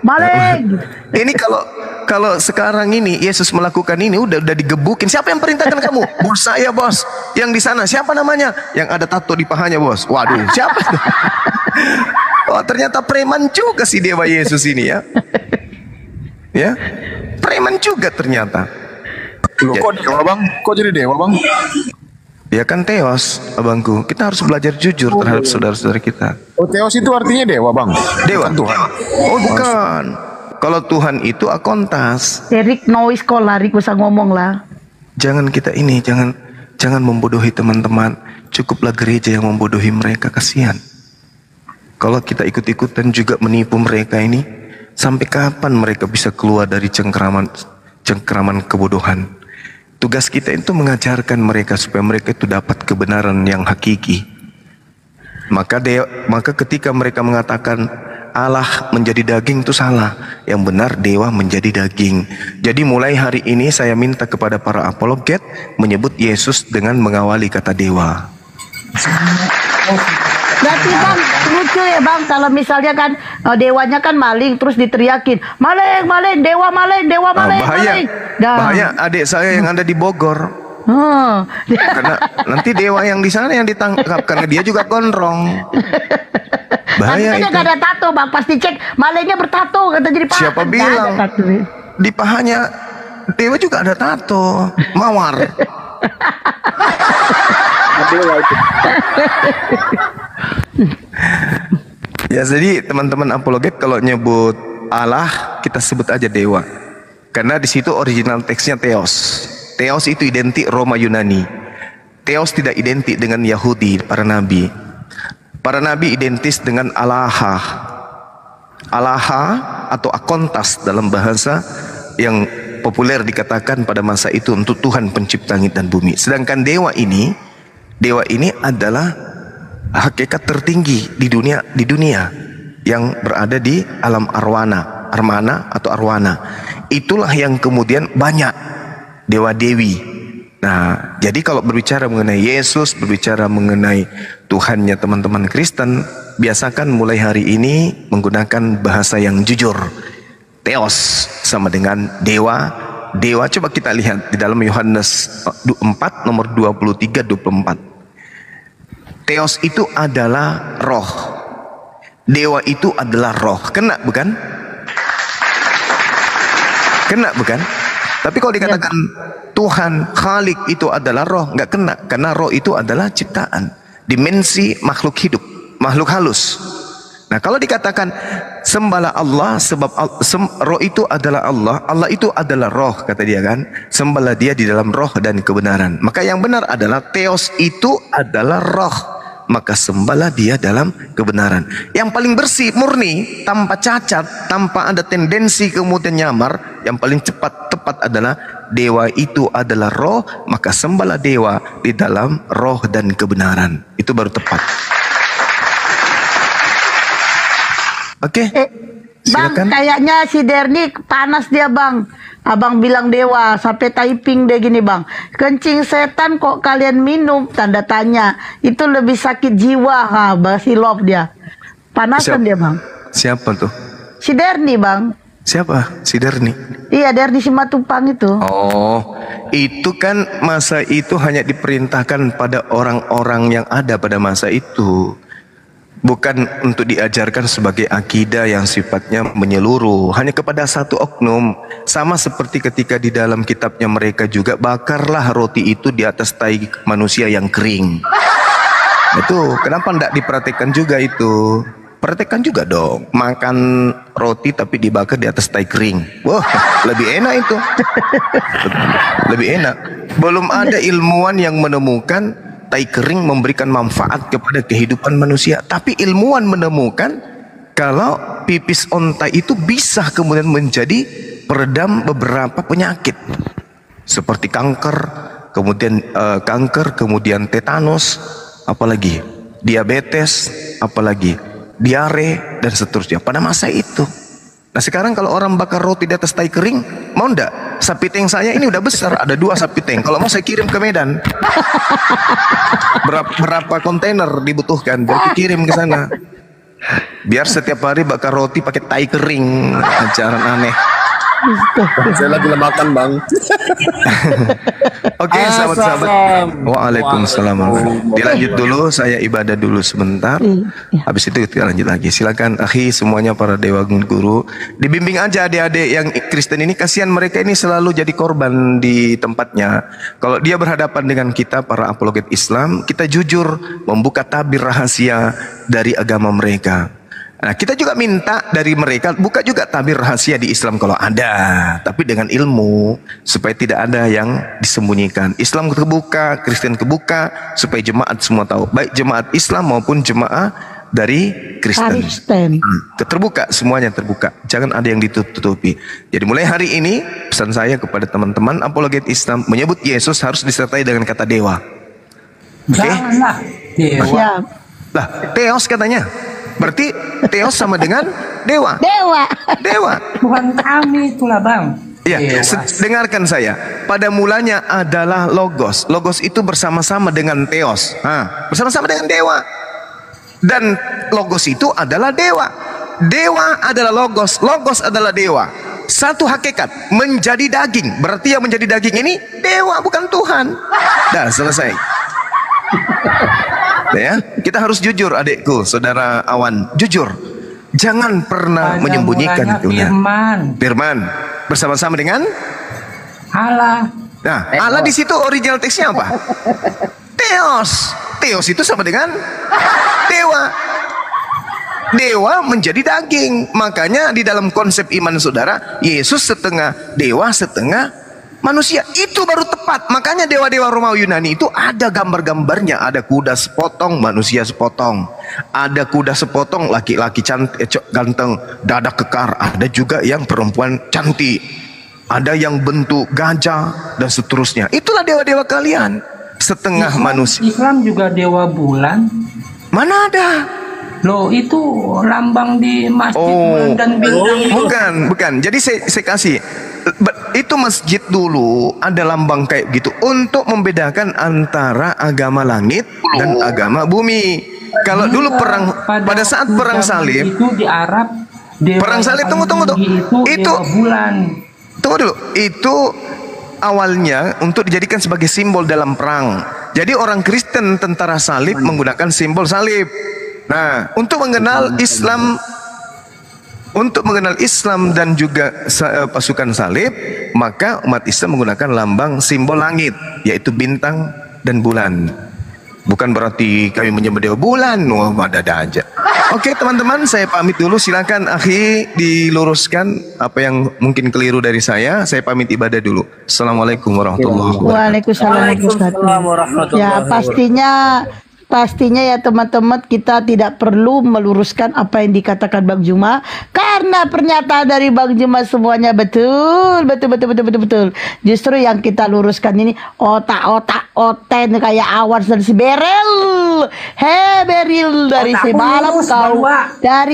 [SPEAKER 1] maling. Ini kalau sekarang ini Yesus melakukan ini udah digebukin. Siapa yang perintahkan kamu? Bos saya, bos. Yang di sana siapa namanya? Yang ada tato di pahanya, bos. Waduh, siapa? Oh, ternyata preman juga si Dewa Yesus ini ya. Ya, preman juga ternyata.
[SPEAKER 10] Loh, kok dewa bang? Kok jadi dewa bang?
[SPEAKER 1] Ya kan Theos, abangku. Kita harus belajar jujur terhadap saudara-saudara kita.
[SPEAKER 10] Oh, Theos itu artinya dewa bang?
[SPEAKER 1] Dewa?
[SPEAKER 10] Bukan Tuhan.
[SPEAKER 1] Oh bukan. Kalau Tuhan itu akontas.
[SPEAKER 2] Erik noise kolari usah ngomong lah.
[SPEAKER 1] Jangan kita ini, jangan membodohi teman-teman. Cukuplah gereja yang membodohi mereka, kasihan. Kalau kita ikut-ikutan juga menipu mereka ini, sampai kapan mereka bisa keluar dari cengkeraman kebodohan? Tugas kita itu mengajarkan mereka supaya mereka itu dapat kebenaran yang hakiki. Maka ketika mereka mengatakan Allah menjadi daging itu salah. Yang benar dewa menjadi daging. Jadi mulai hari ini saya minta kepada para apologet menyebut Yesus dengan mengawali kata dewa.
[SPEAKER 2] Berarti bang lucu ya bang, kalau misalnya kan dewanya kan maling terus diteriakin maling maling dewa maling dewa maling maling.
[SPEAKER 1] Bahaya adik saya yang ada di Bogor. Karena nanti dewa yang di sana yang ditangkap karena dia juga gondrong. Bahaya itu.
[SPEAKER 2] Gak ada tato bang, pasti cek malingnya bertato kata jadi paha.
[SPEAKER 1] Siapa bilang? Di pahanya dewa juga ada tato, mawar. Ya jadi teman-teman apologet kalau nyebut Allah kita sebut aja dewa. Karena di situ original teksnya Theos. Theos itu identik Roma Yunani. Theos tidak identik dengan Yahudi, para nabi. Para nabi identis dengan Allaha. Allaha atau akontas dalam bahasa yang populer dikatakan pada masa itu untuk Tuhan pencipta langit dan bumi. Sedangkan dewa ini adalah hakikat tertinggi di dunia yang berada di alam arwana atau arwana. Itulah yang kemudian banyak dewa dewi. Nah, jadi kalau berbicara mengenai Yesus, berbicara mengenai Tuhannya teman-teman Kristen, biasakan mulai hari ini menggunakan bahasa yang jujur. Theos sama dengan dewa. Dewa coba kita lihat di dalam Yohanes 4 nomor 23-24. Theos itu adalah roh. Dewa itu adalah roh. Kena bukan? Kena bukan? Tapi kalau dikatakan Tuhan, Khalik itu adalah roh, nggak kena. Karena roh itu adalah ciptaan. Dimensi makhluk hidup, makhluk halus. Nah kalau dikatakan sembahlah Allah sebab roh itu adalah Allah, Allah itu adalah roh kata dia kan. Sembahlah dia di dalam roh dan kebenaran. Maka yang benar adalah Theos itu adalah roh. Maka sembahlah dia dalam kebenaran. Yang paling bersih, murni, tanpa cacat, tanpa ada tendensi kemudian nyamar. Yang paling tepat adalah dewa itu adalah roh. Maka sembahlah dewa di dalam roh dan kebenaran. Itu baru tepat. Oke,
[SPEAKER 2] Bang, kayaknya si Derni panas dia bang. Abang bilang dewa, sampai typing deh gini bang. Kencing setan kok kalian minum? Tanda tanya. Itu lebih sakit jiwa, si love dia. Panasan dia bang.
[SPEAKER 1] Siapa tuh?
[SPEAKER 2] Si Derni bang.
[SPEAKER 1] Siapa? Si Derni?
[SPEAKER 2] Iya, Derni Simatupang itu.
[SPEAKER 1] Oh, itu kan masa itu hanya diperintahkan pada orang-orang yang ada pada masa itu. Bukan untuk diajarkan sebagai akidah yang sifatnya menyeluruh. Hanya kepada satu oknum. Sama seperti ketika di dalam kitabnya mereka juga, bakarlah roti itu di atas tai manusia yang kering. Itu kenapa tidak diperhatikan juga itu? Perhatikan juga dong. Makan roti tapi dibakar di atas tai kering. Wah, lebih enak itu. Lebih enak. Belum ada ilmuwan yang menemukan tai kering memberikan manfaat kepada kehidupan manusia. Tapi ilmuwan menemukan kalau pipis onta itu bisa kemudian menjadi peredam beberapa penyakit. Seperti kanker, kemudian tetanus, apalagi diabetes, apalagi diare, dan seterusnya pada masa itu. Nah sekarang kalau orang bakar roti di atas tai kering, mau ndak? sapi tank saya ini udah besar, ada 2 sapi tank. Kalau mau saya kirim ke Medan. Berapa kontainer dibutuhkan? Biar kirim ke sana. Biar setiap hari bakar roti pakai tai kering, ajaran aneh.
[SPEAKER 10] Saya lagi makan, Bang.
[SPEAKER 1] Oke, sahabat-sahabat. Waalaikumsalam. Dilanjut dulu, saya ibadah dulu sebentar. Habis itu kita lanjut lagi. Silakan akhi semuanya, para dewa guru. Dibimbing aja adik-adik yang Kristen ini, kasihan mereka ini selalu jadi korban di tempatnya. Kalau dia berhadapan dengan kita para apologet Islam, kita jujur membuka tabir rahasia dari agama mereka. Nah, kita juga minta dari mereka buka juga tabir rahasia di Islam kalau ada, tapi dengan ilmu supaya tidak ada yang disembunyikan. Islam kebuka, Kristen kebuka, supaya jemaat semua tahu, baik jemaat Islam maupun jemaah dari Kristen. Terbuka, semuanya terbuka. Jangan ada yang ditutupi. Jadi mulai hari ini pesan saya kepada teman-teman apologet Islam, menyebut Yesus harus disertai dengan kata dewa.
[SPEAKER 4] Janganlah dewa.
[SPEAKER 1] Lah, Theos katanya. Berarti Theos sama dengan dewa. Dewa.
[SPEAKER 4] Tuhan kami itulah, Bang.
[SPEAKER 1] Ya, dengarkan saya. Pada mulanya adalah Logos. Logos itu bersama-sama dengan Theos. Bersama-sama dengan dewa. Dan Logos itu adalah dewa. Dewa adalah Logos. Logos adalah dewa. Satu hakikat, menjadi daging. Berarti yang menjadi daging ini dewa, bukan Tuhan. Dah, selesai. Ya, kita harus jujur adikku, saudara Awan, jujur. Jangan pernah menyembunyikan itu. Firman bersama-sama dengan
[SPEAKER 4] Allah.
[SPEAKER 1] Nah, Allah di situ original teksnya apa? Theos. Theos itu sama dengan dewa. Dewa menjadi daging. Makanya di dalam konsep iman saudara, Yesus setengah dewa, setengah manusia. Itu baru tepat. Makanya dewa-dewa Romawi Yunani itu ada gambar-gambarnya. Ada kuda sepotong, manusia sepotong. Ada kuda sepotong, laki-laki cantik, ganteng, dada kekar. Ada juga yang perempuan cantik. Ada yang bentuk gajah dan seterusnya. Itulah dewa-dewa kalian. Setengah manusia.
[SPEAKER 4] Islam juga dewa bulan.
[SPEAKER 1] Mana ada?
[SPEAKER 4] Loh, itu lambang di masjid bulan dan bintang.
[SPEAKER 1] Bukan. Jadi saya kasih. Itu masjid dulu ada lambang kayak gitu untuk membedakan antara agama langit dan agama bumi. Kalau dulu pada saat perang salib
[SPEAKER 4] itu di Arab,
[SPEAKER 1] perang salib tunggu. Itu
[SPEAKER 4] bulan.
[SPEAKER 1] Tunggu dulu. Itu awalnya untuk dijadikan sebagai simbol dalam perang. Jadi orang Kristen tentara salib menggunakan simbol salib. Nah, untuk mengenal Islam dan juga pasukan salib, maka umat Islam menggunakan lambang simbol langit, yaitu bintang dan bulan. Bukan berarti kami menyembah dewa bulan. Ada aja. Oke teman-teman, saya pamit dulu. Silakan akhi diluruskan apa yang mungkin keliru dari saya. Saya pamit ibadah dulu. Assalamualaikum warahmatullahi wabarakatuh.
[SPEAKER 2] Waalaikumsalam warahmatullahi wabarakatuh. Ya pastinya ya teman-teman, kita tidak perlu meluruskan apa yang dikatakan Bang Juma, karena pernyataan dari Bang Juma semuanya betul. Justru yang kita luruskan ini otak-otak oten kayak Awan dan si Beril. Beril, dari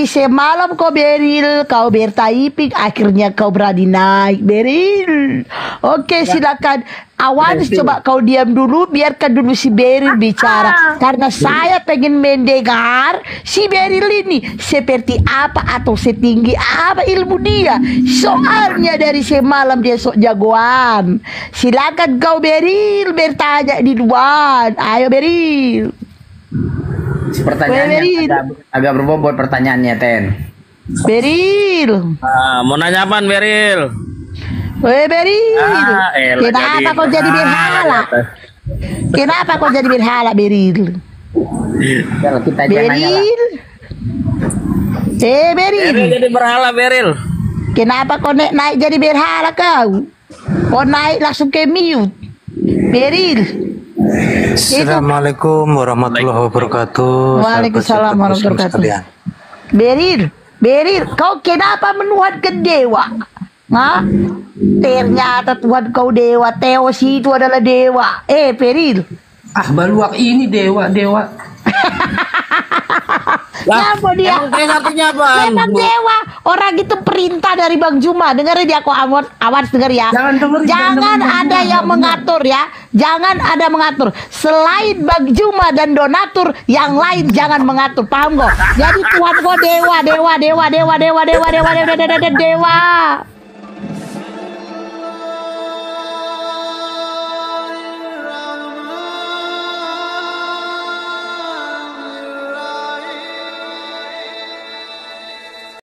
[SPEAKER 2] semalam kau Beril, kau bertaiping, akhirnya kau berani naik Beril. Oke, silakan Awan, coba kau diam dulu, biarkan dulu si Beril bicara, karena saya pengen mendengar si Beril ini seperti apa atau setinggi apa ilmu dia. Soalnya dari semalam dia sok jagoan. Silakan kau Beril bertanya di luar. Ayo Beril.
[SPEAKER 6] Pertanyaannya agak berbobot pertanyaannya, Ten.
[SPEAKER 2] Beril.
[SPEAKER 11] Mau nanya apaan, Beril?
[SPEAKER 2] Beril. Kenapa kau jadi berhala? Kenapa kau jadi berhala, Beril? Beril. Beril.
[SPEAKER 11] Jadi berhala, Beril.
[SPEAKER 2] Kenapa kau naik jadi berhala kau? Kau naik langsung ke mute. Beril.
[SPEAKER 9] Assalamualaikum warahmatullahi wabarakatuh.
[SPEAKER 2] Waalaikumsalam warahmatullahi wabarakatuh. Beril, kau kenapa menuhankan dewa? Ternyata Tuhan kau dewa. Theos itu adalah dewa. Beril.
[SPEAKER 4] Baluak ini dewa.
[SPEAKER 2] Ngapa dia?
[SPEAKER 11] Artinya apa?
[SPEAKER 2] Memang dewa. Orang itu perintah dari Bang Juma. Dengerin ya kok awas denger ya. Jangan ada yang mengatur ya. Jangan ada mengatur. Selain Bang Juma dan donatur, yang lain jangan mengatur. Paham kok? Jadi Tuhan kok dewa.